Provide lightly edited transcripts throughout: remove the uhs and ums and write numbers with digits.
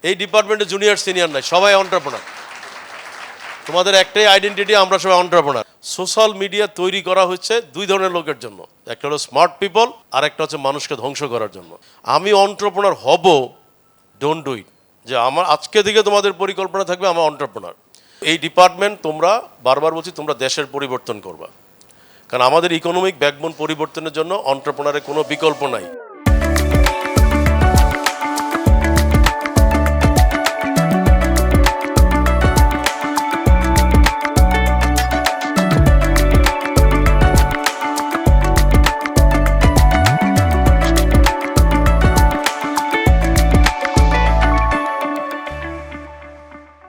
এই ডিপার্টমেন্টে junior senior নাই, সবাই এন্টারপ্রেনার। তোমাদের একটাই আইডেন্টিটি, আমরা সবাই এন্টারপ্রেনার। সোশ্যাল মিডিয়া তৈরি করা হচ্ছে দুই ধরনের লোকের জন্য, একটা হলো স্মার্ট পিপল, আর একটা হচ্ছে মানুষকে ধ্বংস করার জন্য। আমি এন্টারপ্রেনার হব, ডোন্ট ডু ইট। যে আমার আজকে থেকে তোমাদের পরিকল্পনা থাকবে আমার এন্টারপ্রেনার। এই ডিপার্টমেন্ট তোমরা, বারবার বলছি, তোমরা দেশের পরিবর্তন করবা, কারণ আমাদের ইকোনমিক ব্যাকবোন পরিবর্তনের জন্য এন্টারপ্রেনারের কোনো বিকল্প নাই।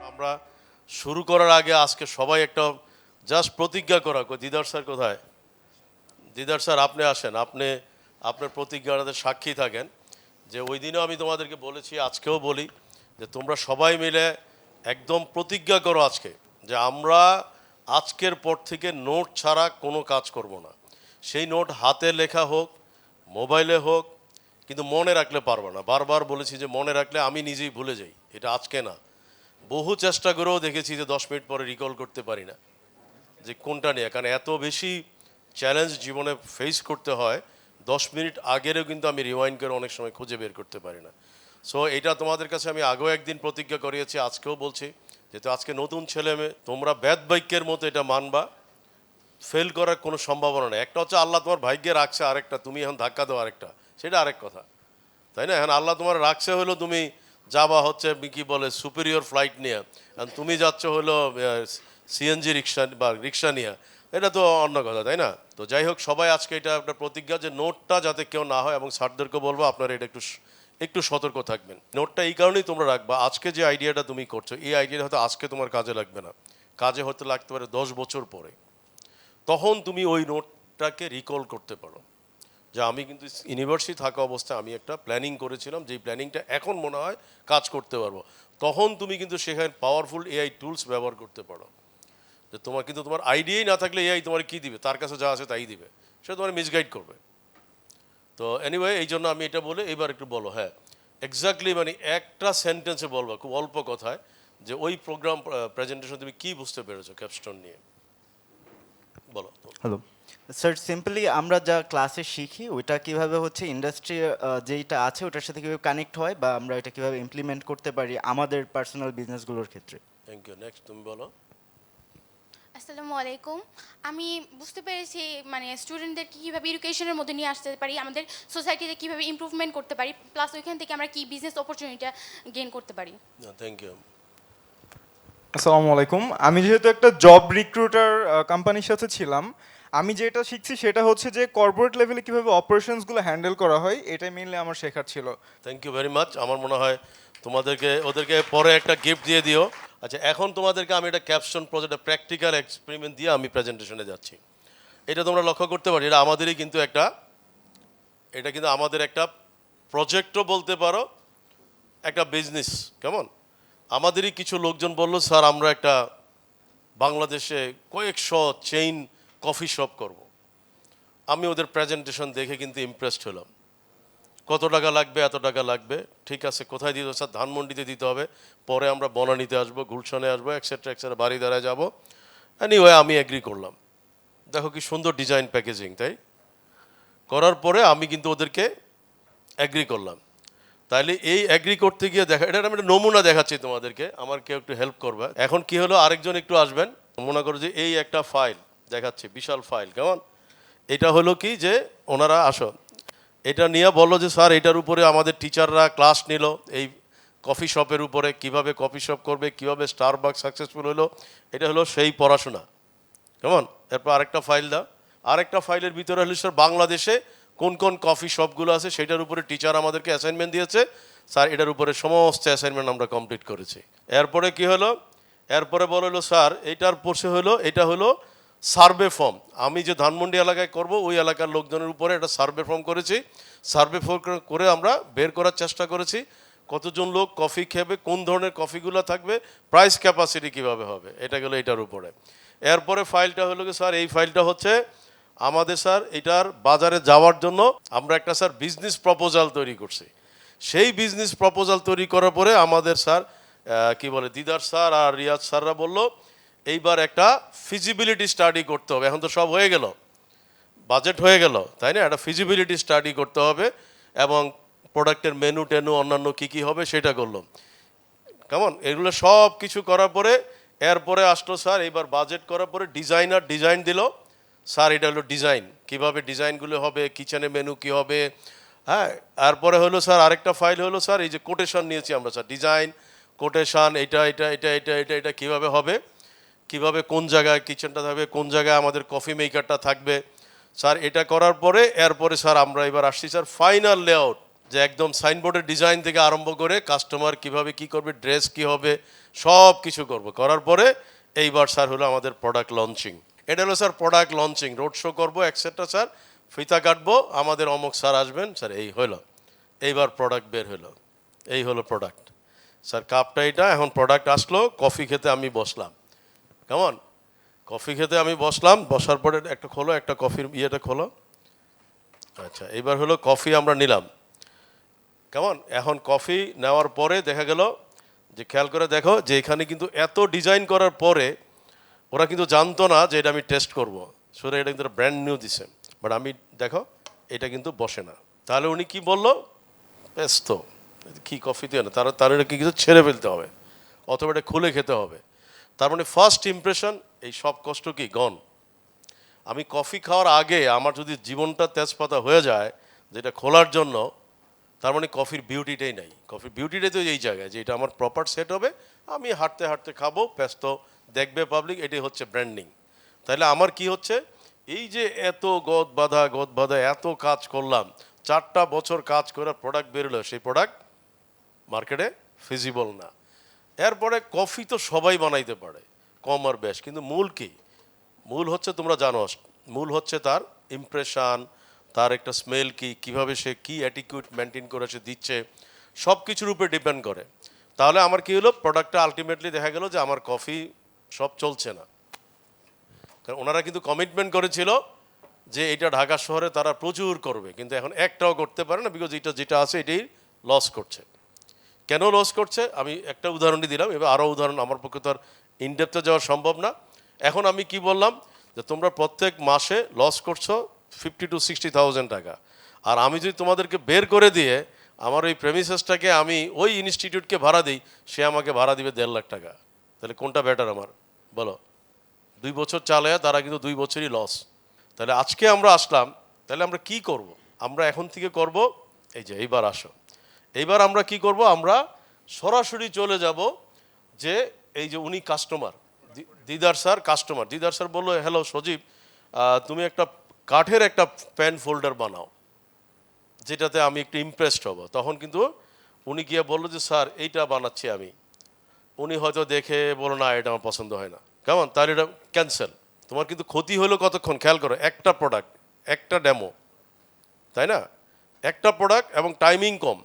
আমরা শুরু করার আগে আজকে সবাই একটা জাস্ট প্রতিজ্ঞা করা। দিদার স্যার কোথায়? দিদার স্যার আপনি আসেন, আপনি আপনার প্রতিজ্ঞাতে সাক্ষী থাকেন। যে ওই দিনও আমি তোমাদেরকে বলেছি, আজকেও বলি, যে তোমরা সবাই মিলে একদম প্রতিজ্ঞা করো আজকে, যে আমরা আজকের পর থেকে নোট ছাড়া কোনো কাজ করব না। সেই নোট হাতে লেখা হোক, মোবাইলে হোক, কিন্তু মনে রাখলে পারবো না। বারবার বলেছি যে মনে রাখলে আমি নিজেই ভুলে যাই, এটা আজকে না, বহু চেষ্টা করেও দেখেছি যে 10 মিনিট পরে রিকল করতে পারি না যে কোনটা নিয়ে, কারণ এত বেশি চ্যালেঞ্জ জীবনে ফেস করতে হয়, 10 মিনিট আগেরও কিন্তু আমি রিওয়াইন্ড করে অনেক সময় খুঁজে বের করতে পারি না। সো এটা তোমাদের কাছে আমি আগেও একদিন প্রতিজ্ঞা করিয়েছি, আজকেও বলছি, যেহেতু আজকে নতুন ছেলে মেয়ে, তোমরা বেদ বাক্যের মতো এটা মানবা, ফেল করার কোনো সম্ভাবনা নেই। একটা হচ্ছে আল্লাহ তোমার ভাগ্যে রাখছে, আরেকটা তুমি এখন ধাক্কা দাও আরেকটা, সেটা আরেক কথা, তাই না? এখন আল্লাহ তোমার রাখছে হলো তুমি যাবা হচ্ছে কি বলে সুপিরিয়র ফ্লাইট নিয়ে, আর তুমি যাচ্ছ হলো সিএনজি রিক্সা বা রিক্সা নিয়ে, এটা তো অন্য কথা, তাই না? তো যাই হোক, সবাই আজকে এটা একটা প্রতিজ্ঞা যে নোটটা যাতে কেউ না হয়, এবং স্যারদেরকে বলবো আপনারা এটা একটু সতর্ক থাকবেন। নোটটা এই কারণেই তোমরা রাখবা, আজকে যে আইডিয়াটা তুমি করছো, এই আইডিয়াটা হয়তো আজকে তোমার কাজে লাগবে না, কাজে হয়তো লাগতে পারে 10 বছর পরে। তখন তুমি ওই নোটটাকে রিকল করতে পারো, যে আমি কিন্তু ইউনিভার্সিটি থাকা অবস্থায় আমি একটা প্ল্যানিং করেছিলাম, যেই প্ল্যানিংটা এখন মনে হয় কাজ করতে পারবো। তখন তুমি কিন্তু সেখানে পাওয়ারফুল এআই টুলস ব্যবহার করতে পারো। যে তোমার কিন্তু তোমার আইডিয়াই না থাকলে এআই তোমার কী দিবে, তার কাছে যা আছে তাই দিবে, সে তোমার মিসগাইড করবে। তো এনিওয়ে, এই জন্য আমি এটা বলে এবার একটু বলো। হ্যাঁ, এক্স্যাক্টলি, মানে একটা সেন্টেন্সে বলবা, খুব অল্প কথায়, যে ওই প্রোগ্রাম প্রেজেন্টেশন তুমি কী বুঝতে পেরেছো ক্যাপস্টোন নিয়ে, বলো। হ্যালো স্যার, সিম্পলি আমরা যা ক্লাসে শিখি ওইটা কিভাবে হচ্ছে ইন্ডাস্ট্রি যেইটা আছে ওটার সাথে কিভাবে কানেক্ট হয়, বা আমরা এটা কিভাবে ইমপ্লিমেন্ট করতে পারি আমাদের পার্সোনাল বিজনেসগুলোর ক্ষেত্রে। Thank you. নেক্সট তুমি বলো। আসসালামু আলাইকুম। আমি বুঝতে পেরেছি মানে স্টুডেন্টদের কীভাবে এডুকেশনের মধ্যে নিয়ে আসতে পারি, আমাদের সোসাইটিতে কীভাবে ইমপ্রুভমেন্ট করতে পারি, প্লাস ওইখান থেকে আমরা কী বিজনেস অপরচুনিটিটা গেইন করতে পারি। Thank you. আসসালামু আলাইকুম। আমি যেহেতু একটা জব রিক্রুটার কোম্পানির সাথে ছিলাম, আমি যেটা শিখছি সেটা হচ্ছে যে কর্পোরেট লেভেলে কীভাবে অপারেশনসগুলো হ্যান্ডেল করা হয়, এটাই মেইনলি আমার শেখার ছিল। Thank you very much. আমার মনে হয় ওদেরকে পরে একটা গিফট দিয়ে দিও। আচ্ছা, এখন তোমাদেরকে আমি একটা ক্যাপস্টোন প্রজেক্টের প্র্যাকটিক্যাল এক্সপেরিমেন্ট দিয়ে আমি প্রেজেন্টেশনে যাচ্ছি। এটা তোমরা লক্ষ্য করতে পারি, এটা কিন্তু আমাদের একটা প্রজেক্টও বলতে পারো, একটা বিজনেস। কেমন? আমাদেরই কিছু লোকজন বললো, স্যার আমরা একটা বাংলাদেশে কয়েকশো চেইন কফি শপ করব। আমি ওদের প্রেজেন্টেশন দেখে কিন্তু ইমপ্রেসড হলাম। কত টাকা লাগবে? এত টাকা লাগবে। ঠিক আছে, কোথায় দিতে? স্যার ধানমন্ডিতে দিতে হবে, পরে আমরা বনানীতে আসবো, গুলশানে আসবো, এক্সেট্রা এক্সেট্রা, বাড়ি দ্বারায় যাবো। এনিওয়ে আমি এগ্রি করলাম। দেখো কি সুন্দর ডিজাইন প্যাকেজিং, তাই? করার পরে আমি কিন্তু ওদেরকে এগ্রি করলাম। তাইলে এই এগ্রি করতে গিয়ে এটা আমি একটা নমুনা দেখাচ্ছি তোমাদেরকে, আমার কেউ একটু হেল্প করবে। এখন কি হলো, আরেকজন একটু আসবেন। মনে করো যে এই একটা ফাইল দেখাচ্ছি, বিশাল ফাইল। কেমন? এটা হলো কি যে ওনারা আসো, এটা নিয়ে বললো যে স্যার এটার উপরে আমাদের টিচাররা ক্লাস নিল, এই কফি শপের উপরে কিভাবে কফি শপ করবে, কিভাবে স্টারবাকস সাকসেসফুল হলো। এটা হলো সেই পড়াশোনা। কেমন? এরপর আরেকটা ফাইল দাও। আরেকটা ফাইলের ভিতরে হলো স্যার বাংলাদেশে কোন কোন কফি শপগুলো আছে সেটার উপরে টিচার আমাদেরকে অ্যাসাইনমেন্ট দিয়েছে, স্যার এটার উপরে সমস্ত অ্যাসাইনমেন্ট আমরা কমপ্লিট করেছি। এরপরে কি হলো, এরপরে বললো স্যার এইটার পড়ছে হলো, এটা হলো সার্ভে ফর্ম। আমি যে ধানমন্ডি এলাকায় করব ওই এলাকার লোকজনের উপরে একটা সার্ভে ফর্ম করেছি। সার্ভে ফর্ম করে আমরা বের করার চেষ্টা করেছি কতজন লোক কফি খাবে, কোন ধরনের কফিগুলো থাকবে, প্রাইস ক্যাপাসিটি কিভাবে হবে। এটা গেলো এটার উপরে। এরপরে ফাইলটা হলো কি স্যার, এই ফাইলটা হচ্ছে আমাদের স্যার এটার বাজারে যাওয়ার জন্য আমরা একটা স্যার বিজনেস প্রপোজাল তৈরি করছি। সেই বিজনেস প্রপোজাল তৈরি করার পরে আমাদের স্যার কি বলে দিদার স্যার আর রিয়াজ স্যাররা বলল এইবার একটা ফিজিবিলিটি স্টাডি করতে হবে। এখন তো সব হয়ে গেল, বাজেট হয়ে গেল, তাই না? একটা ফিজিবিলিটি স্টাডি করতে হবে এবং প্রোডাক্টের মেনু টেনু অন্যান্য কী কী হবে সেটা করলো। কেমন এগুলো সব কিছু করার পরে এরপরে আসলো স্যার এইবার বাজেট করার পরে ডিজাইনার ডিজাইন দিল। স্যার এটা হলো ডিজাইন, কীভাবে ডিজাইনগুলো হবে, কিচেনে মেনু কী হবে, হ্যাঁ। তারপরে হলো স্যার আরেকটা ফাইল হলো স্যার এই যে কোটেশন নিয়েছি আমরা স্যার, ডিজাইন কোটেশন, এটা এটা এটা এটা এটা এটা কীভাবে হবে, কীভাবে কোন জায়গায় কিচেনটা থাকবে, কোন জায়গায় আমাদের কফি মেকারটা থাকবে স্যার। এটা করার পরে এরপরে স্যার আমরা এবার আসছি স্যার ফাইনাল লেআউট, যে একদম সাইনবোর্ডের ডিজাইন থেকে আরম্ভ করে কাস্টমার কিভাবে কি করবে, ড্রেস কি হবে, সব কিছু করবো। করার পরে এইবার স্যার হলো আমাদের প্রোডাক্ট লঞ্চিং। এটা হলো sir product launching, road show করবো এক্সেট্রা স্যার, ফিতা কাটবো, আমাদের অমুক স্যার আসবেন স্যার, এই হলো এইবার প্রোডাক্ট বের হলো, এই হলো প্রোডাক্ট স্যার। কাপটা এটা, এখন প্রোডাক্ট আসলো, কফি খেতে আমি বসলাম। কেমন কফি খেতে আমি বসলাম, বসার পরে একটা খোলো, একটা কফির ইয়েটা খোলো। আচ্ছা এইবার হলো কফি আমরা নিলাম। কেমন এখন কফি নেওয়ার পরে দেখা গেল যে খেয়াল করে দেখো যে এখানে কিন্তু এত ডিজাইন করার পরে ওরা কিন্তু জানতো না যে এটা আমি টেস্ট করবো, সুতরাং এটা কিন্তু ব্র্যান্ড নিউ দিছে, বাট আমি দেখো এটা কিন্তু বসে না। তাহলে উনি কি বললো, ব্যস্ত কি কফি দিয়ে না, তার এটা কি কিছু ছেড়ে ফেলতে হবে অথবা এটা খুলে খেতে হবে। তার মানে ফার্স্ট ইমপ্রেশন এই সব কষ্ট কি গন। আমি কফি খাওয়ার আগে আমার যদি জীবনটা তেজপাতা হয়ে যায় যেটা খোলার জন্য, তার মানে কফির বিউটিটাই নাই। কফির বিউটিটাই তো এই জায়গায় যে এটা আমার প্রপার সেট হবে, আমি হাঁটতে হাঁটতে খাবো, ব্যস্ত দেখবে পাবলিক, এটাই হচ্ছে ব্র্যান্ডিং। তাহলে আমার কি হচ্ছে, এই যে এত গদ বাঁধা এত কাজ করলাম, 4টা বছর কাজ করে প্রোডাক্ট বেরোলো, সেই প্রোডাক্ট মার্কেটে ফিজিবল না। এরপরে কফি তো সবাই বানাইতে পারে কম আর বেশ, কিন্তু মূল কি, মূল হচ্ছে তোমরা জানো, মূল হচ্ছে তার ইমপ্রেশন, তার একটা স্মেল কি, কিভাবে সে কি অ্যাটিটিউড মেনটেন করে সে দিচ্ছে, সব কিছুর উপরে ডিপেন্ড করে। তাহলে আমার কি হলো, প্রোডাক্টটা আলটিমেটলি দেখা গেল যে আমার কফি সব চলছে না। কারণ ওনারা কিন্তু কমিটমেন্ট করেছিল যে এটা ঢাকা শহরে তারা প্রচুর করবে, কিন্তু এখন একটাও করতে পারে না, বিকজ এটা যেটা আছে এটাই লস করছে। কেন লস করছে আমি একটা উদাহরণই দিলাম, এবার আরও উদাহরণ, আমার পক্ষে তো আর ইনডেপথে যাওয়া সম্ভব না। এখন আমি কি বললাম যে তোমরা প্রত্যেক মাসে লস করছো 50,000 to 60,000 টাকা, আর আমি যদি তোমাদেরকে বের করে দিয়ে আমার ওই প্রেমিসেসটাকে আমি ওই ইনস্টিটিউটকে ভাড়া দিই, সে আমাকে ভাড়া দিবে 1.5 লাখ টাকা, তাহলে কোনটা বেটার আমার বলো? 2 বছর চালায় তারা কিন্তু 2 বছরই লস। তাহলে আজকে আমরা আসলাম, তাহলে আমরা কি করব? আমরা এখন থেকে করব এই যে এইবার আসো, এইবার আমরা কি করব, আমরা সরাসরি চলে যাব যে এই যে উনি কাস্টমার, দিদার স্যার কাস্টমার। দিদার স্যার বললো, হ্যালো সজীব, তুমি একটা কাঠের একটা পেন ফোল্ডার বানাও যেটাতে আমি একটু ইমপ্রেসড হব। তখন কিন্তু উনি গিয়ে বললো যে স্যার এইটা বানাচ্ছি আমি। উনি হয়তো দেখে বলো না এটা আমার পছন্দ হয় না, কেমন, তাহলে এটা ক্যান্সেল। তোমার কিন্তু ক্ষতি হলো কতক্ষণ, খেয়াল করো, একটা প্রোডাক্ট, একটা ডেমো, তাই না, একটা প্রোডাক্ট এবং টাইমিং কম।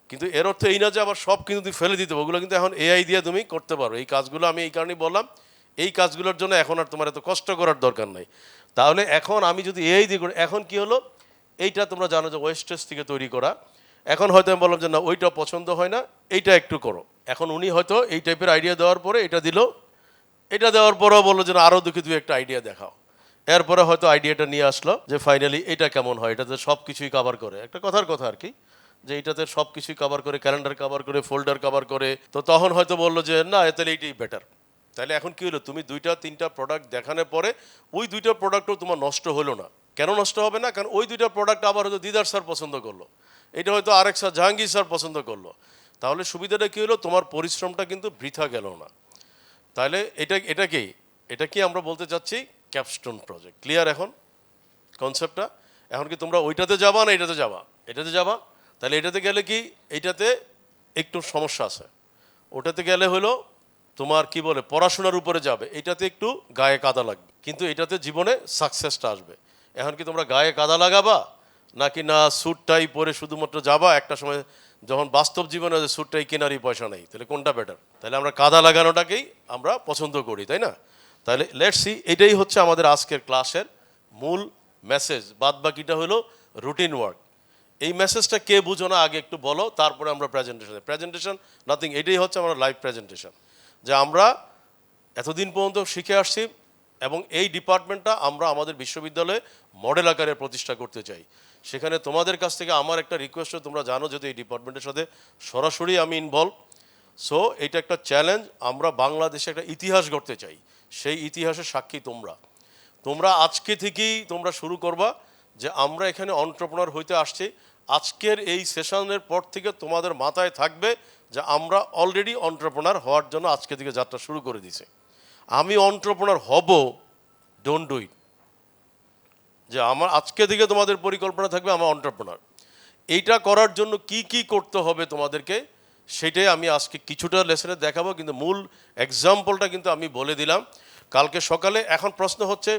কিন্তু এর অর্থ এই না যে আবার সব কিন্তু তুমি ফেলে দিতে হবে, ওগুলো কিন্তু এখন এআই দিয়ে তুমি করতে পারো। এই কাজগুলো আমি এই কারণেই বললাম, এই কাজগুলোর জন্য এখন আর তোমার এত কষ্ট করার দরকার নাই। তাহলে এখন আমি যদি এআই দিয়ে করি, এখন কি হলো, এইটা তোমরা জানো যে ওয়েস্টেজ থেকে তৈরি করা। এখন হয়তো আমি বললাম যে না ওইটা পছন্দ হয় না, এইটা একটু করো। এখন উনি হয়তো এই টাইপের আইডিয়া দেওয়ার পরে এটা দিল, এটা দেওয়ার পরেও বললো যে না আরও দুই একটা আইডিয়া দেখাও। এরপরে হয়তো আইডিয়াটা নিয়ে আসলো যে ফাইনালি এটা কেমন হয়, এটাতে সব কিছুই কভার করে, একটা কথার কথা আর কি, যে এইটাতে সব কিছুই কভার করে, ক্যালেন্ডার কভার করে, ফোল্ডার কভার করে। তো তখন হয়তো বললো যে না তাহলে এইটাই বেটার। তাহলে এখন কি হলো, তুমি 2-3টা প্রোডাক্ট দেখানোর পরে ওই 2টা প্রোডাক্টও তোমার নষ্ট হলো না। কেন নষ্ট হবে না? কারণ ওই 2টা প্রোডাক্ট আবার হয়তো দিদার স্যার পছন্দ করলো, এটা হয়তো আরেক স্যার জাহাঙ্গীর স্যার পছন্দ করলো। তাহলে সুবিধাটা কী হলো, তোমার পরিশ্রমটা কিন্তু বৃথা গেল না। তাহলে এটা কি আমরা বলতে চাচ্ছি, ক্যাপস্টোন প্রজেক্ট। ক্লিয়ার এখন কনসেপ্টটা? এখন কি তোমরা ওইটাতে যাবা না এটাতে যাবা? এটাতে যাবা। তাহলে এটাতে গেলে কি, এইটাতে একটু সমস্যা আছে, ওটাতে গেলে হলো তোমার কি বলে পড়াশোনার উপরে যাবে, এটাতে একটু গায়ে কাদা লাগবে, কিন্তু এটাতে জীবনে সাকসেসটা আসবে। এখন কি তোমরা গায়ে কাদা লাগাবা নাকি না স্যুট টাই পরে শুধুমাত্র যাবা, একটা সময় যখন বাস্তব জীবনে স্যুট টাই কেনারই পয়সা নেই, তাহলে কোনটা বেটার? তাহলে আমরা কাদা লাগানোটাকেই আমরা পছন্দ করি, তাই না? তাহলে লেটস সি, এটাই হচ্ছে আমাদের আজকের ক্লাসের মূল মেসেজ। বাদ বাকিটা হলো রুটিন ওয়ার্ক। এই মেসেজটা কে বুঝো না আগে একটু বলো, তারপরে আমরা প্রেজেন্টেশন নাথিং, এটাই হচ্ছে আমরা লাইভ প্রেজেন্টেশন, যে আমরা এতদিন পর্যন্ত শিখে আসছি এবং এই ডিপার্টমেন্টটা আমরা আমাদের বিশ্ববিদ্যালয়ে মডেল আকারে প্রতিষ্ঠা করতে চাই। সেখানে তোমাদের কাছ থেকে আমার একটা রিকোয়েস্ট, তোমরা জানো যদি এই ডিপার্টমেন্টের সাথে সরাসরি আমি ইনভলভ, সো এটা একটা চ্যালেঞ্জ। আমরা বাংলাদেশে একটা ইতিহাস গড়তে চাই, সেই ইতিহাসের সাক্ষী তোমরা আজকে থেকেই তোমরা শুরু করবা যে আমরা এখানে অন্টারপ্রেনার হইতে আসছি। আজকের এই সেশনের পর থেকে তোমাদের মাথায় থাকবে যে আমরা অলরেডি অন্টারপ্রেনার হওয়ার জন্য আজকে থেকে যাত্রা শুরু করে দিছে। আমি অন্টারপ্রেনার হব, ডোন্ট ডু ইট। যে আমার আজকে থেকে তোমাদের পরিকল্পনা থাকবে আমার অন্টারপ্রেনার। এইটা করার জন্য কি কি করতে হবে তোমাদেরকে, সেটাই আমি আজকে কিছুটা লেসনে দেখাবো, কিন্তু মূল এক্সাম্পলটা কিন্তু আমি বলে দিলাম কালকে সকালে। এখন প্রশ্ন হচ্ছে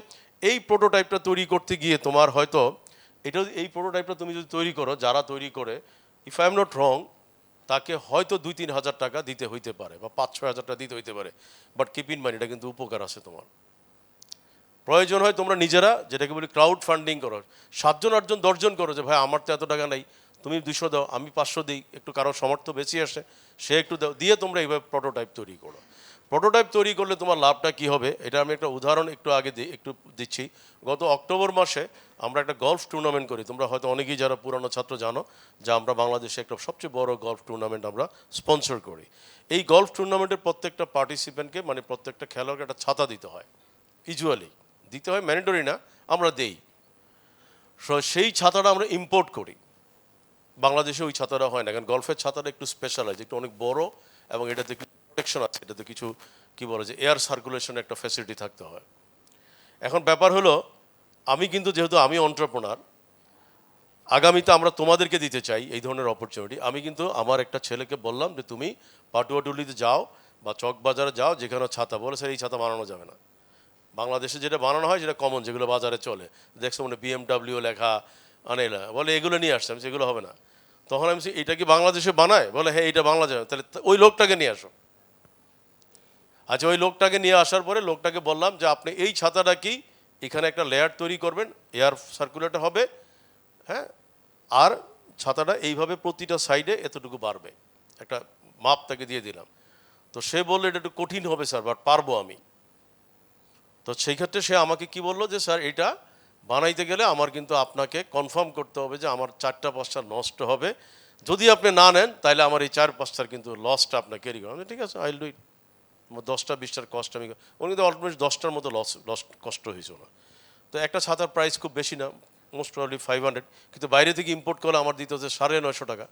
এই প্রোটোটাইপটা তৈরি করতে গিয়ে তোমার হয়তো এই প্রোটোটাইপটা তুমি যদি তৈরি করো, যারা তৈরি করে, if I am not wrong, তাকে হয়তো 2-3 হাজার টাকা দিতে হইতে পারে বা 5-6 হাজার টাকা দিতে হইতে পারে, বাট কিপ ইন মাইন্ড এটা কিন্তু উপকার আছে তোমার। প্রয়োজন হয় তোমরা নিজেরা, যেটাকে বলি ক্রাউড ফান্ডিং করো, 7 জন 8 জন 10 জন করো, যে ভাই আমার তো এত টাকা নাই, তুমি 200 দাও, আমি 500 দিই, একটু কারো সামর্থ্য বেশি আসে সে একটু দাও, দিয়ে তোমরা এইভাবে প্রোটোটাইপ তৈরি করো। প্রোটোটাইপ তৈরি করলে তোমার লাভটা কি হবে, এটা আমি একটা উদাহরণ একটু দিচ্ছি। গত অক্টোবর মাসে আমরা একটা গলফ টুর্নামেন্ট করি, তোমরা হয়তো অনেকেই যারা পুরানো ছাত্র জানো যে আমরা বাংলাদেশে একটা সবচেয়ে বড় গলফ টুর্নামেন্ট আমরা স্পন্সর করি। এই গলফ টুর্নামেন্টের প্রত্যেকটা পার্টিসিপেন্টকে, মানে প্রত্যেকটা খেলোয়াড়কে একটা ছাতা দিতে হয়, ইউজুয়ালি দিতে হয়, ম্যান্ডেটরি না, আমরা দেই। সেই ছাতাটা আমরা ইম্পোর্ট করি, বাংলাদেশে ওই ছাতাটা হয় না, কারণ গলফের ছাতাটা একটু স্পেশালাইজ, একটু অনেক বড়, এবং এটাতে প্রোটেকশন আছে, এটাতে কিছু কি বলে যে এয়ার সার্কুলেশন একটা ফ্যাসিলিটি থাকতে হয়। এখন ব্যাপার হলো, আমি কিন্তু যেহেতু আমি এন্টারপ্রেনার, আগামীতে আমরা তোমাদেরকে দিতে চাই এই ধরনের অপরচুনিটি। আমি কিন্তু আমার একটা ছেলেকে বললাম যে তুমি পাটুয়াটুলিতে যাও বা চকবাজারে যাও, যেখানে ছাতা বলে স্যার এই ছাতা বানানো যাবে না, বাংলাদেশে যেটা বানানো হয় সেটা কমন, যেগুলো বাজারে চলে, দেখছো মানে BMW লেখা আনেলা, বলে এগুলো নিয়ে আসছে। আমি সেগুলো হবে না। তখন আমি এটা কি বাংলাদেশে বানায়, বলে হ্যাঁ এটা বাংলাদেশে, তাহলে ওই লোকটাকে নিয়ে আসো। আচ্ছা, ওই লোকটাকে নিয়ে আসার পরে লোকটাকে বললাম যে আপনি এই ছাতাটা কি এখানে একটা লেয়ার তৈরি করবেন, এয়ার সার্কুলেটর হবে, হ্যাঁ, আর ছাতাটা এইভাবে প্রতিটা সাইডে এতটুকু বাড়বে, একটা মাপ তাকে দিয়ে দিলাম। তো সে বললো এটা একটু কঠিন হবে স্যার, বাট পারবো আমি। তো সেই ক্ষেত্রে সে আমাকে কি বললো যে স্যার এটা বানাইতে গেলে আমার কিন্তু আপনাকে কনফার্ম করতে হবে যে আমার 4টা-5টা নষ্ট হবে, যদি আপনি না নেন তাহলে আমার এই 4-5টার কিন্তু লসটা আপনাকে ক্যারি করুন। ঠিক আছে, আইল ডু ইট। 10টা-20টার কষ্ট আমি, ওর কিন্তু অলমোস্ট 10টার মতো লস কষ্ট হয়েছিল না। তো একটা ছাতার প্রাইস খুব বেশি না, মোস্ট প্রবলি 500, কিন্তু বাইরে থেকে ইম্পোর্ট করলে আমার দিতে হচ্ছে 950 টাকা।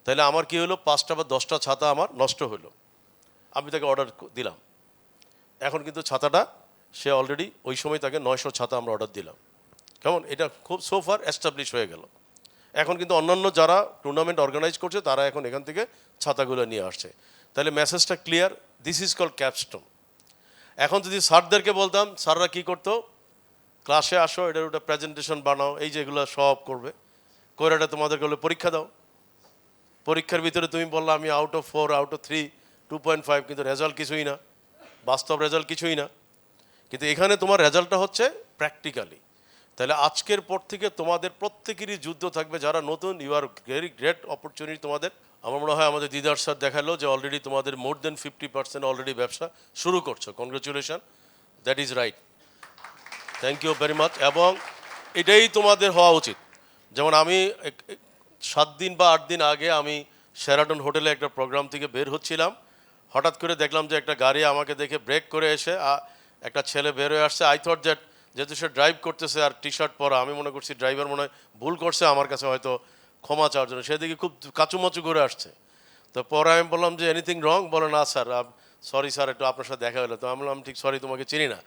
তাহলে আমার কি হলো, 5টা বা 10টা ছাতা আমার নষ্ট হলো। আমি তাকে অর্ডার দিলাম, এখন কিন্তু ছাতাটা সে অলরেডি ওই সময় তাকে 900 ছাতা আমরা অর্ডার দিলাম। কেমন, এটা খুব সোফার এস্টাবলিশ হয়ে গেল। এখন কিন্তু অন্যান্য যারা টুর্নামেন্ট অর্গানাইজ করছে তারা এখন এখান থেকে ছাতাগুলো নিয়ে আসছে। তাহলে মেসেজটা clear, this is call capstone. এখন যদি স্যারদেরকে বলতাম, স্যাররা কী করতো, ক্লাসে আসো, এটার ওটা প্রেজেন্টেশন বানাও, এই যেগুলো সব করবে, করে এটা তোমাদেরকে বলে পরীক্ষা দাও। পরীক্ষার ভিতরে তুমি বললো আমি আউট অফ 4, আউট অফ 3, 2.5, কিন্তু রেজাল্ট কিছুই না, বাস্তব রেজাল্ট কিছুই না। কিন্তু এখানে তোমার রেজাল্টটা হচ্ছে প্র্যাকটিক্যালি। তাহলে আজকের পর থেকে তোমাদের প্রত্যেকেরই যুদ্ধ থাকবে, যারা নতুন, you are very great opportunity তোমাদের। আমার মনে হয় আমাদের দিদার স্যার দেখালো যে অলরেডি তোমাদের মোর দেন 50% অলরেডি ব্যবসা শুরু করছো, congratulation, that is right, thank you very much. এবং এটাই তোমাদের হওয়া উচিত। যেমন আমি 7 দিন বা 8 দিন আগে আমি শেরাটন হোটেলে একটা প্রোগ্রাম থেকে বের হচ্ছিলাম, হঠাৎ করে দেখলাম যে একটা গাড়ি আমাকে দেখে ব্রেক করে এসে একটা ছেলে বের হয়ে আসছে। আই থট দ্যাট যেহেতু সে ড্রাইভ করতেছে আর টি-শার্ট পরা, আমি মনে করছি ড্রাইভার মনে হয় ভুল করছে, আমার কাছে হয়তো ক্ষমা চাওয়ার জন্য, সেদিকে খুব কাচুমাচু করে আসছে। তো পরে আমি বললাম যে এনিথিং রং, বলে না স্যার, সরি স্যার, একটু আপনার সাথে দেখা হলো। তো আমি বললাম ঠিক সরি, তোমাকে চিনি না।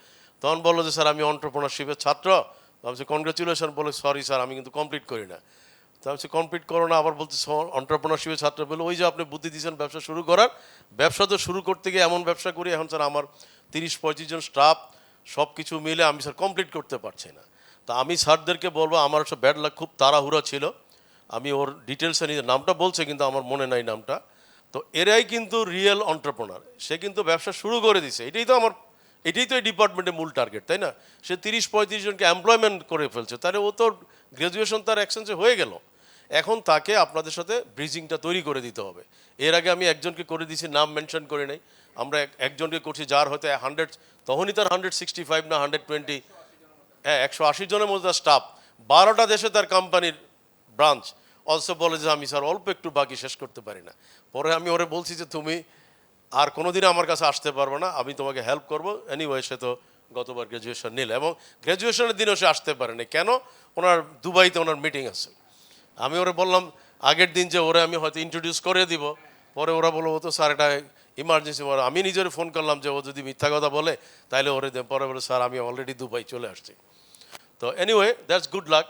তখন বললো যে স্যার আমি এন্টারপ্রেনারশিপের ছাত্র। আমি কনগ্রেচুলেশন, বলে সরি স্যার আমি কিন্তু কমপ্লিট করি না। তো আমি কমপ্লিট করো না, আবার বলতে এন্টারপ্রেনারশিপের ছাত্র। বলে ওই যে আপনি বুদ্ধি দিয়েছেন ব্যবসা শুরু করার, ব্যবসা তো শুরু করতে গিয়ে এমন ব্যবসা করি এখন স্যার আমার 30-35 জন স্টাফ সব কিছু মিলে আমি স্যার কমপ্লিট করতে পারছি না। তা আমি স্যারদেরকে বলবো, আমার একটা ব্যাড লাক, খুব তাড়াহুড়া ছিল, আমি ওর ডিটেলসে নিজের নামটা বলছে কিন্তু আমার মনে নাই নামটা। তো এরাই কিন্তু রিয়েল এন্টারপ্রেনার, সে কিন্তু ব্যবসা শুরু করে দিছে। এটাই তো এই ডিপার্টমেন্টের মূল টার্গেট, তাই না? সে 30-35 জনকে এমপ্লয়মেন্ট করে ফেলছে, তাহলে ও তো গ্র্যাজুয়েশন তার এক্সচেঞ্জে হয়ে গেল। এখন তাকে আপনাদের সাথে ব্রিজিংটা তৈরি করে দিতে হবে। এর আগে আমি একজনকে করে দিয়েছি, নাম মেনশন করে নেই, আমরা একজনকে করছি যার হয়তো 100, তখনই তার 165 না 120, হ্যাঁ 180 জনের মধ্যে স্টাফ, 12টা দেশে তার কোম্পানির ব্রাঞ্চ। অলসো বলে যে আমি স্যার অল্প একটু বাকি শেষ করতে পারি না। পরে আমি ওরে বলছি যে তুমি আর কোনোদিন আমার কাছে আসতে পারবে না, আমি তোমাকে হেল্প করবো। এনিওয়ে সে তো গতবার গ্র্যাজুয়েশন নিল এবং গ্র্যাজুয়েশনের দিনও সে আসতে পারেনি। কেন? ওনার দুবাইতে ওনার মিটিং আছে। আমি ওরা বললাম আগের দিন যে ওরা আমি হয়তো ইন্ট্রোডিউস করে দিব, পরে ওরা বললো ও তো স্যার এটা ইমার্জেন্সি। আমি নিজের ফোন করলাম যে ও যদি মিথ্যা কথা বলে তাহলে ওরে পরে বলে স্যার আমি অলরেডি দুবাই চলে আসছি। তো এনিওয়ে দ্যাটস গুড লাক।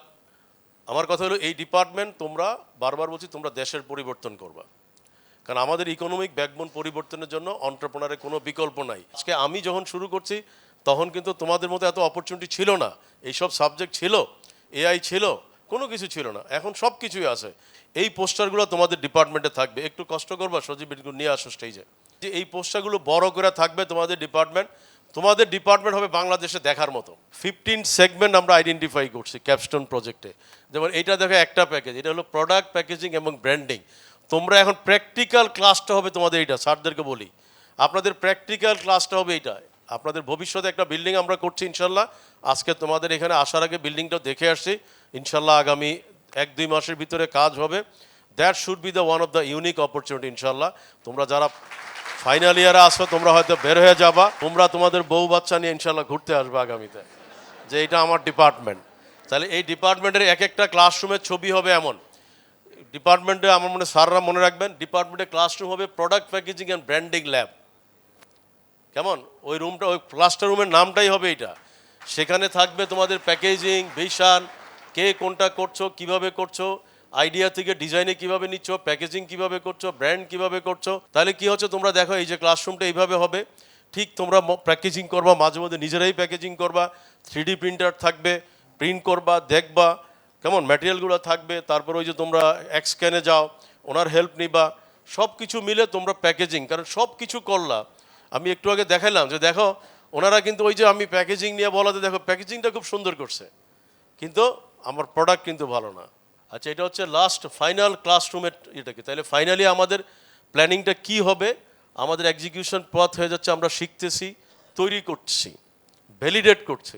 আমার কথা হলো এই ডিপার্টমেন্ট তোমরা, বারবার বলছি, তোমরা দেশের পরিবর্তন করবা, কারণ আমাদের ইকোনমিক ব্যাকবোন পরিবর্তনের জন্য এন্টারপ্রেনারের কোনো বিকল্প নাই। আজকে আমি যখন শুরু করছি তখন কিন্তু তোমাদের মতো এত অপরচুনিটি ছিল না, এইসব সাবজেক্ট ছিল, এআই ছিল, কোনো কিছু ছিল না। এখন সব কিছুই আছে। এই পোস্টারগুলো তোমাদের ডিপার্টমেন্টে থাকবে, একটু কষ্ট করবা, সজীব এগুলো নিয়ে আসো স্টেজে, যে এই পোস্টারগুলো বড় করে থাকবে তোমাদের ডিপার্টমেন্ট। তোমাদের ডিপার্টমেন্ট হবে বাংলাদেশে দেখার মতো। 15 সেগমেন্ট আমরা আইডেন্টিফাই করছি ক্যাপস্টোন প্রজেক্টে। যেমন এইটা দেখো একটা প্যাকেজ, এটা হলো প্রোডাক্ট প্যাকেজিং এবং ব্র্যান্ডিং। তোমরা এখন প্র্যাকটিক্যাল ক্লাসটা হবে তোমাদের এইটা, স্যারদেরকে বলি আপনাদের প্র্যাকটিক্যাল ক্লাসটা হবে এইটা। আপনাদের ভবিষ্যতে একটা বিল্ডিং আমরা করছি ইনশাল্লাহ। আজকে তোমাদের এখানে আসার আগে বিল্ডিংটা দেখে আসছি, ইনশাল্লাহ আগামী 1-2 মাসের ভিতরে কাজ হবে। That should be the one of the unique opportunity ইনশাল্লাহ। তোমরা যারা ফাইনাল ইয়ারে আসো তোমরা হয়তো বের হয়ে যাবা, তোমরা তোমাদের বউ বাচ্চা নিয়ে ইনশাল্লাহ ঘুরতে আসবে আগামীতে, যে এটা আমার ডিপার্টমেন্ট। তাহলে এই ডিপার্টমেন্টের এক একটা ক্লাসরুমের ছবি হবে এমন। ডিপার্টমেন্টে আমার মনে স্যাররা মনে রাখবেন, ডিপার্টমেন্টে ক্লাসরুম হবে product packaging and branding lab. কেমন? ওই রুমটা, ওই ক্লাসটার রুমের নামটাই হবে এটা। সেখানে থাকবে তোমাদের প্যাকেজিং, ভিশন, কে কোনটা করছো, কিভাবে করছো, আইডিয়া থেকে ডিজাইনে কিভাবে নিচ্ছ, প্যাকেজিং কিভাবে করছো, ব্র্যান্ড কিভাবে করছো। তাহলে কি হচ্ছে, তোমরা দেখো এই যে ক্লাসরুমটা এইভাবে হবে, ঠিক তোমরা প্যাকেজিং করবা, মাঝে মধ্যে নিজেরাই প্যাকেজিং করবা, 3D প্রিন্টার থাকবে, প্রিন্ট করবা, দেখবা কেমন ম্যাটেরিয়ালগুলো থাকবে। তারপর ওই যে তোমরা এক্সক্যানে যাও, ওনার হেল্প নিবা, সব কিছু মিলে তোমরা প্যাকেজিং, কারণ সব কিছু করলা। আমি একটু আগে দেখালাম যে দেখো ওনারা কিন্তু ওই যে আমি প্যাকেজিং নিয়ে বলাতে দেখো প্যাকেজিংটা খুব সুন্দর করছে, কিন্তু আমার প্রোডাক্ট কিন্তু ভালো না। আচ্ছা, এটা হচ্ছে লাস্ট ফাইনাল ক্লাসরুমের এটাকে। তাহলে ফাইনালি আমাদের প্ল্যানিংটা কি হবে, আমাদের এক্সিকিউশন পথ হয়ে যাচ্ছে, আমরা শিখতেছি, তৈরি করছি, ভ্যালিডেট করছি।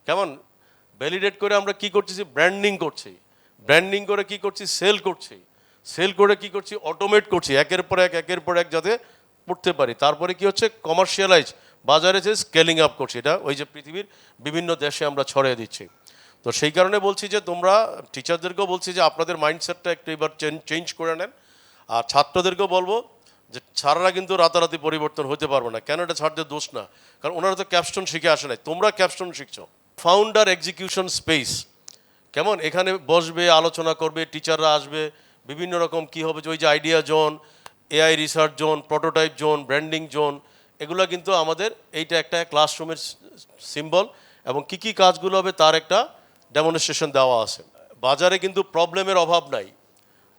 কেমন ভ্যালিডেট করে আমরা কি করতেছি, ব্র্যান্ডিং করছি, ব্র্যান্ডিং করে কি করছি, সেল করছি, সেল করে কি করছি, অটোমেট করছি, একের পর এক যাতে পড়তে পারি। তারপরে কি হচ্ছে, কমার্শিয়ালাইজ, বাজারে যে স্কেলিং আপ করছি, এটা ওই যে পৃথিবীর বিভিন্ন দেশে আমরা ছড়িয়ে দিচ্ছি। তো সেই কারণে বলছি যে তোমরা টিচারদেরকেও বলছি যে আপনাদের মাইন্ডসেটটা একটু এবার চেঞ্জ করে নেন। আর ছাত্রদেরকেও বলবো যে ছাড়ারা কিন্তু রাতারাতি পরিবর্তন হতে পারবে না। কেন? এটা ছাড়দের দোষ না, কারণ ওনারা তো ক্যাপস্টোন শিখে আসে নাই, তোমরা ক্যাপস্টোন শিখছো। ফাউন্ডার এক্সিকিউশন স্পেস, কেমন এখানে বসবে, আলোচনা করবে, টিচাররা আসবে, বিভিন্ন রকম কি হবে যে ওই যে idea zone, AI research zone, prototype zone, branding zone, এগুলো কিন্তু আমাদের এইটা একটা ক্লাসরুমের সিম্বল, এবং কি কি কাজগুলো হবে তার একটা ডেমনস্ট্রেশন দেওয়া আছে। বাজারে কিন্তু প্রবলেমের অভাব নাই।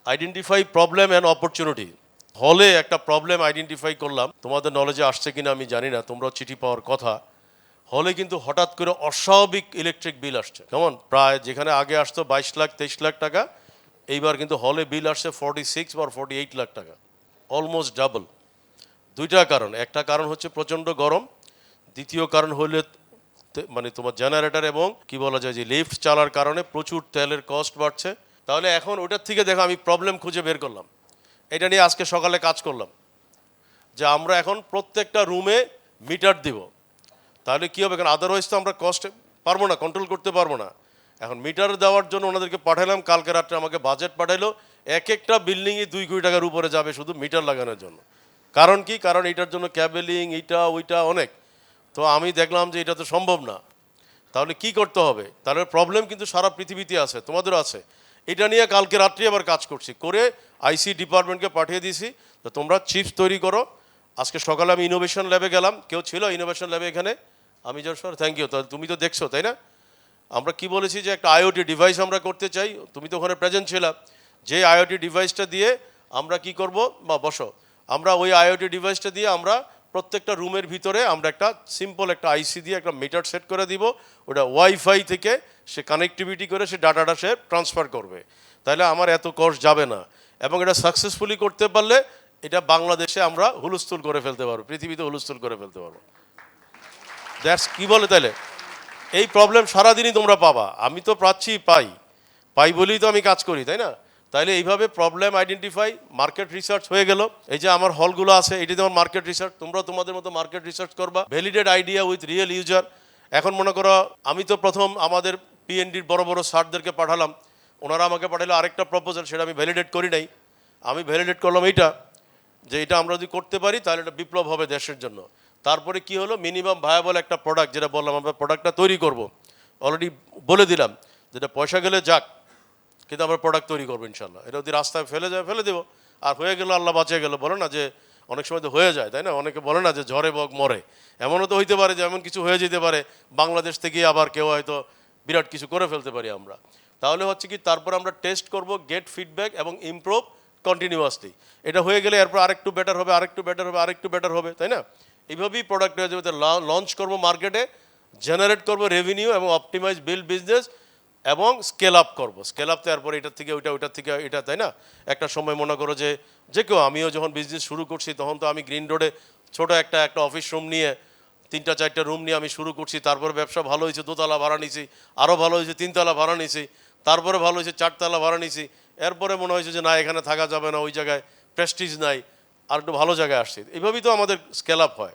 Identify problem and opportunity. হলে একটা প্রবলেম আইডেন্টিফাই করলাম, তোমাদের নলেজে আসছে কিনা আমি জানি না, তোমরা চিঠি পাওয়ার কথা। হলে কিন্তু হঠাৎ করে অস্বাভাবিক ইলেকট্রিক বিল আসছে, কেমন প্রায় যেখানে আগে আসতো 22 লাখ 23 লাখ টাকা, এইবার কিন্তু হলে বিল আসছে 46 বা 48 লাখ টাকা, অলমোস্ট ডাবল। দুইটা কারণ, একটা কারণ হচ্ছে প্রচণ্ড গরম, দ্বিতীয় কারণ হলে মানে তোমার জেনারেটর এবং কি বলা যায় যে লিফট চালার কারণে প্রচুর তেলের কস্ট বাড়ছে। তাহলে এখন ওটার থেকে দেখো আমি প্রবলেম খুঁজে বের করলাম, এটা নিয়ে আজকে সকালে কাজ করলাম, যে আমরা এখন প্রত্যেকটা রুমে মিটার দিব। তাহলে কী হবে, কারণ আদারওয়াইজ তো আমরা কস্ট পারবো না, কন্ট্রোল করতে পারবো না। এখন মিটার দেওয়ার জন্য ওনাদেরকে পাঠালাম, কালকে রাত্রে আমাকে বাজেট পাঠাইলো, এক একটা বিল্ডিংয়ে 2 কোটি টাকার উপরে যাবে শুধু মিটার লাগানোর জন্য। কারণ কি? কারণ এটার জন্য ক্যাবেলিং, এইটা ওইটা অনেক। তো আমি দেখলাম যে এটা তো সম্ভব না। তাহলে কি করতে হবে? তাহলে প্রবলেম কিন্তু সারা পৃথিবীতে আছে, তোমাদেরও আছে। এটা নিয়ে কালকে রাত্রে আবার কাজ করছি, করে আইসি ডিপার্টমেন্টকে পাঠিয়ে দিয়েছি, তো তোমরা চিপস তৈরি করো। আজকে সকালে আমি ইনোভেশন ল্যাবে গেলাম, কেউ ছিল ইনোভেশন ল্যাবে এখানে? আমি স্যার থ্যাংক ইউ। তাহলে তুমি তো দেখছো তাই না? আমরা কি বলেছি যে একটা আইওটি ডিভাইস আমরা করতে চাই, তুমি তো ওখানে প্রেজেন্ট ছিলা। যে আইওটি ডিভাইসটা দিয়ে আমরা কি করব, বা বসো, আমরা ওই আইওটি ডিভাইসটা দিয়ে আমরা প্রত্যেকটা রুমের ভিতরে আমরা একটা সিম্পল একটা আইসি দিয়ে একটা মিটার সেট করে দিব, ওটা ওয়াইফাই থেকে সে কানেক্টিভিটি করে সে ডাটাটা সে ট্রান্সফার করবে। তাহলে আমার এত কষ্ট যাবে না, এবং এটা সাকসেসফুলি করতে পারলে এটা বাংলাদেশে আমরা হুলস্থুল করে ফেলতে পারবো, পৃথিবীতে হুলস্থুল করে ফেলতে পারবো। দ্যাটস কি বলে তাহলে এই প্রবলেম সারাদিনই তোমরা পাবা, আমি তো পাই বলেই তো আমি কাজ করি, তাই না? তাইলে এইভাবে প্রবলেম আইডেন্টিফাই, মার্কেট রিসার্চ হয়ে গেল। এই যে আমার হলগুলো আছে, এটি তোমার মার্কেট রিসার্চ, তোমরা তোমাদের মতো মার্কেট রিসার্চ করবা, validate idea with real user. এখন মনে করো আমি তো প্রথম আমাদের পিএনডির বড় বড় স্যারদেরকে পাঠালাম, ওনারা আমাকে পাঠালো আরেকটা প্রপোজাল, সেটা আমি ভ্যালিডেট করি নাই। আমি ভ্যালিডেট করলাম এইটা, যে এটা আমরা যদি করতে পারি তাহলে এটা বিপ্লব হবে দেশের জন্য। তারপরে কি হলো, মিনিমাম ভায়াবল একটা প্রোডাক্ট, যেটা বললাম আমরা প্রোডাক্টটা তৈরি করব, অলরেডি বলে দিলাম, যেটা পয়সা গেলে যাক, কিন্তু আমরা প্রোডাক্ট তৈরি করবো ইনশাল্লাহ। এটা যদি রাস্তায় ফেলে যায় ফেলে দেবো, আর হয়ে গেল আল্লাহ বাঁচিয়ে গেল। বলে না যে অনেক সময় তো হয়ে যায়, তাই না? অনেকে বলে না যে ঝড়ে বক মরে, এমনও তো হইতে পারে যে এমন কিছু হয়ে যেতে পারে বাংলাদেশ থেকে আবার কেউ হয়তো বিরাট কিছু করে ফেলতে পারি আমরা। তাহলে হচ্ছে কি, তারপর আমরা টেস্ট করব, গেট ফিডব্যাক এবং ইমপ্রুভ কন্টিনিউয়াসলি। এটা হয়ে গেলে এরপর আরেকটু বেটার হবে, আরেকটু বেটার হবে, আরেকটু বেটার হবে, তাই না? এইভাবেই প্রোডাক্ট লঞ্চ করবো মার্কেটে, জেনারেট করবো রেভিনিউ এবং অপটিমাইজ বিল্ড বিজনেস এবং স্কেল আপ করবো। স্কেল আপ তারপরে এটার থেকে ওইটা, ওইটার থেকে এটা, তাই না? একটা সময় মনে করো যে কেউ, আমিও যখন বিজনেস শুরু করছি তখন তো আমি গ্রিন রোডে ছোটো একটা অফিস রুম নিয়ে, 3-4টা রুম নিয়ে আমি শুরু করছি। তারপরে ব্যবসা ভালো হয়েছে, 2তলা ভাড়া নিয়েছি, আরও ভালো হয়েছে 3তলা ভাড়া নিয়েছি, তারপরে ভালো হয়েছে 4তলা ভাড়া নিয়েছি। এরপরে মনে হয়েছে যে না, এখানে থাকা যাবে না, ওই জায়গায় প্রেস্টিজ নাই, আর একটু ভালো জায়গায় আসছি। এইভাবেই তো আমাদের স্কেল আপ হয়।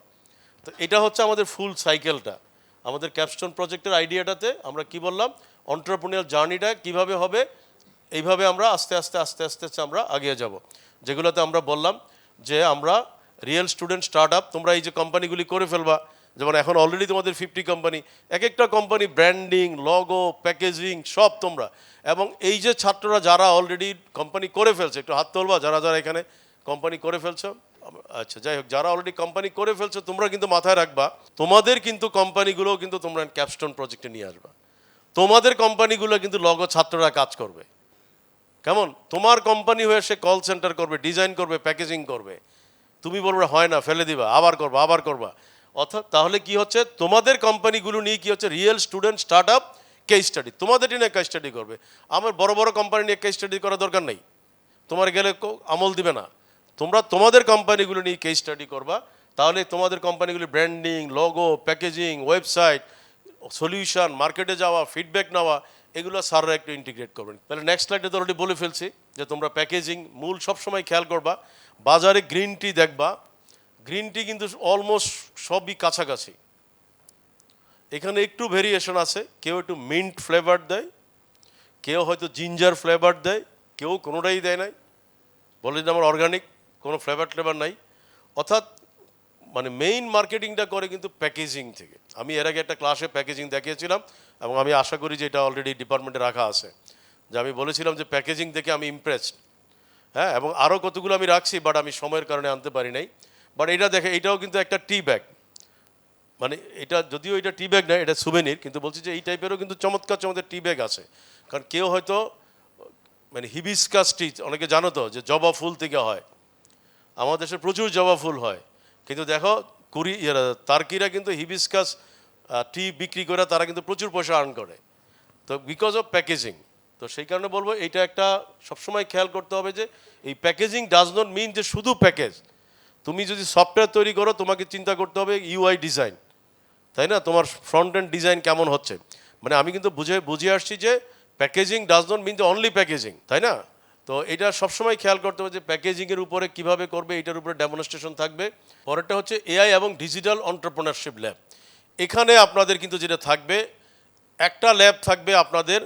তো এটা হচ্ছে আমাদের ফুল সাইকেলটা। আমাদের ক্যাপস্টোন প্রজেক্টের আইডিয়াটাতে আমরা কি বললাম, এন্টারপ্রেনিউর জার্নিটা কিভাবে হবে, এইভাবে আমরা আস্তে আস্তে আস্তে আস্তে আস্তে আমরা এগিয়ে যাব। যেগুলোতে আমরা বললাম যে আমরা রিয়েল স্টুডেন্ট স্টার্ট আপ, তোমরা এই যে কোম্পানিগুলি করে ফেলবা, যেমন এখন অলরেডি তোমাদের 50 কোম্পানি, এক একটা কোম্পানি ব্র্যান্ডিং, লগো, প্যাকেজিং সব তোমরা। এবং এই যে ছাত্ররা যারা অলরেডি কোম্পানি করে ফেলছে, একটু হাত তোলবা যারা যারা এখানে কোম্পানি করে ফেলছো। আচ্ছা, যাই হোক, যারা অলরেডি কোম্পানি করে ফেলছো তোমরা কিন্তু মাথায় রাখবা, তোমাদের কিন্তু কোম্পানিগুলোও কিন্তু তোমরা ক্যাপস্টোন প্রজেক্টে নিয়ে আসবা। তোমাদের কোম্পানিগুলো কিন্তু লগো ছাত্ররা কাজ করবে। কেমন? তোমার কোম্পানি হয়ে সে কল সেন্টার করবে, ডিজাইন করবে, প্যাকেজিং করবে, তুমি বলবে হয় না, ফেলে দিবা, আবার করবা। অর্থাৎ তাহলে কি হচ্ছে, তোমাদের কোম্পানিগুলো নিয়ে কি হচ্ছে, real student start up case study, তোমাদের নিয়ে কেস স্টাডি করবে। আমার বড় বড় কোম্পানি নিয়ে কেস স্টাডি করার দরকার নেই, তোমার গেলে আমল দিবে না। তোমরা তোমাদের কোম্পানিগুলো নিয়ে কেস স্টাডি করবা, তাহলে তোমাদের কোম্পানিগুলি branding, logo, packaging, website, solution, মার্কেটে যাওয়া, ফিডব্যাক নেওয়া, এগুলো স্যাররা একটু ইন্টিগ্রেট করবেন। তাহলে নেক্সট স্লাইডে তো অলরেডি বলে ফেলছি যে তোমরা প্যাকেজিং মূল সবসময় খেয়াল করবা। বাজারে গ্রিন টি দেখবা, গ্রিন টি কিন্তু অলমোস্ট সবই কাছাকাছি। এখানে একটু ভেরিয়েশন আছে, কেউ একটু মিন্ট ফ্লেভার দেয়, কেউ হয়তো জিঞ্জার ফ্লেভার দেয়, কেউ কোনোটাই দেয় নাই, বলে যে আমার অর্গানিক, কোনো ফ্লেভার নাই। অর্থাৎ মানে মেইন মার্কেটিংটা করে কিন্তু প্যাকেজিং থেকে। আমি এর আগে একটা ক্লাসে প্যাকেজিং দেখিয়েছিলাম, এবং আমি আশা করি যে এটা অলরেডি ডিপার্টমেন্টে রাখা আছে, যে আমি বলেছিলাম যে প্যাকেজিং দেখে আমি ইমপ্রেসড। হ্যাঁ, এবং আরও কতগুলো আমি রাখছি, বাট আমি সময়ের কারণে আনতে পারি নাই। বাট এটা দেখে, এটাও কিন্তু একটা টি ব্যাগ, মানে এটা যদিও এটা টি ব্যাগ নয়, এটা সুভেনির, কিন্তু বলছি যে এই টাইপেরও কিন্তু চমৎকার চমৎকার টি ব্যাগ আছে। কারণ কেউ হয়তো মানে হিবিস্কাস টি, অনেকে জানো তো যে জবা ফুল থেকে হয়, আমাদের দেশে প্রচুর জবা ফুল হয়, কিন্তু দেখো তার্কিরা কিন্তু হিবিস্কাস টি বিক্রি করে তারা কিন্তু প্রচুর পয়সা আর্ন করে, তো বিকজ অফ প্যাকেজিং। তো সেই কারণে বলবো এইটা একটা সবসময় খেয়াল করতে হবে যে এই প্যাকেজিং ডাজ নট মিন যে শুধু প্যাকেজ। তুমি যদি সফটওয়্যার তৈরি করো, তোমাকে চিন্তা করতে হবে ইউআই ডিজাইন, তাই না? তোমার ফ্রন্ট এন্ড ডিজাইন কেমন হচ্ছে। মানে আমি কিন্তু বুঝে আসছি যে প্যাকেজিং ডাজ নট মিন যে অনলি প্যাকেজিং, তাই না? তো এটা সবসময় খেয়াল করতে হবে যে প্যাকেজিংয়ের উপরে কিভাবে করবে, এটার উপরে ডেমনস্ট্রেশন থাকবে। পরেরটা হচ্ছে এআই এবং ডিজিটাল এন্টারপ্রেনারশিপ ল্যাব। এখানে আপনাদের কিন্তু যেটা থাকবে, একটা ল্যাব থাকবে আপনাদের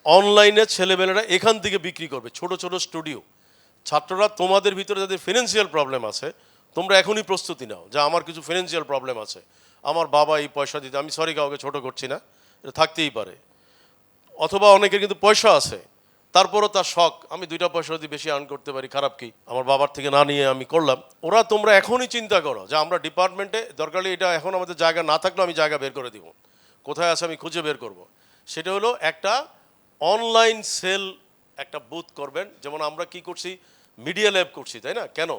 অনলাইনে, ছেলেমেয়েরা এখান থেকে বিক্রি করবে, ছোট ছোট স্টুডিও। ছাত্ররা তোমাদের ভিতরে যাদের ফিনান্সিয়াল প্রবলেম আছে, তোমরা এখনই প্রস্তুতি নাও যে আমার কিছু ফিনান্সিয়াল প্রবলেম আছে, আমার বাবা এই পয়সা দিতে, আমি সরি কাউকে ছোট করছি না, এটা থাকতেই পারে। অথবা অনেকের কিন্তু পয়সা আছে, তারপরও তার শখ, আমি 2টা পয়সা যদি বেশি আর্ন করতে পারি, খারাপ কি, আমার বাবার থেকে না নিয়ে আমি করলাম। ওরা তোমরা এখনই চিন্তা করো যে আমরা ডিপার্টমেন্টে দরকারলি, এটা এখন আমাদের জায়গা না থাকলেও আমি জায়গা বের করে দিব, কোথায় আছে আমি খুঁজে বের করব। সেটা হলো একটা অনলাইন সেল, একটা বুথ করবেন। যেমন আমরা কি করছি, মিডিয়া ল্যাব করছি, তাই না? কেন?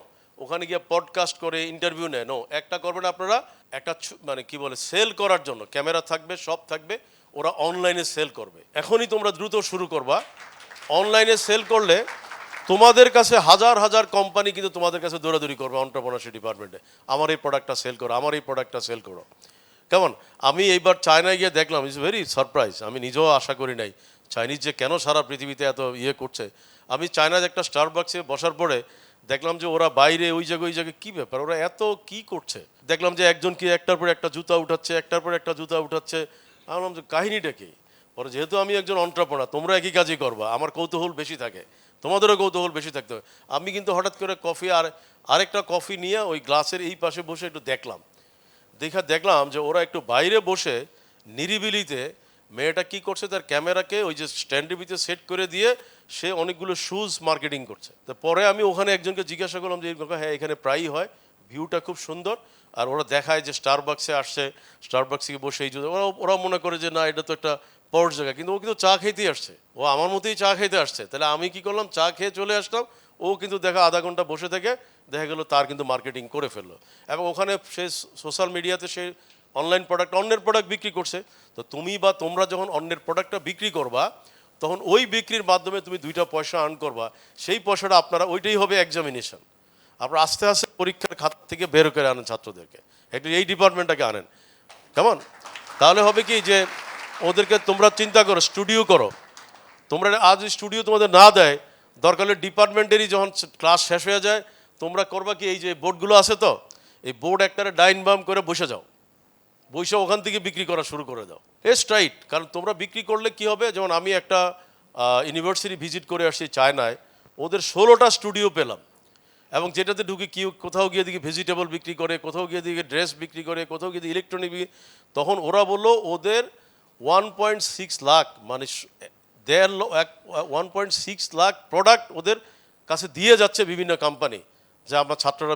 ওখানে গিয়ে পডকাস্ট করে ইন্টারভিউ নেয়, নো, একটা করবেন আপনারা, একটা মানে কি বলে, সেল করার জন্য ক্যামেরা থাকবে, সব থাকবে, ওরা অনলাইনে সেল করবে। এখনই তোমরা দ্রুত শুরু করবা, অনলাইনে সেল করলে তোমাদের কাছে হাজার হাজার কোম্পানি কিন্তু তোমাদের কাছে দৌড়াদৌড়ি করবে এন্টারপ্রেনারশিপ ডিপার্টমেন্টে, আমার এই প্রোডাক্টটা সেল করো, আমার এই প্রোডাক্টটা সেল করো। কেমন, আমি এইবার চায়নায় গিয়ে দেখলাম, ইটস ভেরি সারপ্রাইজ, আমি নিজেও আশা করি নাই চাইনিজ যে কেন সারা পৃথিবীতে এত করছে। আমি চায়নার একটা স্টারবাক্সে বসার পরে দেখলাম যে ওরা বাইরে ওই জায়গায় কী ব্যাপার, ওরা এত কি করছে। দেখলাম যে একজন কি একটার পর একটা জুতা উঠাচ্ছে, একটার পর একটা জুতা উঠাচ্ছে। আমি বললাম যে কাহিনীটা কি। পরে যেহেতু আমি একজন এন্টারপ্রেনার, তোমরা একই কাজই করবা, আমার কৌতূহল বেশি থাকে, তোমাদেরও কৌতূহল বেশি থাকতে হবে। আমি কিন্তু হঠাৎ করে কফি আরেকটা কফি নিয়ে ওই গ্লাসের এই পাশে বসে একটু দেখলাম যে ওরা একটু বাইরে বসে নিরিবিলিতে মেয়েটা কি করছে, তার ক্যামেরাকে ওই যে স্ট্যান্ডের ভিতরে সেট করে দিয়ে সে অনেকগুলো শুজ মার্কেটিং করছে। তো পরে আমি ওখানে একজনকে জিজ্ঞাসা করলাম যে হ্যাঁ এখানে প্রায়ই হয়, ভিউটা খুব সুন্দর, আর ওরা দেখায় যে স্টারবাক্সে আসছে, স্টারবাক্সে বসে এই ওরা মনে করে যে না এটা তো একটা পর জায়গা, কিন্তু ও কিন্তু চা খেতেই আসছে, ও আমার মতোই চা খেতে আসছে। তাহলে আমি কি করলাম, চা খেয়ে চলে আসলাম, ও কিন্তু আধা ঘন্টা বসে থেকে দেখা গেল তার কিন্তু মার্কেটিং করে ফেললো, এবং ওখানে সে সোশ্যাল মিডিয়াতে সে অনলাইন প্রোডাক্ট অন্যের প্রোডাক্ট বিক্রি করছে। তো তুমি বা তোমরা যখন অন্যের প্রোডাক্টটা বিক্রি করবা, তখন ওই বিক্রির মাধ্যমে তুমি 2টা পয়সা আর্ন করবা, সেই পয়সাটা আপনারা ওইটাই হবে এক্সামিনেশন। আপনারা আস্তে আস্তে পরীক্ষার খাত থেকে বের করে আনেন ছাত্রদেরকে, একটু এই ডিপার্টমেন্টটাকে আনেন, কেমন? তাহলে হবে কি যে ওদেরকে তোমরা চিন্তা করো, স্টুডিও করো, তোমরা আজ স্টুডিও তোমাদের না দেয়, দরকার হলে ডিপার্টমেন্টেরই যখন ক্লাস শেষ হয়ে যায় তোমরা করবা কি, এই যে বোর্ডগুলো আছে তো, এই বোর্ড একটারে ডাইন বাম করে বসে যাও, বসে ওখান থেকে বিক্রি করা শুরু করে দাও। স্ট্রাইট, কারণ তোমরা বিক্রি করলে কি হবে, যেমন আমি একটা ইউনিভার্সিটি ভিজিট করে আসছি চায়নায়, ওদের 16টা স্টুডিও পেলাম, এবং যেটাতে ঢুকে কি কোথাও গিয়ে দিকে ভেজিটেবল বিক্রি করে, কোথাও গিয়ে দিকে ড্রেস বিক্রি করে, কোথাও গিয়ে ইলেকট্রনিক বিক্রি। তখন ওরা বললো ওদের 1.6 লাখ মানে 1.6 লাখ প্রোডাক্ট ওদের কাছে দিয়ে যাচ্ছে বিভিন্ন কোম্পানি, যা আমরা ছাত্ররা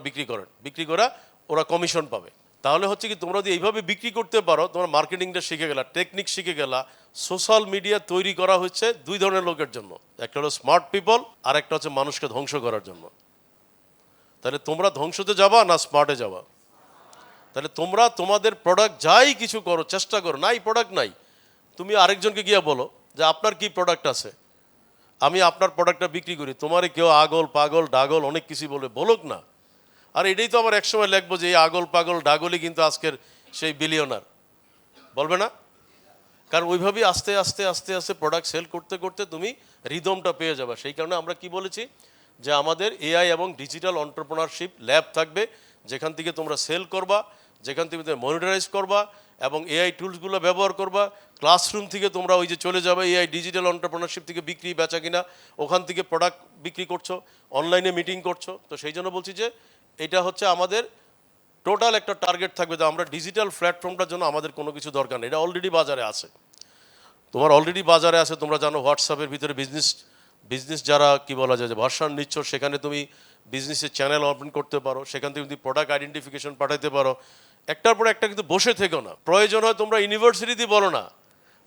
বিক্রি করা ওরা কমিশন পাবে। তাহলে হচ্ছে কি, তোমরা যদি এইভাবে বিক্রি করতে পারো, তোমরা মার্কেটিংটা শিখে গেলা, টেকনিক শিখে গেলা। সোশ্যাল মিডিয়া তৈরি করা হচ্ছে 2 ধরনের লোকের জন্য, একটা হলো স্মার্ট পিপল, আর একটা হচ্ছে মানুষকে ধ্বংস করার জন্য। তাহলে তোমরা ধ্বংসতে যাবা না স্মার্টে যাবা? তাহলে তোমরা তোমাদের প্রোডাক্ট যাই কিছু করো, চেষ্টা করো, নাই প্রোডাক্ট নাই, তুমি আরেকজনকে গিয়ে বলো যে আপনার কি প্রোডাক্ট আছে, আমি আপনার প্রোডাক্টটা বিক্রি করি, তোমারে কেউ আগল পাগল ডাগল অনেক কিছু বলুক না। আর এটাই তো আমার একসময় লিখবো যে এই আগল পাগল ডাগলই কিন্তু আজকের সেই বিলিয়নার, বলবে না? কারণ ওইভাবেই আস্তে আস্তে আস্তে আস্তে প্রোডাক্ট সেল করতে করতে তুমি রিদমটা পেয়ে যাবে। সেই কারণে আমরা কি বলেছি যে আমাদের এআই এবং ডিজিটাল এন্টারপ্রেনারশিপ ল্যাব থাকবে, যেখান থেকে তোমরা সেল করবা, যেখান থেকে মনিটরাইজ করবা এবং এআই টুলসগুলো ব্যবহার করবা। ক্লাসরুম থেকে তোমরা ওই যে চলে যাবে এআই ডিজিটাল এন্টারপ্রেনারশিপ থেকে বিক্রি বেচা কিনা, ওখান থেকে প্রোডাক্ট বিক্রি করছো, অনলাইনে মিটিং করছো। তো সেই জন্য বলছি যে এটা হচ্ছে আমাদের টোটাল একটা টার্গেট থাকবে যে আমরা ডিজিটাল প্ল্যাটফর্মটার জন্য আমাদের কোনো কিছু দরকার নেই, এটা অলরেডি বাজারে আছে, অলরেডি বাজারে আছে। তোমরা জানো হোয়াটসঅ্যাপের ভিতরে বিজনেস যারা কি বলা যায় যে ভার্সন নিচ্ছ, সেখানে তুমি বিজনেসের চ্যানেল ওপেন করতে পারো, সেখান থেকে তুমি প্রোডাক্ট আইডেন্টিফিকেশন পাঠাতে পারো। একটার পর একটা কিন্তু বসে থেকো না। প্রয়োজন হয় তোমরা ইউনিভার্সিটিতে বলো না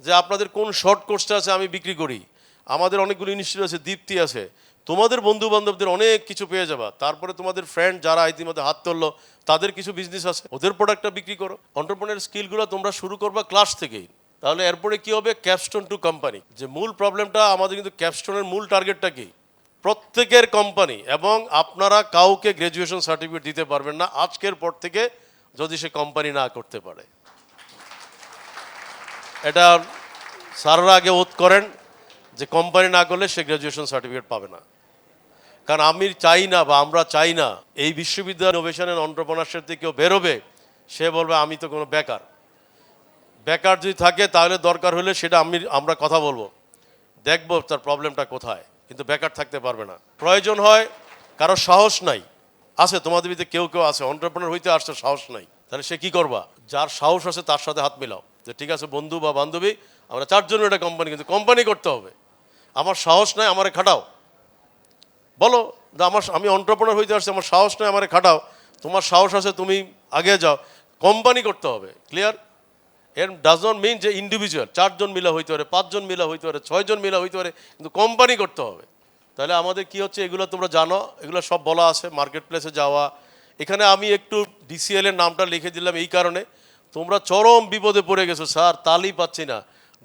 যে আপনাদের কোন শর্ট কোর্সটা আছে আমি বিক্রি করি, আমাদের অনেকগুলো ইনস্টিটিউট আছে, দীপ্তি আছে, তোমাদের বন্ধু বান্ধবদের অনেক কিছু পেয়ে যাবা। তারপরে তোমাদের ফ্রেন্ড যারা ইতিমধ্যে হাত তুললো তাদের কিছু বিজনেস আছে, ওদের প্রোডাক্টটা বিক্রি করো। এন্টারপ্রেনার স্কিলগুলো তোমরা শুরু করবা ক্লাস থেকেই। তাহলে এরপরে কি হবে, ক্যাপস্টোন টু কোম্পানি। যে মূল প্রবলেমটা আমাদের, কিন্তু ক্যাপস্টোনের মূল টার্গেটটা কি, প্রত্যেকের কোম্পানি, এবং আপনারা কাউকে গ্র্যাজুয়েশন সার্টিফিকেট দিতে পারবেন না আজকের পর থেকে যদি সে কোম্পানি না করতে পারে। এটা স্যাররা আগে ওথ করেন যে কোম্পানি না করলে সে গ্র্যাজুয়েশন সার্টিফিকেট পাবে না। কারণ আমি চাই না বা আমরা চাই না এই বিশ্ববিদ্যালয় ইনোভেশন অ্যান্ড এন্টারপ্রেনারশিপ থেকে কেউ বেরোবে সে বলবে আমি তো কোনো বেকার যদি থাকে তাহলে দরকার হলে সেটা আমরা কথা বলবো, দেখবো তার প্রবলেমটা কোথায়, কিন্তু বেকার থাকতে পারবে না। প্রয়োজন হয় কারো সাহস নাই, আছে তোমাদের ভিতরে কেউ আছে এন্টারপ্রেনার হইতে আসছে, সাহস নাই, তাহলে সে কি করবা, যার সাহস আছে তার সাথে হাত মিলাও যে ঠিক আছে বন্ধু বা বান্ধবী, আমরা 4 জনের একটা কোম্পানি, কিন্তু কোম্পানি করতে হবে, আমার সাহস নাই, আমারে খাটাও। বলো যে আমি এন্টারপ্রেনার হইতে আসছি, আমার সাহস নাই, আমারে খাটাও। তোমার সাহস আছে, তুমি আগে যাও, কোম্পানি করতে হবে। ক্লিয়ার? এর ডাজ নট মিন যে ইন্ডিভিজুয়াল 4 জন মিলা হইতে পারে, 5 জন মিলা হইতে পারে, 6 জন মিলা হইতে পারে, কিন্তু কোম্পানি করতে হবে। তাহলে আমাদের কি হচ্ছে, এগুলো তোমরা জানো, এগুলো সব বলা আছে, মার্কেট প্লেসে যাওয়া। এখানে আমি একটু ডিসিএল এর নামটা লিখে দিলাম এই কারণে, তোমরা চরম বিপদে পড়ে গেছো, স্যার তালি পাচ্ছি না,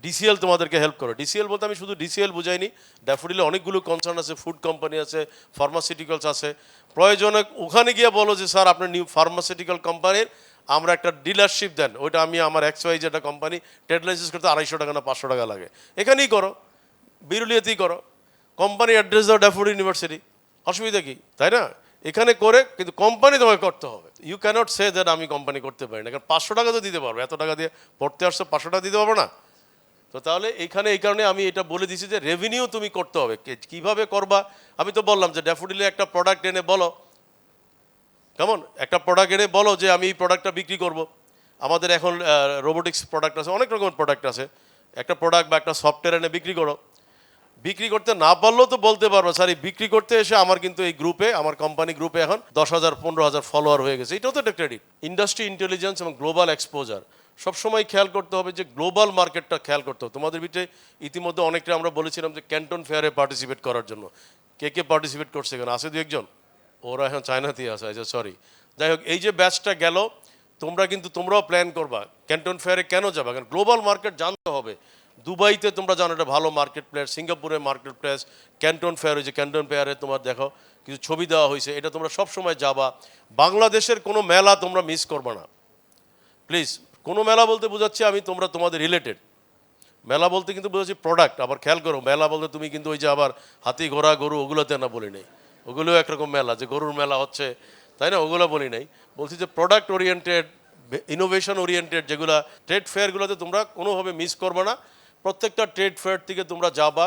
ডিসিএল তোমাদেরকে হেল্প করে। ডিসিএল বলতে আমি শুধু ডিসিএল বুঝাইনি, ড্যাফোডিলে অনেকগুলো কনসার্ন আছে, ফুড কোম্পানি আছে, ফার্মাসিউটিক্যালস আছে। প্রয়োজনে ওখানে গিয়ে বলো যে স্যার আপনার নিউ ফার্মাসিউটিক্যাল কোম্পানির আমরা একটা ডিলারশিপ দেন, ওইটা আমি আমার XY যেটা কোম্পানি ট্রেড লাইসেন্স করতে 250 টাকা না 500 টাকা লাগে, এখানেই করো, বিরুলিয়াতেই করো, কোম্পানি অ্যাড্রেস দাও ড্যাফোডিল ইউনিভার্সিটি, অসুবিধা কি, তাই না? এখানে করে কিন্তু কোম্পানি তোমাকে করতে হবে। ইউ ক্যানট সে দ্যাট আমি কোম্পানি করতে পারি না, কারণ 500 টাকা তো দিতে পারবো, এত টাকা দিয়ে পড়তে আসছো 500 টাকা দিতে পারবো না। তো তাহলে এইখানে এই কারণে আমি এটা বলে দিছি যে রেভিনিউ তুমি করতে হবে। কিভাবে করবা আমি তো বললাম যে ড্যাফোডিলে একটা প্রোডাক্ট এনে বলো, কেমন একটা প্রোডাক্ট এনে বলো যে আমি এই প্রোডাক্টটা বিক্রি করব। আমাদের এখন রোবোটিক্স প্রোডাক্ট আছে, অনেক রকমের প্রোডাক্ট আছে, একটা প্রোডাক্ট বা একটা সফটওয়্যার এনে বিক্রি করো। বিক্রি করতে না পারলেও তো বলতে পারবো স্যার এই বিক্রি করতে এসে আমার কিন্তু এই গ্রুপে, আমার কোম্পানি গ্রুপে এখন 10,000 15,000 ফলোয়ার হয়ে গেছে, এটাও তো একটা ক্রেডিট। ইন্ডাস্ট্রি ইন্টেলিজেন্স এবং গ্লোবাল এক্সপোজার সবসময় খেয়াল করতে হবে, যে গ্লোবাল মার্কেটটা খেয়াল করতে হবে। তোমাদের ভিতরে ইতিমধ্যে অনেকটা আমরা বলেছিলাম যে ক্যান্টন ফেয়ারে পার্টিসিপেট করার জন্য, কে কে পার্টিসিপেট করছে এখানে? আছে দু একজন, ওরা এখন চায়নাতেই আছে, আচ্ছা সরি। যাই হোক, এই যে ব্যাচটা গেল, তোমরা কিন্তু তোমরাও প্ল্যান করবা ক্যান্টন ফেয়ারে কেন যাবা, কারণ গ্লোবাল মার্কেট জানতে হবে। দুবাইতে তোমরা জানো এটা ভালো মার্কেট প্লেস, সিঙ্গাপুরে মার্কেট প্লেস, ক্যান্টন ফেয়ার হয়েছে, ক্যান্টন ফেয়ারে তোমার দেখো কিছু ছবি দেওয়া হয়েছে, এটা তোমরা সব সময় যাবা। বাংলাদেশের কোনো মেলা তোমরা মিস করবে না প্লিজ। কোনো মেলা বলতে বোঝাচ্ছি আমি তোমরা তোমাদের রিলেটেড, মেলা বলতে কিন্তু বোঝাচ্ছি প্রোডাক্ট। আবার খেয়াল করো, মেলা বলতে তুমি কিন্তু ওই যে আবার হাতি ঘোড়া গরু ওগুলোতে না বলি নেই, ওগুলোও একরকম মেলা, যে গরুর মেলা হচ্ছে, তাই না, ওগুলো বলি নাই। বলছি যে প্রোডাক্ট ওরিয়েন্টেড, ইনোভেশন ওরিয়েন্টেড যেগুলো ট্রেড ফেয়ারগুলোতে তোমরা কোনোভাবে মিস করবে না। প্রত্যেকটা ট্রেড ফেয়ার থেকে তোমরা যাবা।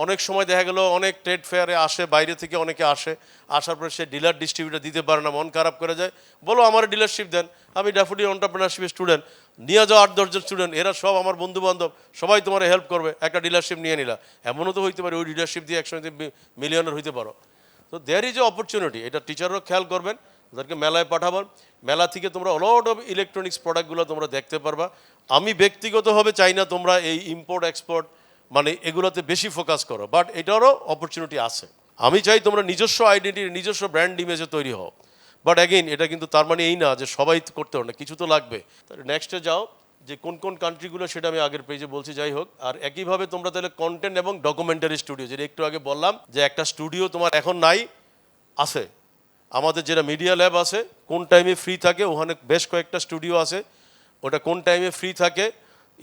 অনেক সময় দেখা গেলো অনেক ট্রেড ফেয়ারে আসে, বাইরে থেকে অনেকে আসে, আসার পরে সে ডিলার ডিস্ট্রিবিউটার দিতে পারে না, মন খারাপ করে যায়, বলো আমার ডিলারশিপ দেন, আমি ড্যাফোডিল এন্টারপ্রেনারশিপের স্টুডেন্ট, নিয়ে যাও 8-10 জন স্টুডেন্ট, এরা সব আমার বন্ধু বান্ধব, সবাই তোমার হেল্প করবে, একটা ডিলারশিপ নিয়ে নিলা। এমনও তো হইতে পারে ওই ডিলারশিপ দিয়ে একসঙ্গে মিলিয়নার হইতে পারো। তো দেয়ার ইজ এ অপরচুনিটি, এটা টিচাররাও খেয়াল করবেন, ওদেরকে মেলায় পাঠাবেন। মেলা থেকে তোমরা লট অফ ইলেকট্রনিক্স প্রোডাক্টগুলো তোমরা দেখতে পারবা। আমি ব্যক্তিগতভাবে চাই না তোমরা এই ইম্পোর্ট এক্সপোর্ট মানে এগুলোতে বেশি ফোকাস করো, বাট এটারও অপরচুনিটি আছে। আমি চাই তোমরা নিজস্ব আইডেন্টিটি, নিজস্ব ব্র্যান্ড ইমেজে তৈরি হও। বাট অ্যাগেইন এটা কিন্তু তার মানে এই না যে সবাই করতে হবে না, কিছু তো লাগবে। তাহলে নেক্সটে যাও, যে কোন কোন কান্ট্রিগুলো সেটা আমি আগের পেজে বলছি। যাই হোক, আর একইভাবে তোমরা তাহলে কন্টেন্ট এবং ডকুমেন্টারি স্টুডিও, যেটা একটু আগে বললাম যে একটা স্টুডিও তোমার এখন নাই, আছে আমাদের যেটা মিডিয়া ল্যাব আছে, কোন টাইমে ফ্রি থাকে, ওখানে বেশ কয়েকটা স্টুডিও আছে, ওটা কোন টাইমে ফ্রি থাকে।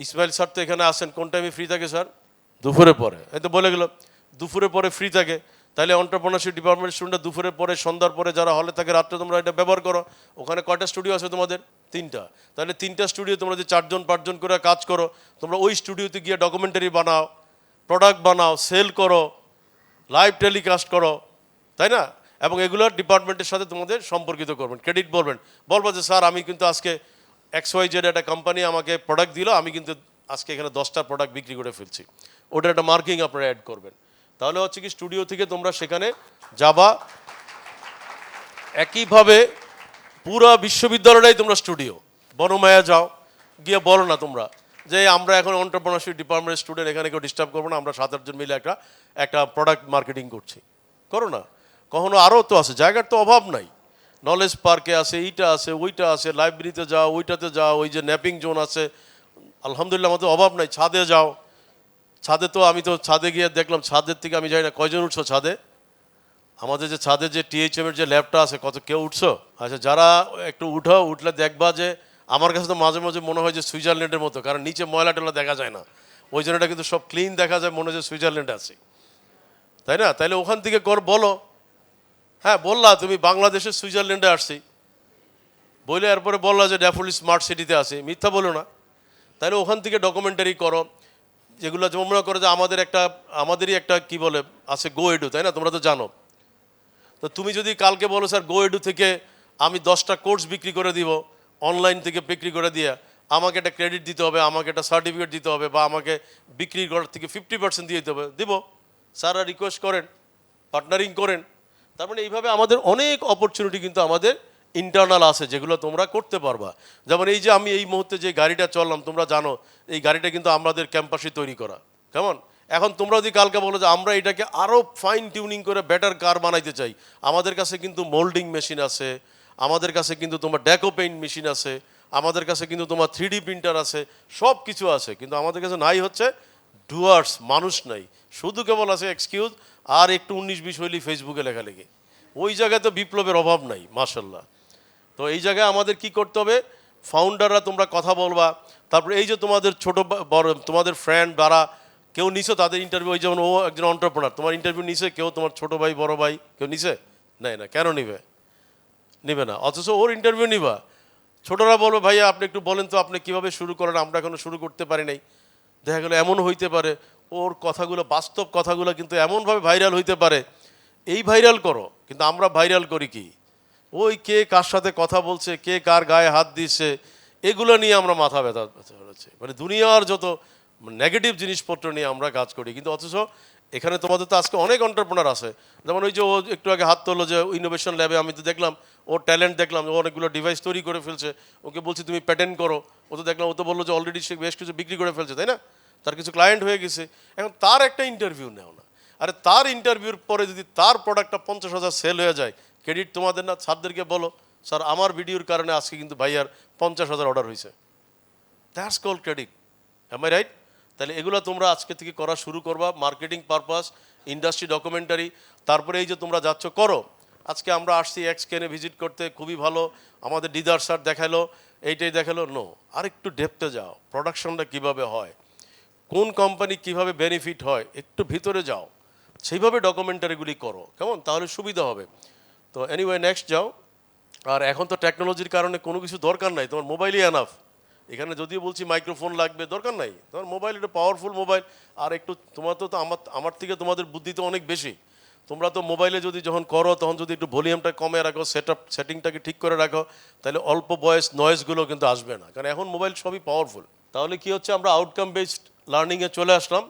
ইসমাইল স্যার তো এখানে আসেন, কোন টাইমে ফ্রি থাকে স্যার? দুপুরের পরে, এই তো বলে গেল দুপুরের পরে ফ্রি থাকে। তাহলে এন্টারপ্রেনারশিপ ডিপার্টমেন্ট স্টুডেন্ট দুপুরের পরে, সন্ধ্যার পরে যারা হলে থাকে, রাত্রে তোমরা এটা ব্যবহার করো। ওখানে কয়টা স্টুডিও আছে তোমাদের? 3টা। তাহলে 3টা স্টুডিও তোমরা যে 4জন-5জন করে কাজ করো, তোমরা ওই স্টুডিওতে গিয়ে ডকুমেন্টারি বানাও, প্রোডাক্ট বানাও, সেল করো, লাইভ টেলিকাস্ট করো, তাই না? এবং এগুলোর ডিপার্টমেন্টের সাথে তোমাদের সম্পর্কিত করবেন, ক্রেডিট বলবেন, বলবো যে স্যার আমি কিন্তু আজকে XYZ একটা কোম্পানি আমাকে প্রোডাক্ট দিল, আমি কিন্তু আজকে এখানে 10টা প্রোডাক্ট বিক্রি করে ফেলছি, ওটার একটা মার্কিং আপনারা অ্যাড করবেন। তাহলে হচ্ছে কি স্টুডিও থেকে তোমরা সেখানে যাবা। একইভাবে পুরো বিশ্ববিদ্যালয়টাই তোমরা স্টুডিও, বনমায়া যাও, গিয়ে বলো না তোমরা যে আমরা এখন এন্টারপ্রেনারশিপ ডিপার্টমেন্টের স্টুডেন্ট, এখানে কেউ ডিস্টার্ব করবো না, আমরা 7-8 জন মিলে একটা প্রোডাক্ট মার্কেটিং করছি, করো না। কখনো আরও তো আছে, জায়গার তো অভাব নাই, নলেজ পার্কে আছে, এইটা আছে, ওইটা আছে, লাইব্রেরিতে যাও, ওইটাতে যাও, ওই যে ন্যাপিং জোন আছে, আলহামদুলিল্লাহ আমাদের অভাব নাই। ছাদে যাও, ছাদে তো আমি তো ছাদে গিয়ে দেখলাম, ছাদের থেকে আমি জানি না কয়জন উঠছো ছাদে, আমাদের যে ছাদে যে THM এর যে ল্যাবটা আছে, কত কেউ উঠছো? আচ্ছা, যারা একটু উঠলে দেখবা যে আমার কাছে তো মাঝে মাঝে মনে হয় যে সুইজারল্যান্ডের মতো, কারণ নিচে ময়লা টয়লা দেখা যায় না, ওই জন্য এটা কিন্তু সব ক্লিন দেখা যায়, মনে হয় যে সুইজারল্যান্ডে আছে, তাই না? তাইলে ওখান থেকে বলো, হ্যাঁ বললা তুমি বাংলাদেশের সুইজারল্যান্ডে আসছি বলে, এরপরে বললা যে ড্যাফোডিল স্মার্ট সিটিতে আছে, মিথ্যা বলো না। তাহলে ওখান থেকে ডকুমেন্টারি করো, যেগুলো যেমন মনে করো যে আমাদেরই একটা কি বলে আছে গো এডু, তাই না? তোমরা তো জানো। তো তুমি যদি কালকে বলো স্যার গো এডু থেকে আমি 10টা কোর্স বিক্রি করে দিব, অনলাইন থেকে বিক্রি করে দিয়ে আমাকে একটা ক্রেডিট দিতে হবে, আমাকে একটা সার্টিফিকেট দিতে হবে, বা আমাকে বিক্রি করার থেকে 50% দিয়ে দিতে হবে, দিব। স্যাররা রিকোয়েস্ট করেন, পার্টনারিং করেন। তার মানে এইভাবে আমাদের অনেক অপরচুনিটি কিন্তু আমাদের ইন্টারনাল আছে, যেগুলো তোমরা করতে পারবা। যেমন এই যে আমি এই মুহূর্তে যে গাড়িটা চললাম, তোমরা জানো এই গাড়িটা কিন্তু আমাদের ক্যাম্পাসে তৈরি করা, কেমন? এখন তোমরা যদি কালকে বলো যে আমরা এটাকে আরও ফাইন টিউনিং করে বেটার কার বানাইতে চাই, আমাদের কাছে কিন্তু মোল্ডিং মেশিন আছে, আমাদের কাছে কিন্তু তোমার ডেকো পেইন্ট মেশিন আছে, আমাদের কাছে কিন্তু তোমার 3D প্রিন্টার আছে, সব কিছু আছে, কিন্তু আমাদের কাছে নাই হচ্ছে ডুয়ার্স, মানুষ নাই, শুধু কেবল আছে এক্সকিউজ আর একটু 19-20 হইলেই ফেসবুকে লেখালেখি। ওই জায়গায় তো বিপ্লবের অভাব নাই, মাশাল্লাহ। তো এই জায়গায় আমাদের কি করতে হবে, ফাউন্ডাররা তোমরা কথা বলবা, তারপরে এই যে তোমাদের ছোট বড় তোমাদের ফ্রেন্ড যারা কেউ নিছো তাদের ইন্টারভিউ, ওই যেমন ও একজন এন্টারপ্রেনার, তোমার ইন্টারভিউ নিছে কেউ, তোমার ছোট ভাই বড় ভাই কেউ নিছে? নেয় না। কেন নিবে? নিবে না। অথচ ওর ইন্টারভিউ নিবা। ছোটরা বলবে ভাইয়া আপনি একটু বলেন তো আপনি কিভাবে শুরু করেন, আমরা এখনো শুরু করতে পারি নাই। দেখা গেলো এমন হইতে পারে ওর কথাগুলো, বাস্তব কথাগুলো কিন্তু এমনভাবে ভাইরাল হইতে পারে, এই ভাইরাল করো, কিন্তু আমরা ভাইরাল করি কি, ওই কে কার সাথে কথা বলছে, কে কার গায়ে হাত দিচ্ছে, এগুলো নিয়ে আমরা মাথা ব্যথা হচ্ছে, মানে দুনিয়ার যত নেগেটিভ জিনিসপত্র নিয়ে আমরা কাজ করি। কিন্তু অথচ এখানে তোমাদের তো আজকে অনেক এন্টারপ্রেনার আছে, যেমন ওই যে ও একটু আগে হাত তোলো যে ইনোভেশন ল্যাবে, আমি তো দেখলাম ওর ট্যালেন্ট, দেখলাম ও অনেকগুলো ডিভাইস তৈরি করে ফেলছে, ওকে বলছি তুমি প্যাটেন্ট করো, ও তো দেখলাম ও তো বললো যে অলরেডি সে বেশ কিছু বিক্রি করে ফেলছে, তাই না? তার কিছু ক্লায়েন্ট হয়ে গেছে, এখন তার একটা ইন্টারভিউ নেও না। আরে তার ইন্টারভিউর পরে যদি তার প্রোডাক্টটা 50,000 সেল হয়ে যায়, ক্রেডিট তোমাদের না? স্যারদেরকে বলো স্যার আমার ভিডিওর কারণে আজকে কিন্তু ভাইয়ার 50,000 অর্ডার হয়েছে, that's call credit. Am I right? তাহলে এগুলো তোমরা আজকে থেকে করা শুরু করবা, মার্কেটিং পারপাস, ইন্ডাস্ট্রি ডকুমেন্টারি, তারপরে এই যে তোমরা যাচ্ছ করো। আজকে আমরা আসছি এক্সকেনে ভিজিট করতে, খুবই ভালো, আমাদের ডিদার স্যার দেখালো, এইটাই দেখালো, নো, আরেকটু ডেপথে যাও, প্রোডাকশনটা কিভাবে হয়, কোন কোম্পানি কিভাবে বেনিফিট হয়, একটু ভিতরে যাও, সেইভাবে ডকুমেন্টারিগুলি করো, কেমন? তাহলে সুবিধা হবে। তো এনিওয়ে নেক্সট যাও। আর এখন তো টেকনোলজির কারণে কোনো কিছু দরকার নাই, তোমার মোবাইলই এনাফ। এখানে যদিও বলছি মাইক্রোফোন লাগবে, দরকার নাই, তোমার মোবাইল একটা পাওয়ারফুল মোবাইল। আর একটু তোমার তো আমার থেকে তোমাদের বুদ্ধি তো অনেক বেশি। তোমরা তো মোবাইলে যদি যখন করো তখন যদি একটু ভলিউমটা কমে রাখো, সেটিংটাকে ঠিক করে রাখো, তাহলে অল্প ভয়েস নয়েজগুলো কিন্তু আসবে না, কারণ এখন মোবাইল সবই পাওয়ারফুল। তাহলে কি হচ্ছে, আমরা আউটকাম বেসড লার্নিংয়ে চলে আসলাম।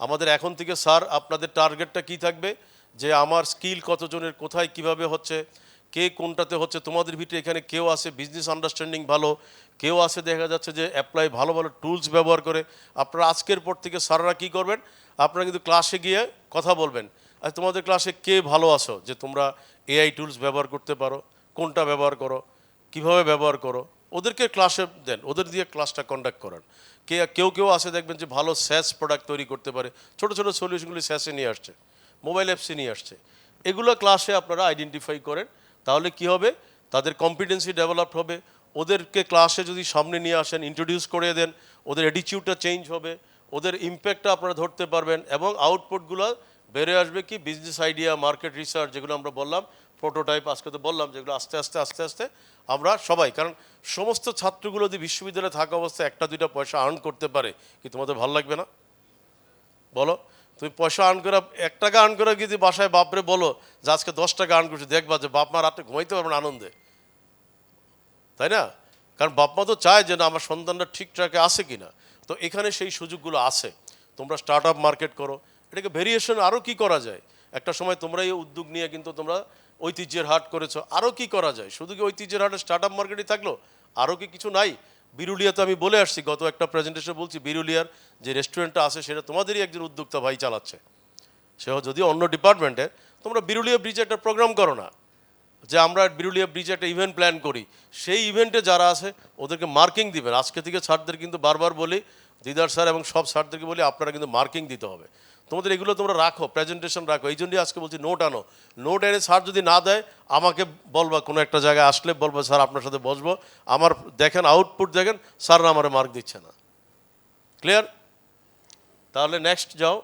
আমাদের এখন থেকে স্যার আপনাদের টার্গেটটা কি থাকবে, যে আমার স্কিল কতজনের কোথায় কিভাবে হচ্ছে, কে কোনটাতে হচ্ছে, তোমাদের ভিতরে এখানে কেউ আছে বিজনেস আন্ডারস্ট্যান্ডিং ভালো, কেউ আছে দেখা যাচ্ছে যে অ্যাপ্লাই ভালো ভালো টুলস ব্যবহার করে। আপনারা আজকের পর থেকে স্যাররা কী করবেন, আপনারা কিন্তু ক্লাসে গিয়ে কথা বলবেন, আর তোমাদের ক্লাসে কে ভালো আছো যে তোমরা এআই টুলস ব্যবহার করতে পারো, কোনটা ব্যবহার করো, কিভাবে ব্যবহার করো, ওদেরকে ক্লাসে দেন, ওদের দিয়ে ক্লাসটা কন্ডাক্ট করান। কেউ আছে দেখবেন যে ভালো স্যাস প্রোডাক্ট তৈরি করতে পারে, ছোটো ছোটো সলিউশনগুলি স্যাসে নিয়ে আসছে, মোবাইল অ্যাপসে নিয়ে আসছে, এগুলো ক্লাসে আপনারা আইডেন্টিফাই করেন। তাহলে কি হবে, তাদের কম্পিটেন্সি ডেভেলপ হবে। ওদেরকে ক্লাসে যদি সামনে নিয়ে আসেন, ইন্ট্রোডিউস করে দেন, ওদের অ্যাটিটিউডটা চেঞ্জ হবে, ওদের ইম্প্যাক্টটা আপনারা ধরতে পারবেন, এবং আউটপুটগুলো বেড়ে আসবে কি, বিজনেস আইডিয়া, মার্কেট রিসার্চ, যেগুলো আমরা বললাম প্রোটোটাইপ, আজকে তো বললাম, যেগুলো আস্তে আস্তে আমরা সবাই, কারণ সমস্ত ছাত্রগুলো যদি বিশ্ববিদ্যালয়ে থাকা অবস্থায় 1-2 পয়সা আর্ন করতে পারে, কি তোমাদের ভালো লাগবে না? বলো, তুমি পয়সা আর্ন করে 1 টাকা আর্ন করে যদি বাসায় বাপরে বলো যে আজকে 10 টাকা আর্ন করছি, দেখবা যে বাপ মা রাতে ঘুমাইতে পারবে না আনন্দে, তাই না? কারণ বাপ মা তো চায় যে না আমার সন্তানরা ঠিকঠাক আছে কি না। তো এখানে সেই সুযোগগুলো আছে। তোমরা স্টার্ট আপ মার্কেট করো, এটাকে ভেরিয়েশন আরও কি করা যায়। একটা সময় তোমরা এই উদ্যোগ নিয়ে কিন্তু তোমরা ঐতিহ্যের হাট করেছো, আরও কি করা যায়, শুধু কি ঐতিহ্যের হাটে স্টার্ট আপ মার্কেটই থাকলো, আরও কি কিছু নাই? বিরুলিয়াতে আমি বলে আসছি, গত একটা প্রেজেন্টেশন বলছি, বিরুলিয়ার যে রেস্টুরেন্টটা আছে সেটা তোমাদেরই একজন উদ্যোক্তা ভাই চালাচ্ছে, সে যদিও অন্য ডিপার্টমেন্টের। তোমরা বিরুলিয়া ব্রিজে একটা প্রোগ্রাম করো না, যে আমরা বিরুলিয়া ব্রিজে একটা ইভেন্ট প্ল্যান করি, সেই ইভেন্টে যারা আছে ওদেরকে মার্কিং দিবেন। আজকে থেকে স্যারদের কিন্তু বারবার বলি, দিদার স্যার এবং সব স্যারদেরকে বলি আপনারা কিন্তু মার্কিং দিতে হবে তোমাদের, এগুলো তোমরা রাখো, প্রেজেন্টেশন রাখো। এই জন্যই আজকে বলছি নোট আনো, নোট এনে স্যার যদি না দেয় আমাকে বলবা, কোনো একটা জায়গায় আসলে বলবো স্যার আপনার সাথে বসবো, আমার দেখেন আউটপুট দেখেন, স্যাররা আমার মার্ক দিচ্ছে না। ক্লিয়ার? তাহলে নেক্সট যাও।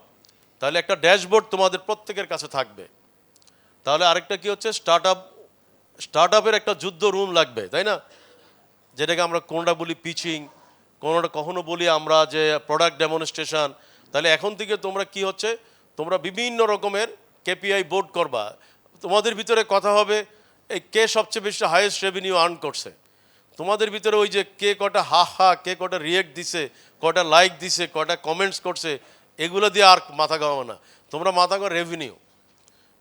তাহলে একটা ড্যাশবোর্ড তোমাদের প্রত্যেকের কাছে থাকবে। তাহলে আরেকটা কি হচ্ছে, স্টার্ট আপের একটা যুদ্ধ রুম লাগবে, তাই না? যেটাকে আমরা কোনোটা বলি পিচিং, কখনো বলি আমরা যে প্রোডাক্ট ডেমনস্ট্রেশন। তাহলে এখন থেকে তোমরা কি হচ্ছে, তোমরা বিভিন্ন রকমের কেপিআই বোর্ড করবা, তোমাদের ভিতরে কথা হবে এই কে সবচেয়ে বেশি হাইয়েস্ট রেভিনিউ আর্ন করছে, তোমাদের ভিতরে ওই যে কে কটা কে কটা রিয়েক্ট দিছে, কটা লাইক দিছে, কটা কমেন্টস করছে, এগুলো দিয়ে আর মাথা ঘামাও না। তোমরা মাথা ঘাও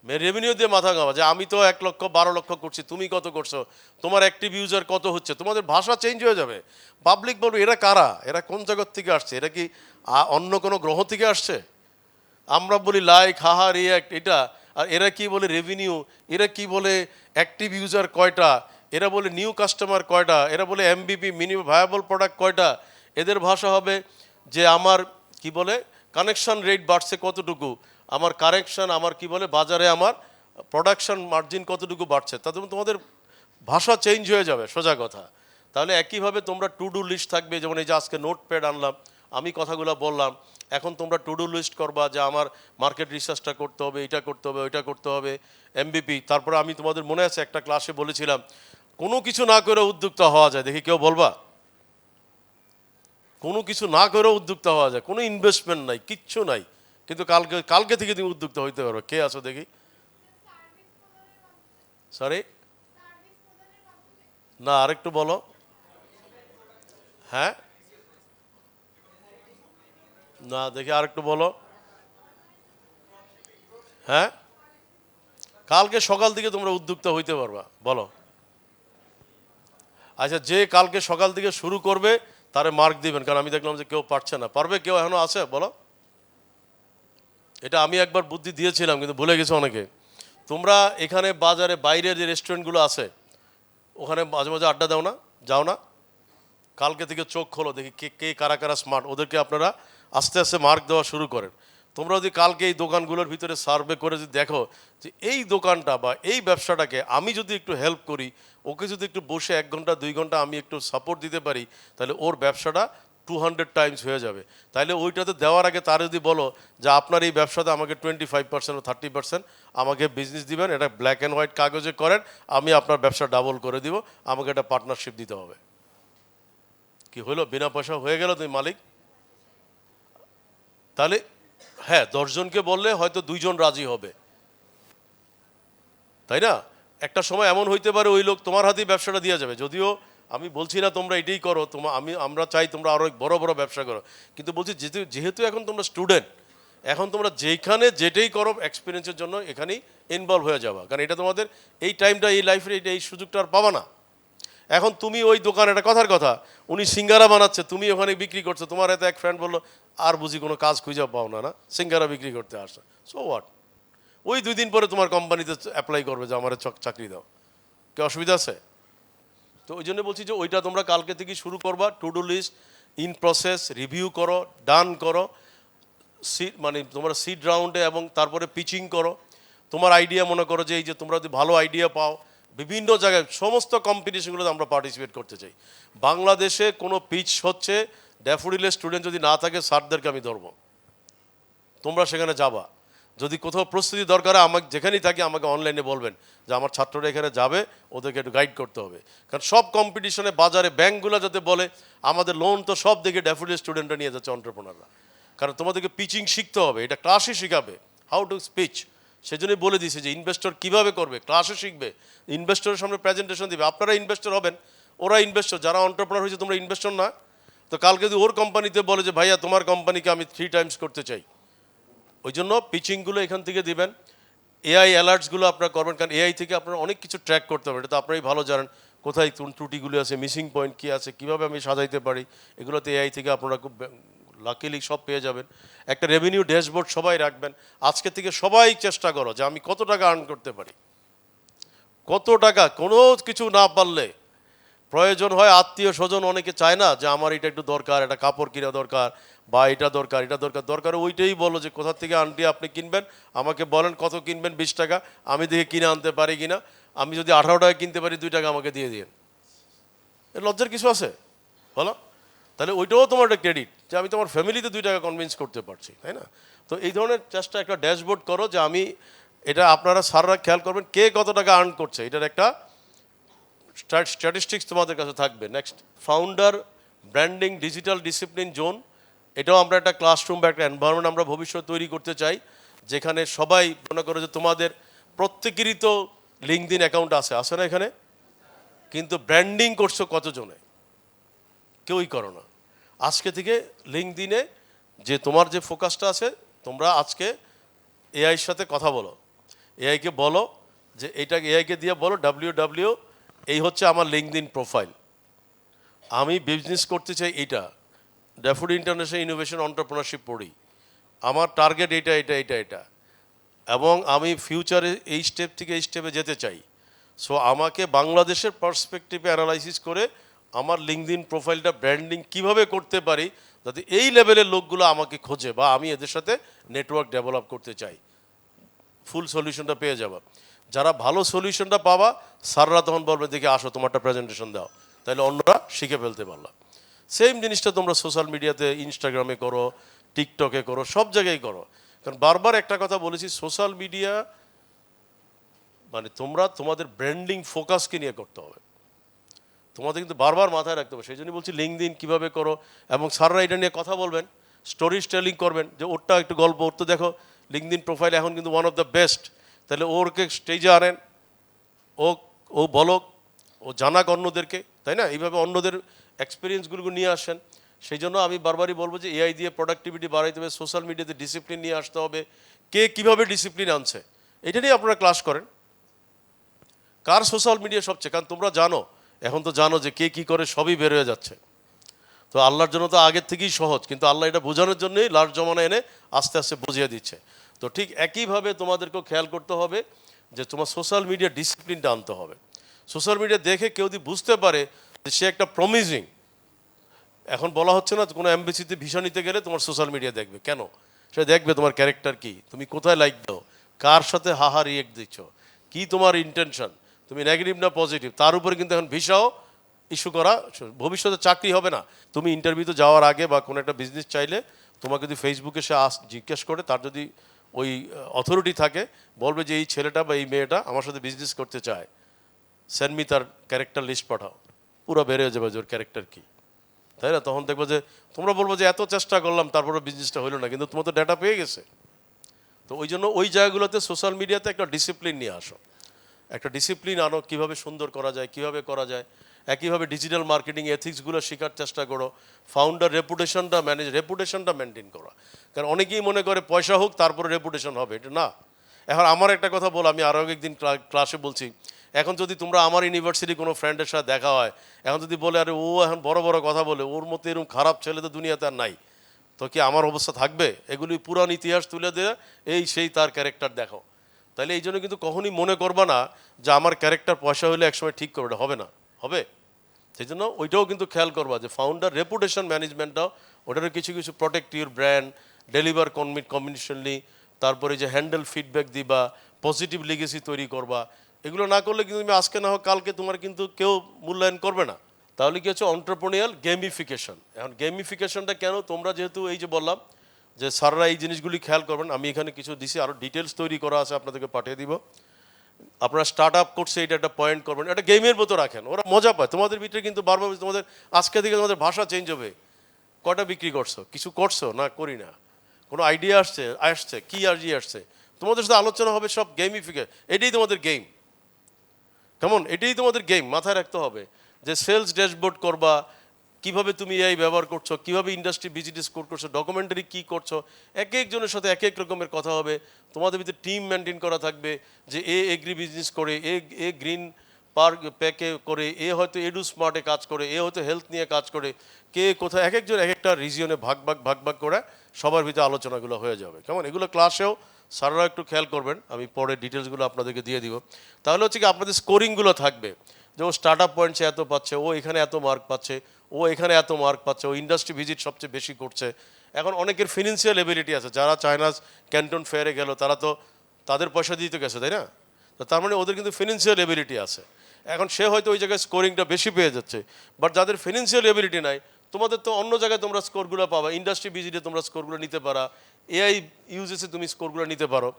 রেভিনিউ দিয়ে মাথা ঘামা, যে আমি তো 1 লক্ষ 12 লক্ষ করছি, তুমি কত করছো, তোমার অ্যাক্টিভ ইউজার কত হচ্ছে। তোমাদের ভাষা চেঞ্জ হয়ে যাবে, পাবলিক বলবে এরা কারা, এরা কোন জগৎ থেকে আসছে, এরা কি অন্য কোনো গ্রহ থেকে আসছে। আমরা বলি লাইক, হাহা, রিয়াক্ট, এটা, আর এরা কি বলে রেভিনিউ, এরা কি বলে অ্যাক্টিভ ইউজার কয়টা, এরা বলে নিউ কাস্টমার কয়টা, এরা বলে এমবিপি মিনিমাম ভায়াবল প্রোডাক্ট কয়টা, এদের ভাষা হবে যে আমার কি বলে কানেকশন রেট বাড়ছে কতটুকু, আমার কারেকশন আমার কি বলে বাজারে আমার প্রোডাকশন মার্জিন কতটুকু বাড়ছে, তাতে তোমাদের ভাষা চেঞ্জ হয়ে যাবে, সোজা কথা। তাহলে একইভাবে তোমরা টু ডু লিস্ট থাকবে, যেমন এই যে আজকে নোটপ্যাড আনলাম, আমি কথাগুলো বললাম, এখন তোমরা টু ডু লিস্ট করবা যে আমার মার্কেট রিসার্চটা করতে হবে, এটা করতে হবে, ওইটা করতে হবে, এমবিপি। তারপরে আমি তোমাদের মনে আছে একটা ক্লাসে বলেছিলাম কোনো কিছু না করে উদ্যোক্তা হওয়া যায়, দেখি কেউ বলবা? কোনো কিছু না করেও উদ্যোক্তা হওয়া যায়, কোনো ইনভেস্টমেন্ট নাই, কিচ্ছু নাই, কিন্তু কালকে কালকে থেকে তুমি উদ্যোক্তা হইতে পারো। কে আছো দেখি? সরি, না আরেকটু বলো। হ্যাঁ, না দেখি আরেকটু বলো। হ্যাঁ, কালকে সকাল থেকে তোমরা উদ্যোক্তা হইতে পারবা, বলো। আচ্ছা, যে কালকে সকাল থেকে শুরু করবে তারে মার্ক দিবেন, কারণ আমি দেখলাম যে কেউ পারছে না। পারবে কেউ এখনো আছে? বলো। এটা আমি একবার বুদ্ধি দিয়েছিলাম কিন্তু ভুলে গেছে অনেকে। তোমরা এখানে বাজারে বাইরে যে রেস্টুরেন্টগুলো আছে ওখানে মাঝে মাঝে আড্ডা দাও না, যাও না? কালকে থেকে চোখ খোলো, দেখি কে কে কারা কারা স্মার্ট, ওদেরকে আপনারা আস্তে আস্তে মার্ক দেওয়া শুরু করেন। তোমরা যদি কালকে এই দোকানগুলোর ভিতরে সার্ভে করে যদি দেখো যে এই দোকানটা বা এই ব্যবসাটাকে আমি যদি একটু হেল্প করি, ওকে যদি একটু বসে 1 ঘন্টা 2 ঘন্টা আমি একটু সাপোর্ট দিতে পারি, তাহলে ওর ব্যবসাটা 200 টাইমস হয়ে যাবে। তাহলে ওইটাতে দেওয়ার আগে তার যদি বলো যে আপনার এই ব্যবসাতে আমাকে 25% ও 30% আমাকে বিজনেস দিবেন, এটা ব্ল্যাক অ্যান্ড হোয়াইট কাগজে করেন, আমি আপনার ব্যবসা ডাবল করে দিব, আমাকে একটা পার্টনারশিপ দিতে হবে। কি হলো? বিনা পয়সা হয়ে গেল তুমি মালিক। তাহলে হ্যাঁ, 10 জনকে বললে হয়তো 2 জন রাজি হবে, তাই না? একটা সময় এমন হইতে পারে ওই লোক তোমার হাতেই ব্যবসাটা দিয়ে যাবে। যদিও আমি বলছি না তোমরা এটাই করো, আমরা চাই তোমরা আরো বড় বড় ব্যবসা করো, কিন্তু বলছি যেহেতু এখন তোমরা স্টুডেন্ট, এখন তোমরা যেখানে যেটাই করো এক্সপিরিয়েন্সের জন্য এখানেই ইনভলভ হয়ে যাবা, কারণ এটা তোমাদের এই টাইমটা এই লাইফের এই সুযোগটা আর পাবা না। এখন তুমি ওই দোকানে, একটা কথার কথা, উনি সিঙ্গারা বানাচ্ছে, তুমি ওখানে বিক্রি করছো, তোমার এত এক ফ্রেন্ড বললো আর বুঝি কোনো কাজ খুঁজে পাও না, না সিঙ্গারা বিক্রি করতে আসো, সো হোয়াট? ওই 2 দিন পরে তোমার কোম্পানিতে অ্যাপ্লাই করবে যে আমার চাকরি দাও, কি অসুবিধা আছে? তো ওই জন্য বলছি যে ওইটা তোমরা কালকে থেকে শুরু করবা, to do list in process review করো, ডান করো, মানে তোমরা সিড রাউন্ডে এবং তারপরে পিচিং করো। তোমার আইডিয়া মনে করো যে এই যে তোমরা যদি ভালো আইডিয়া পাও, বিভিন্ন জায়গায় সমস্ত কম্পিটিশনগুলোতে আমরা পার্টিসিপেট করতে চাই। বাংলাদেশে কোনো পিচ হচ্ছে, ড্যাফোডিলের স্টুডেন্ট যদি না থাকে স্যারদেরকে আমি ধরবো, তোমরা সেখানে যাবা। যদি কোথাও প্রস্তুতি দরকার হয় আমাকে যেখানেই থাকি আমাকে অনলাইনে বলবেন যে আমার ছাত্ররা এখানে যাবে, ওদেরকে একটু গাইড করতে হবে। কারণ সব কম্পিটিশনে বাজারে ব্যাঙ্কগুলো যাতে বলে আমাদের লোন তো সব দেখে ড্যাফোডিল স্টুডেন্টরা নিয়ে যাচ্ছে, অন্টারপ্রেনাররা। কারণ তোমাদেরকে পিচিং শিখতে হবে, এটা ক্লাসে শেখাবে হাউ টু স্পিচ। সেজন্যই বলে দিয়েছে যে ইনভেস্টর কীভাবে করবে ক্লাসে শিখবে, ইনভেস্টরের সামনে প্রেজেন্টেশন দিবে। আপনারা ইনভেস্টর হবেন, ওরা ইনভেস্টর, যারা অন্টারপ্রেনার হয়েছে তোমরা ইনভেস্টর না। তো কালকে যদি ওর কোম্পানিতে বলে যে ভাইয়া তোমার কোম্পানিকে আমি 3 টাইমস করতে চাই, ওই জন্য পিচিংগুলো এখান থেকে দিবেন। এআই অ্যালার্টসগুলো আপনারা করবেন, কারণ এআই থেকে আপনারা অনেক কিছু ট্র্যাক করতে পারবেন, এটা তো আপনারাই ভালো জানেন কোথায় কোন ত্রুটিগুলো আছে, মিসিং পয়েন্ট কী আছে, কীভাবে আমি সাজাইতে পারি, এগুলোতে এআই থেকে আপনারা খুব লাকিলি সব পেয়ে যাবেন। একটা রেভিনিউ ড্যাশবোর্ড সবাই রাখবেন। আজকে থেকে সবাই চেষ্টা করো যে আমি কত টাকা আর্ন করতে পারি, কত টাকা। কোনো কিছু না পারলে প্রয়োজন হয় আত্মীয় স্বজন অনেকে চায় না যে আমার এটা একটু দরকার, এটা কাপড় কিনা দরকার বা এটা দরকার, এটা দরকার, দরকার ওইটাই বলো যে কোথা থেকে আন্টি আপনি কিনবেন, আমাকে বলেন কত কিনবেন, 20 টাকা, আমি দেখে কিনে আনতে পারি কিনা। আমি যদি 18 টাকা কিনতে পারি 2 টাকা আমাকে দিয়ে দিন, এর লজ্জার কিছু আছে বলো? তাহলে ওইটাও তোমার একটা ক্রেডিট যে আমি তোমার ফ্যামিলিতে 2 টাকা কনভিন্স করতে পারছি, তাই না? তো এই ধরনের চেষ্টা একটা ড্যাশবোর্ড করো যে আমি এটা, আপনারা স্যাররা খেয়াল করবেন কে কত টাকা আর্ন করছে, এটার একটা স্ট্যাটিস্টিক্স তোমাদের কাছে থাকবে। Next, founder branding digital discipline zone, এটাও আমরা একটা ক্লাসরুম বা একটা এনভায়রনমেন্ট আমরা ভবিষ্যৎ তৈরি করতে চাই, যেখানে সবাই মনে করো যে তোমাদের প্রত্যেকেরই তো লিঙ্কডইন অ্যাকাউন্ট আছে না এখানে, কিন্তু ব্র্যান্ডিং করছো কতজনে? কেউই করো না। আজকে থেকে লিঙ্কডইনে যে তোমার যে ফোকাসটা আছে, তোমরা আজকে এআইয়ের সাথে কথা বলো, এআইকে বলো যে এইটাকে, এআইকে দিয়ে বলো ডাব্লিউ এই হচ্ছে আমার লিঙ্কডইন প্রোফাইল, আমি বিজনেস করতে চাই এইটা, ড্যাফোডিল ইন্টারন্যাশনাল ইনোভেশন এন্টারপ্রেনারশিপ পড়ি, আমার টার্গেট এটা এটা এটা এটা, এবং আমি ফিউচারে এই স্টেপ থেকে এই স্টেপে যেতে চাই। সো আমাকে বাংলাদেশের পার্সপেক্টিভে অ্যানালাইসিস করে আমার লিঙ্কডইন প্রোফাইলটা ব্র্যান্ডিং কিভাবে করতে পারি যাতে এই লেভেলের লোকগুলো আমাকে খোঁজে বা আমি এদের সাথে নেটওয়ার্ক ডেভেলপ করতে চাই, ফুল সলিউশনটা পেয়ে যাবা। যারা ভালো সলিউশনটা পাবা স্যাররা তখন বলবে দেখে আসো তোমারটা প্রেজেন্টেশন দাও, তাহলে অন্যরা শিখে ফেলতে পারলা। সেম জিনিসটা তোমরা সোশ্যাল মিডিয়াতে, ইনস্টাগ্রামে করো, টিকটকে করো, সব জায়গায় করো। কারণ বারবার একটা কথা বলেছি, সোশ্যাল মিডিয়া মানে তোমরা তোমাদের ব্র্যান্ডিং ফোকাসকে নিয়ে করতে হবে, তোমাদের কিন্তু বারবার মাথায় রাখতে হবে। সেই জন্যই বলছি লিঙ্কডইন কীভাবে করো, এবং স্যাররা এটা নিয়ে কথা বলবেন, স্টোরি টেলিং করবেন, যে ওরটা একটু গল্প, ওর তো দেখো লিঙ্কডইন প্রোফাইল এখন কিন্তু ওয়ান অফ দ্য বেস্ট, তাহলে ওরকে স্টেজে আনেন, ও ও বলক, ও জানাক অন্যদেরকে, তাই না? এইভাবে অন্যদের এক্সপিরিয়েন্সগুলো নিয়ে আসেন। সেই জন্য আমি বারবারই বলবো যে এআই দিয়ে প্রোডাক্টিভিটি বাড়াইতে হবে, সোশ্যাল মিডিয়াতে ডিসিপ্লিন নিয়ে আসতে হবে। কে কীভাবে ডিসিপ্লিন আনছে এটা নিয়ে আপনারা ক্লাস করেন, কার সোশ্যাল মিডিয়া সবচেয়ে, কারণ তোমরা জানো, এখন তো জানো যে কে কী করে সবই বের হয়ে যাচ্ছে। তো আল্লাহর জন্য তো আগের থেকেই সহজ, কিন্তু আল্লাহ এটা বোঝানোর জন্যই লাস্ট জমানা এনে আস্তে আস্তে বুঝিয়ে দিচ্ছে। তো ঠিক একইভাবে তোমাদেরকেও খেয়াল করতে হবে যে তোমার সোশ্যাল মিডিয়া ডিসিপ্লিনটা আনতে হবে। সোশ্যাল মিডিয়া দেখে কেউ যদি বুঝতে পারে যে সে একটা প্রমিজিং, এখন বলা হচ্ছে না কোনো এমবিসিতে ভিসা নিতে গেলে তোমার সোশ্যাল মিডিয়া দেখবে, কেন? সে দেখবে তোমার ক্যারেক্টার কি, তুমি কোথায় লাইক দাও, কার সাথে হাহা রিয়েক্ট দিচ্ছ, কি তোমার ইন্টেনশন, তুমি নেগেটিভ না পজিটিভ, তার উপরে কিন্তু এখন ভিসাও ইস্যু করা। ভবিষ্যতে চাকরি হবে না, তুমি ইন্টারভিউতে যাওয়ার আগে বা কোনো একটা বিজনেস চাইলে তোমাকে যদি ফেসবুকে সে জিজ্ঞেস করে, তার যদি ওই অথরিটি থাকে, বলবে যে এই ছেলেটা বা এই মেয়েটা আমার সাথে বিজনেস করতে চায়, সেন্ড মি তার ক্যারেক্টার লিস্ট পাঠাও, পুরো বেড়ে যাবে যে ওর ক্যারেক্টার কী, তাই না? তখন দেখবো যে তোমরা বলবো যে এত চেষ্টা করলাম তারপরে বিজনেসটা হলো না, কিন্তু তোমার তো ডেটা পেয়ে গেছে। তো ওই জন্য ওই জায়গাগুলোতে সোশ্যাল মিডিয়াতে একটা ডিসিপ্লিন নিয়ে আসো, একটা ডিসিপ্লিন আনো, কীভাবে সুন্দর করা যায়, কীভাবে করা যায়। একইভাবে ডিজিটাল মার্কেটিং এথিক্সগুলো শেখার চেষ্টা করো, ফাউন্ডার রেপুটেশনটা মেনটেন করো। কারণ অনেকেই মনে করে পয়সা হোক তারপরে রেপুটেশন হবে, এটা না। এখন আমার একটা কথা বল, আমি আরও একদিন ক্লাসে বলছি, এখন যদি তোমরা আমার ইউনিভার্সিটি কোনো ফ্রেন্ডের সাথে দেখা হয়, এখন যদি বলে আরে ও এখন বড় বড় কথা বলে, ওর মতো এরকম খারাপ ছেলে তো দুনিয়াতে আর নাই, তো কি আমার অবস্থা থাকবে? এগুলি পুরান ইতিহাস তুলে দিয়ে এই সেই তার ক্যারেক্টার দেখো। তাহলে এই জন্য কিন্তু কখনই মনে করবা না যে আমার ক্যারেক্টার পয়সা হলে একসময় ঠিক করবে, হবে না, হবে। সেই জন্য ওইটাও কিন্তু খেয়াল করবা যে ফাউন্ডার রেপুটেশন ম্যানেজমেন্টটাও, ওটারও কিছু কিছু প্রোটেক্ট ইউর ব্র্যান্ড, ডেলিভার কমিউনিকেশনলি, তারপরে যে হ্যান্ডেল ফিডব্যাক দিবা, পজিটিভ লিগেসি তৈরি করবা। এগুলো না করলে কিন্তু তুমি আজকে না হোক কালকে তোমার কিন্তু কেউ মূল্যায়ন করবে না। তাহলে কি হচ্ছে অন্টারপ্রেনিউরিয়াল গেমিফিকেশন। এখন গেমিফিকেশনটা কেন, তোমরা যেহেতু এই যে বললাম যে স্যাররা এই জিনিসগুলি খেয়াল করবেন, আমি এখানে কিছু দিছি, আরও ডিটেলস তৈরি করা আছে, আপনাদেরকে পাঠিয়ে দিব। আপনারা স্টার্ট আপ করছে, এটা একটা পয়েন্ট করবেন, একটা গেমের মতো রাখেন, ওরা মজা পায়। তোমাদের ভিতরে কিন্তু বারবার তোমাদের আজকে থেকে তোমাদের ভাষা চেঞ্জ হবে, কয়টা বিক্রি করছো, কিছু করছো না, করি না, কোনো আইডিয়া আসছে কি আসছে, তোমাদের সাথে আলোচনা হবে, সব গেমিফিকেশন। এটাই তোমাদের গেম, কেমন? এটাই তোমাদের গেম, মাথায় রাখতে হবে যে সেলস ড্যাশবোর্ড করবা, কিভাবে তুমি এআই ব্যবহার করছো, কিভাবে ইন্ডাস্ট্রি ভিজিট স্কোর করছো, ডকুমেন্টারি কি করছো, এক একজনের সাথে এক এক রকমের কথা হবে। তোমাদের ভিতরে টিম মেনটেন করা থাকবে, যে এগ্রি বিজনেস করে, এ গ্রিন পার্ক প্যাকে করে, এ হয়তো এডু স্মার্টে কাজ করে, এ হয়তো হেলথ নিয়ে কাজ করে, কে কোথায়, এক একজন এক একটা রিজিয়নে ভাগ ভাগ করে সবার ভিতরে আলোচনাগুলো হয়ে যাবে, কেমন? এগুলো ক্লাসেও স্যাররা একটু খেয়াল করবেন, আমি পরে ডিটেলসগুলো আপনাদেরকে দিয়ে দিব। তাহলে হচ্ছে কি আপনাদের স্কোরিংগুলো থাকবে, যে ও স্টার্ট আপ পয়েন্টসে এত পাচ্ছে, ও এখানে এত মার্ক পাচ্ছে, ও এখানে এত মার্ক পাচ্ছে, ও ইন্ডাস্ট্রি ভিজিট সবচেয়ে বেশি করছে। এখন অনেকের ফিনান্সিয়াল এবিলিটি আছে, যারা চায়নাজ ক্যান্টন ফেয়ারে গেল তারা তো তাদের পয়সা দিতে গেছে, তাই না? তো তার মানে ওদের কিন্তু ফিনান্সিয়াল এবিলিটি আছে। এখন সে হয়তো ওই জায়গায় স্কোরিংটা বেশি পেয়ে যাচ্ছে, বাট যাদের ফিনান্সিয়াল এবিলিটি নাই, তোমাদের তো অন্য জায়গায় তোমরা স্কোরগুলো পাবা, ইন্ডাস্ট্রি ভিজিটে তোমরা স্কোরগুলো নিতে পারা, এআই ইউজেসে তুমি স্কোরগুলো নিতে পারো।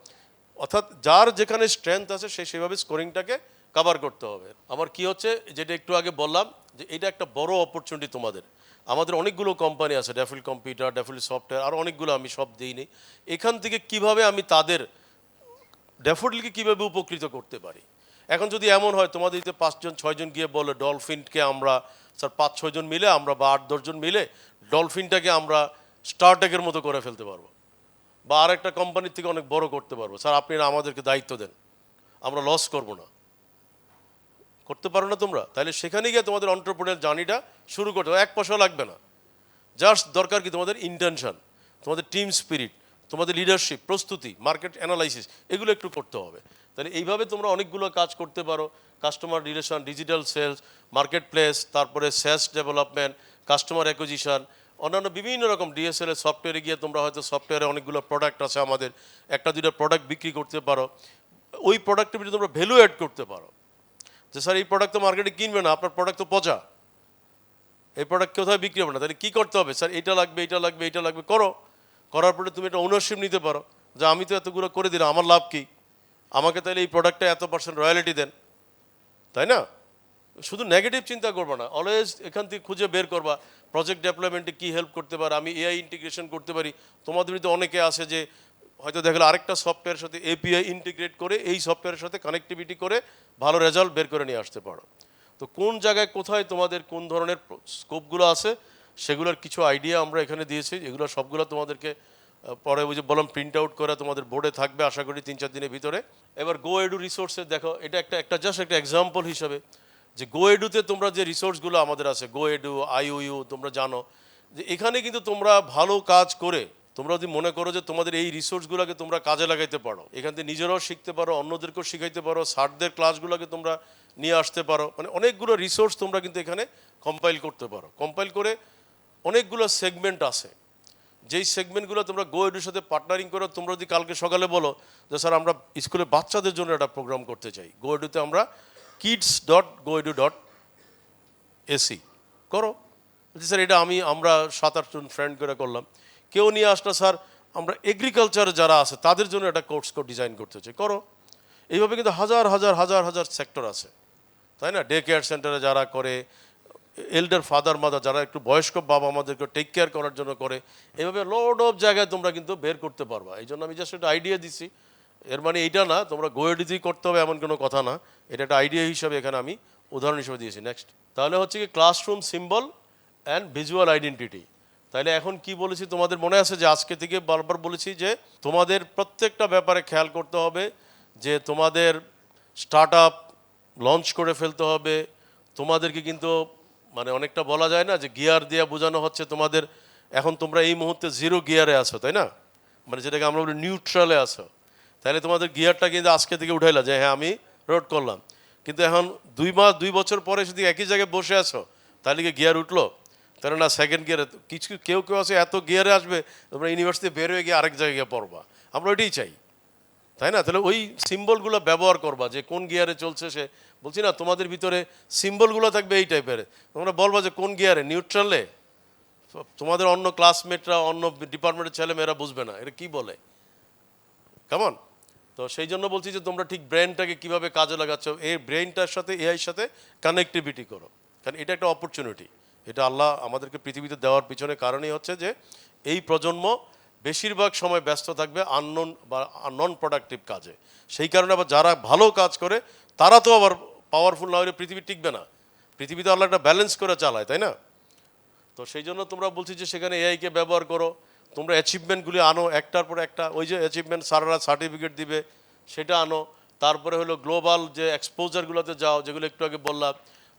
অর্থাৎ যার যেখানে স্ট্রেংথ আছে সে সেভাবে স্কোরিংটাকে কভার করতে হবে। আমার কি হচ্ছে, যেটা একটু আগে বললাম, যে এটা একটা বড় অপরচুনিটি তোমাদের। আমাদের অনেকগুলো কোম্পানি আছে, ড্যাফিল কম্পিউটার, ড্যাফিল সফটওয়্যার, আর অনেকগুলো, আমি সব দিইনি। এখান থেকে কিভাবে আমি তাদের ড্যাফোডিলকে কীভাবে উপকৃত করতে পারি। এখন যদি এমন হয় তোমাদের 5জন 6জন গিয়ে বলে ডলফিনকে আমরা, স্যার 5-6 জন মিলে আমরা বা 8-10 জন মিলে ডলফিনটাকে আমরা স্টারটেকের মতো করে ফেলতে পারবো, বা আর একটা কোম্পানির থেকে অনেক বড় করতে পারবো, স্যার আপনি আমাদেরকে দায়িত্ব দেন, আমরা লস করব না, করতে পারো না তোমরা? তাহলে সেখানে গিয়ে তোমাদের এন্টারপ্রেনিউর জার্নিটা শুরু করতে হবে, 1 পয়সাও লাগবে না। জাস্ট দরকার কি তোমাদের ইন্টেনশন, তোমাদের টিম স্পিরিট, তোমাদের লিডারশিপ, প্রস্তুতি, মার্কেট অ্যানালাইসিস, এগুলো একটু করতে হবে। তাহলে এইভাবে তোমরা অনেকগুলো কাজ করতে পারো, customer relation, digital sales, market place, তারপরে সেলস ডেভেলপমেন্ট, কাস্টমার অ্যাকুইজিশন, অন্যান্য বিভিন্ন রকম ডিএসএল এর সফটওয়্যারে গিয়ে তোমরা হয়তো সফটওয়্যারে অনেকগুলো প্রোডাক্ট আছে আমাদের, একটা দুইটা প্রোডাক্ট বিক্রি করতে পারো, ওই প্রোডাক্টের ভিতরে তোমরা ভ্যালু অ্যাড করতে পারো। যে স্যার এই প্রোডাক্ট তো মার্কেটে কিনবে না, আপনার প্রোডাক্ট তো পচা, এই প্রোডাক্ট কোথায় বিক্রি হবে না, তাহলে কী করতে হবে? স্যার এটা লাগবে, এটা লাগবে, এটা লাগবে, করো। করার পরে তুমি একটা ওনারশিপ নিতে পারো যে আমি তো এতগুলো করে দিলাম, আমার লাভ কী, আমাকে তাহলে এই প্রোডাক্টটা এত % রয়্যালিটি দেন, তাই না? শুধু নেগেটিভ চিন্তা করবা না, অলওয়েজ এখান থেকে খুঁজে বের করবা প্রজেক্ট ডেভেলপমেন্টে কী হেল্প করতে পারে, আমি এআই ইন্টিগ্রেশন করতে পারি। তোমাদের ভিতরে অনেকে আছে যে হয়তো দেখলে আরেকটা সফটওয়্যারের সাথে এপিআই ইন্টিগ্রেট করে এই সফটওয়্যারের সাথে কানেক্টিভিটি করে ভালো রেজাল্ট বের করে নিয়ে আসতে পারো। তো কোন জায়গায় কোথায় তোমাদের কোন ধরনের স্কোপগুলো আছে সেগুলোর কিছু আইডিয়া আমরা এখানে দিয়েছি, এগুলো সবগুলো তোমাদেরকে পরে ওই যে বললাম প্রিন্ট আউট করে তোমাদের বোর্ডে থাকবে আশা করি 3-4 দিনের ভিতরে। এবার গো এডু রিসোর্সে দেখো, এটা একটা জাস্ট একটা এক্সাম্পল হিসাবে যে গো এডুতে তোমরা যে রিসোর্সগুলো আমাদের আছে, গো এডু, আইইউ, তোমরা জানো যে এখানে কিন্তু তোমরা ভালো কাজ করে তোমরা যদি মনে করো যে তোমাদের এই রিসোর্সগুলোকে তোমরা কাজে লাগাইতে পারো, এখান থেকে নিজেরাও শিখতে পারো, অন্যদেরকেও শিখাইতে পারো, স্যারদের ক্লাসগুলোকে তোমরা নিয়ে আসতে পারো, মানে অনেকগুলো রিসোর্স তোমরা কিন্তু এখানে কম্পাইল করতে পারো। কম্পাইল করে অনেকগুলো সেগমেন্ট আছে, যেই সেগমেন্টগুলো তোমরা গো এডুর সাথে পার্টনারিং করো। তোমরা যদি কালকে সকালে বলো যে স্যার আমরা স্কুলে বাচ্চাদের জন্য একটা প্রোগ্রাম করতে চাই, গো এডুতে আমরা kids.goedu.ac করো, স্যার এটা আমরা 7-8 জন ফ্রেন্ড করে করলাম। কেউ নিয়ে আসলো স্যার আমরা এগ্রিকালচার যারা আছে তাদের জন্য একটা কোর্স ডিজাইন করতে চাই, করো। এইভাবে কিন্তু হাজার হাজার হাজার হাজার সেক্টর আছে, তাই না? ডে কেয়ার সেন্টারে যারা করে, এল্ডার ফাদার মাদার যারা একটু বয়স্ক বাবা আমাদেরকে টেক কেয়ার করার জন্য করে, এইভাবে লোড অফ জায়গায় তোমরা কিন্তু বের করতে পারবা। এই জন্য আমি জাস্ট একটা আইডিয়া দিচ্ছি, এর মানে এইটা না তোমরা গোয়েডিতেই করতে হবে এমন কোনো কথা না, এটা একটা আইডিয়া হিসাবে এখানে আমি উদাহরণ হিসেবে দিয়েছি। নেক্সট তাহলে হচ্ছে কি classroom symbol and visual identity. তাইলে এখন কি বলেছি তোমাদের মনে আছে যে আজকে থেকে বারবার বলেছি যে তোমাদের প্রত্যেকটা ব্যাপারে খেয়াল করতে হবে যে তোমাদের স্টার্ট আপ লঞ্চ করে ফেলতে হবে। তোমাদেরকে কিন্তু মানে অনেকটা বলা যায় না যে গিয়ার দিয়ে বোঝানো হচ্ছে তোমাদের, এখন তোমরা এই মুহূর্তে 0 গিয়ারে আছো, তাই না? মানে যেটাকে আমরা বলি নিউট্রালে আছো। তাহলে তোমাদের গিয়ারটা কিন্তু আজকে থেকে উঠাইলা যে হ্যাঁ আমি রোড করলাম, কিন্তু এখন 2 বছর পরে যদি একই জায়গায় বসে আছো তাহলে কি গিয়ার উঠলো? তাহলে না সেকেন্ড গিয়ারে কিছু কেউ আছে এত গিয়ারে আসবে তোমরা ইউনিভার্সিটি বের হয়ে গিয়ে আরেক জায়গায় গিয়ে পড়বা, আমরা ওইটাই চাই, তাই না? তাহলে ওই সিম্বলগুলো ব্যবহার করবা যে কোন গিয়ারে চলছে সে, বলছি না তোমাদের ভিতরে সিম্বলগুলো থাকবে এই টাইপের, তোমরা বলবা যে কোন গিয়ারে, নিউট্রালে। তোমাদের অন্য ক্লাসমেটরা অন্য ডিপার্টমেন্টের ছেলে মেয়েরা বুঝবে না এটা কি বলে, কেমন? তো সেই জন্য বলছি যে তোমরা ঠিক ব্রেনটাকে কিভাবে কাজে লাগাচ্ছ, এই ব্রেনটার সাথে এআইর সাথে কানেক্টিভিটি করো, কারণ এটা একটা অপরচুনিটি। এটা আল্লাহ আমাদেরকে পৃথিবীতে দেওয়ার পিছনে কারণই হচ্ছে যে এই প্রজন্ম বেশিরভাগ সময় ব্যস্ত থাকবে আননোন বা নন প্রোডাক্টিভ কাজে। সেই কারণে আবার যারা ভালো কাজ করে তারা তো আবার পাওয়ারফুল না হলে পৃথিবী টিকবে না, পৃথিবীতে আল্লাহ একটা ব্যালেন্স করে চালায়, তাই না? তো সেই জন্য তোমরা বলছি যে সেখানে এআইকে ব্যবহার করো, তোমরা অ্যাচিভমেন্টগুলি আনো একটার পর একটা, ওই যে অ্যাচিভমেন্ট সারারা সার্টিফিকেট দিবে সেটা আনো। তারপরে হলো গ্লোবাল যে এক্সপোজারগুলোতে যাও, যেগুলো একটু আগে বললাম,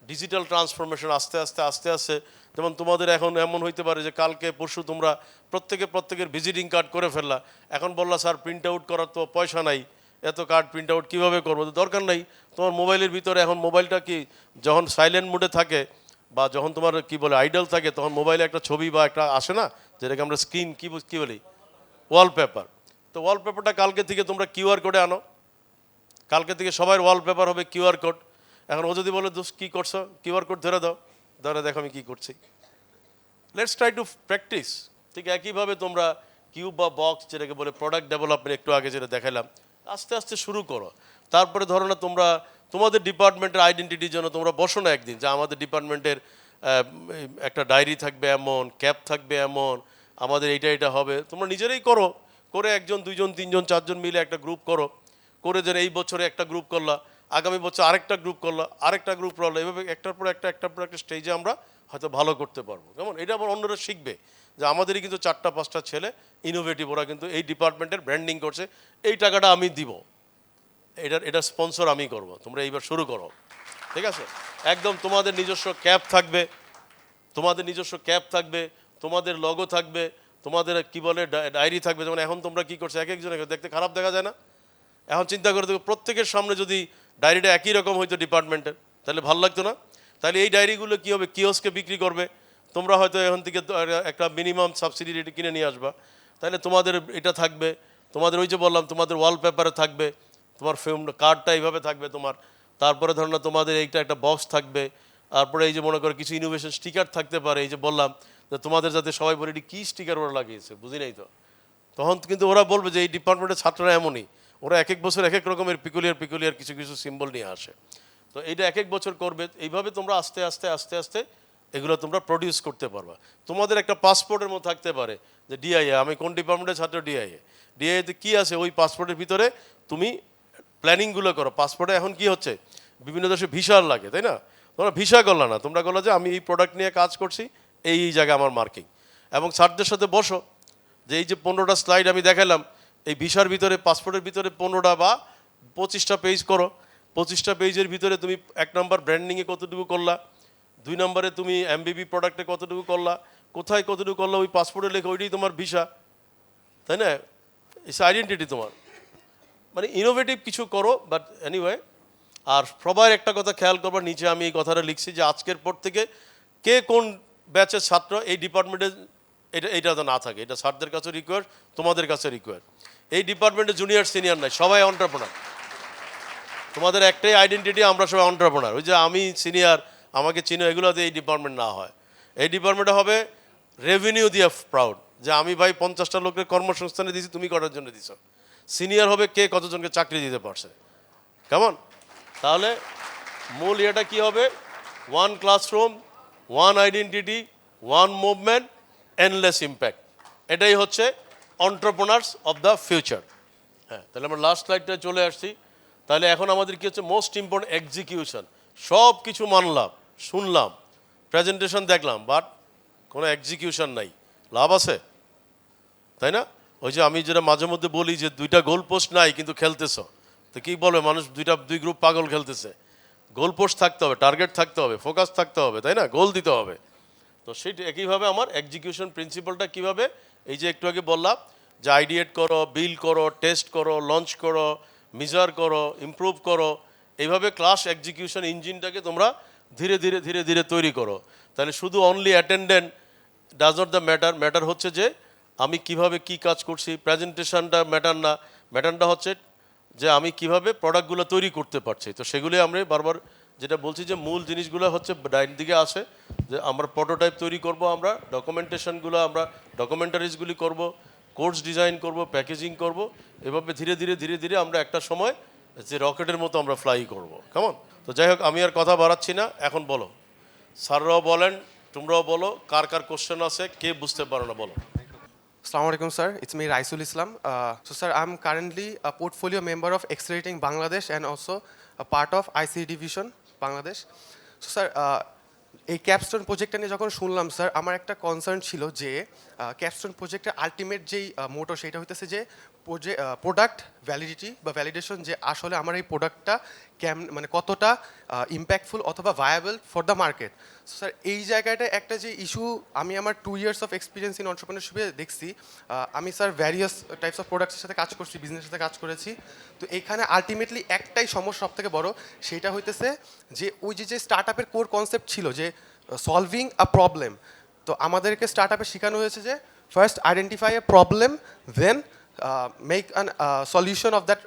ডিজিটাল ট্রান্সফরমেশন আস্তে আস্তে আস্তে আস্তে, যেমন তোমাদের এখন এমন হইতে পারে যে কালকে পরশু তোমরা প্রত্যেকের ভিজিটিং কার্ড করে ফেললা, এখন বললা স্যার প্রিন্ট আউট করার তো পয়সা নাই, এত কার্ড প্রিন্ট আউট কীভাবে করবো? তো দরকার নাই, তোমার মোবাইলের ভিতরে এখন মোবাইলটা কি যখন সাইলেন্ট মোডে থাকে বা যখন তোমার কি বলে আইডল থাকে তখন মোবাইলে একটা ছবি বা একটা আসে না, যেটাকে আমরা স্ক্রিন কী বলি, ওয়ালপেপার। তো ওয়ালপেপারটা কালকে থেকে তোমরা কিউআর কোডে আনো, কালকে থেকে সবার ওয়ালপেপার হবে কিউআর কোড। এখন ও যদি বলে দোষ কী করছো, কিউআর কোড ধরে দাও, ধরে দেখো আমি কী করছি। Let's try to practice. ঠিক একইভাবে তোমরা কিউব বা বক্স যেটাকে বলে প্রোডাক্ট ডেভেলপমেন্ট একটু আগে যেটা দেখালাম, আস্তে আস্তে শুরু করো। তারপরে ধরো না তোমরা তোমাদের ডিপার্টমেন্টের আইডেন্টিটির জন্য তোমরা বসো না একদিন যে আমাদের ডিপার্টমেন্টের একটা ডায়েরি থাকবে এমন, ক্যাপ থাকবে এমন, আমাদের এটা হবে। তোমরা নিজেরাই করো, করে 1 জন 2 জন 3 জন 4 জন মিলে একটা গ্রুপ করো, করে যেন এই বছরে একটা গ্রুপ করলা, আগামী বছর আরেকটা গ্রুপ করলা, আরেকটা গ্রুপ করলা, এভাবে একটার পর একটা স্টেজে আমরা হয়তো ভালো করতে পারবো। কেমন? এটা আবার অন্যরা শিখবে যে আমাদেরই কিন্তু 4টা-5টা ছেলে ইনোভেটিভ, ওরা কিন্তু এই ডিপার্টমেন্টের ব্র্যান্ডিং করছে, এই টাকাটা আমি দিব, এটা স্পন্সর আমি করব, তোমরা এইবার শুরু করো, ঠিক আছে? একদম তোমাদের নিজস্ব ক্যাপ থাকবে, তোমাদের নিজস্ব ক্যাপ থাকবে, তোমাদের লগো থাকবে, তোমাদের কি বলে ডায়েরি থাকবে। যেমন এখন তোমরা কি করছো, এক একজনে দেখতে খারাপ দেখা যায় না, এখন চিন্তা করে দেখো প্রত্যেকের সামনে যদি ডায়েরিটা একই রকম হইতো ডিপার্টমেন্টের, তাহলে ভালো লাগতো না? তাহলে এই ডায়েরিগুলো কী হবে, কিওস্কে বিক্রি করবে, তোমরা হয়তো এখন থেকে একটা মিনিমাম সাবসিডি রেটে কিনে নিয়ে আসবা, তাহলে তোমাদের এটা থাকবে, তোমাদের ওই যে বললাম তোমাদের ওয়ালপেপারে থাকবে, তোমার ফিল্ম কার্ডটা এইভাবে থাকবে তোমার, তারপরে ধরো না তোমাদের এইটা একটা বক্স থাকবে, তারপরে এই যে মনে করো কিছু ইনোভেশন স্টিকার থাকতে পারে, এই যে বললাম যে তোমাদের যাতে সবাই বলে এটি কী স্টিকার ওরা লাগিয়েছে বুঝি নাই তো, তখন কিন্তু ওরা বলবে যে এই ডিপার্টমেন্টের ছাত্ররা এমনই, ওরা এক এক বছর এক এক রকমের পিকুলিয়ার কিছু কিছু সিম্বল নিয়ে আসে। তো এইটা এক এক বছর করবে, এইভাবে তোমরা আস্তে আস্তে আস্তে আস্তে এগুলো তোমরা প্রডিউস করতে পারবা। তোমাদের একটা পাসপোর্টের মতো থাকতে পারে যে ডিআইএ, আমি কোন ডিপার্টমেন্টের ছাত্র, ডিআইএতে কী আছে ওই পাসপোর্টের ভিতরে তুমি প্ল্যানিংগুলো করো। পাসপোর্টে এখন কি হচ্ছে, বিভিন্ন দেশে ভিসার লাগে, তাই না? তোমরা ভিসা করলা না, তোমরা বললো যে আমি এই প্রোডাক্ট নিয়ে কাজ করছি, এই জায়গায় আমার মার্কিং, এবং স্যারদের সাথে বসো যে এই যে 15টা স্লাইড আমি দেখালাম, এই ভিসার ভিতরে পাসপোর্টের ভিতরে 15টা বা 25টা পেজ করো। 25টা পেজের ভিতরে তুমি 1 নম্বর ব্র্যান্ডিংয়ে কতটুকু করলা, 2 নম্বরে তুমি এমবিবি প্রোডাক্টে কতটুকু করলা, কোথায় কতটুকু করলা, ওই পাসপোর্টে লেখা, ওইটাই তোমার ভিসা, তাই না? ইটস আইডেন্টিটি তোমার। মানে ইনোভেটিভ কিছু করো, বাট এনিওয়ে। আর সবার একটা কথা খেয়াল করবার, নিচে আমি এই কথাটা লিখছি যে আজকের পর থেকে কে কোন ব্যাচের ছাত্র এই ডিপার্টমেন্টে, এটা তো না থাকে, এটা স্যারদের কাছে রিকোয়ার, তোমাদের কাছে রিকোয়ার। এই ডিপার্টমেন্টে জুনিয়র সিনিয়র নাই, সবাই অন্টারপ্রেনার। তোমাদের একটাই আইডেন্টিটি, আমরা সবাই অন্টারপ্রেনার। ওই যে আমি সিনিয়র, আমাকে চিনো, এগুলোতে এই ডিপার্টমেন্ট না হয়। এই ডিপার্টমেন্টে হবে রেভিনিউ দিয়ে প্রাউড, যে আমি ভাই 50টা লোকের কর্মসংস্থানে দিয়েছি, তুমি কটার জন্য দিছো। সিনিয়র হবে কে কতজনকে চাকরি দিতে পারছে, কেমন? তাহলে মূল ইয়েটা কী হবে, 1 classroom, 1 identity, 1 movement, endless impact. এটাই হচ্ছে অন্টারপ্রেনার্স অফ দ্য ফিউচার। হ্যাঁ, তাহলে আমরা লাস্ট স্লাইডটা চলে আসছি। তাহলে এখন আমাদের কি হচ্ছে, মোস্ট ইম্পর্টেন্ট এক্সিকিউশন। সব কিছু মানলাম, শুনলাম, প্রেজেন্টেশন দেখলাম, বাট কোনো এক্সিকিউশন নাই, লাভ আছে? তাই না? ওই যে আমি যেটা মাঝে মধ্যে বলি যে 2টা গোল পোস্ট নাই কিন্তু খেলতেছ, তো কী বলবে মানুষ, 2 গ্রুপ পাগল খেলতেছে। গোল পোস্ট থাকতে হবে, টার্গেট থাকতে হবে, ফোকাস থাকতে হবে, তাই না? গোল দিতে হবে। তো সেইটা একইভাবে আমার এক্সিকিউশন প্রিন্সিপালটা কীভাবে, এই যে একটু আগে বললাম যে আইডিয়েট করো, বিল করো, টেস্ট করো, লঞ্চ করো, মেজার করো, ইমপ্রুভ করো, এইভাবে ক্লাস এক্সিকিউশন ইঞ্জিনটাকে তোমরা ধীরে ধীরে ধীরে ধীরে তৈরি করো। তাহলে শুধু only attendant does not the matter, matter হচ্ছে যে আমি কিভাবে কি কাজ করছি। প্রেজেন্টেশনটা ম্যাটার না, ম্যাটারটা হচ্ছে যে আমি কিভাবে প্রোডাক্টগুলো তৈরি করতে পারছি। তো সেগুলি আমরা বারবার যেটা বলছি যে মূল জিনিসগুলো হচ্ছে ডাইন দিকে আসে, যে আমরা প্রোটোটাইপ তৈরি করব, আমরা ডকুমেন্টেশনগুলো, আমরা ডকুমেন্টারিজগুলি করব, কোর্স ডিজাইন করব, প্যাকেজিং করব, এভাবে ধীরে ধীরে ধীরে ধীরে আমরা একটা সময় যে রকেটের মতো আমরা ফ্লাই করব, কেমন? তো যাই হোক, আমি আর কথা বাড়াচ্ছি না, এখন বলো, স্যাররাও বলেন, তোমরাও বলো, কার কার কোশ্চেন আছে, কে বুঝতে পারো না বলো। Assalamu alaikum, sir. It's me, Raisul Islam. Sir, I'm currently a portfolio member of Accelerating Bangladesh and also a part of IC Division Bangladesh. So, sir, এই ক্যাপস্টোন প্রজেক্টটা নিয়ে যখন শুনলাম স্যার, আমার একটা কনসার্ন ছিল যে ক্যাপস্টোন প্রজেক্টের আলটিমেট যেই মোটো, সেটা হইতেছে যে প্রোডাক্ট ভ্যালিডিটি বা ভ্যালিডেশন, যে আসলে আমার এই প্রোডাক্টটা মানে কতটা ইম্প্যাক্টফুল অথবা viable for the market. Sir, এই জায়গাটায় একটা যে ইস্যু আমি আমার 2 ইয়ার্স অফ এক্সপিরিয়েন্স ইন অন্টারপ্রেনারশিপে দেখছি। আমি স্যার ভ্যারিয়াস টাইপস অফ প্রোডাক্টের সাথে কাজ করছি, বিজনেসের সাথে কাজ করেছি। তো এইখানে আলটিমেটলি একটাই সমস্যা সব থেকে বড়, সেইটা হইতেছে যে ওই যে স্টার্ট আপের কোর কনসেপ্ট ছিল যে সলভিং আ প্রবলেম। তো আমাদেরকে স্টার্ট আপে শেখানো হয়েছে যে first identify a problem, then make an solution of that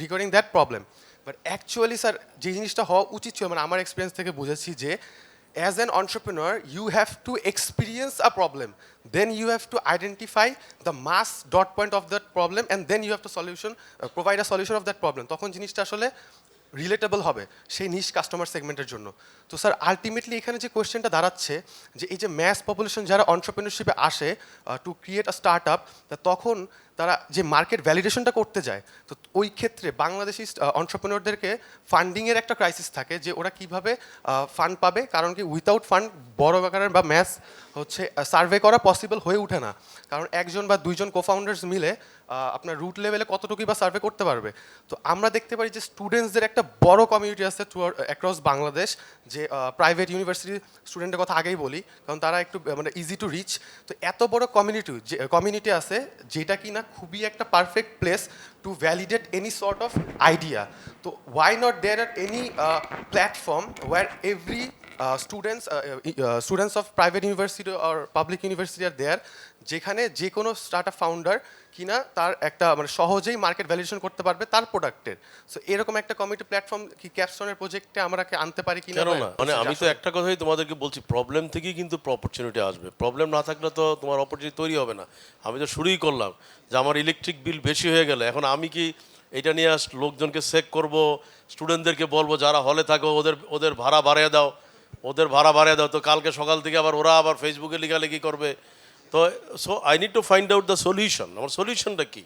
regarding that problem. But actually sir যে জিনিসটা হওয়া উচিত ছিল, মানে আমার এক্সপিরিয়েন্স থেকে বুঝেছি যে as an entrepreneur you have to experience a problem, then you have to identify the mass dot point of that problem, and then you have to provide a solution of that problem. তখন জিনিসটা আসলে relatable হবে সেই নিশ customer সেগমেন্টের জন্য। তো sir, ultimately এখানে যে কোয়েশ্চেনটা দাঁড়াচ্ছে যে এই যে ম্যাস পপুলেশন যারা অন্টারপ্রেনারশিপে আসে to create a start up, তখন তারা যে মার্কেট ভ্যালিডেশনটা করতে যায়, তো ওই ক্ষেত্রে বাংলাদেশি অন্টারপ্রেনারদেরকে ফান্ডিংয়ের একটা ক্রাইসিস থাকে যে ওরা কীভাবে ফান্ড পাবে, কারণ কি উইথাউট ফান্ড বড় আকারের বা ম্যাস হচ্ছে সার্ভে করা পসিবল হয়ে ওঠে না। কারণ 1জন বা 2জন কোফাউন্ডার্স মিলে আপনার রুট লেভেলে কতটুকুই বা সার্ভে করতে পারবে। তো আমরা দেখতে পারি যে স্টুডেন্টসদের একটা বড় কমিউনিটি আছে অ্যাক্রস বাংলাদেশ, যে প্রাইভেট ইউনিভার্সিটি স্টুডেন্টের কথা আগেই বলি, কারণ তারা একটু মানে ইজি টু রিচ। তো এত বড় কমিউনিটি আছে যেটা কি না খুবই একটা perfect place to validate any sort of idea. তো why not there are any platform where every students of private university or public university are there, যেখানে যে কোনো স্টার্ট আপ ফাউন্ডার কিনা তার একটা মানে সহজেই মার্কেট ভ্যালিডেশন করতে পারবে তার প্রোডাক্টের। সো এরকম একটা কমিউনিটি প্ল্যাটফর্ম কি ক্যাপস্টোনের প্রজেক্টে আমরা কি আনতে পারি কিনা? কেন না, মানে আমি তো একটা কথাই তোমাদেরকে বলছি, প্রবলেম থেকেই কিন্তু অপরচুনিটি আসবে। প্রবলেম না থাকলে তো তোমার অপরচুনিটি তৈরি হবে না। আমি তো শুরুই করলাম যে আমার ইলেকট্রিক বিল বেশি হয়ে গেলে এখন আমি কি এটা নিয়ে লোকজনকে চেক করব, স্টুডেন্টদেরকে বলবো যারা হলে থাকো ওদের ভাড়া বাড়িয়ে দাও, তো কালকে সকাল থেকে আবার ওরা আবার ফেসবুকে লেখালেখি করবে। তো so I need to find out the solution, আমার সলিউশনটা কী,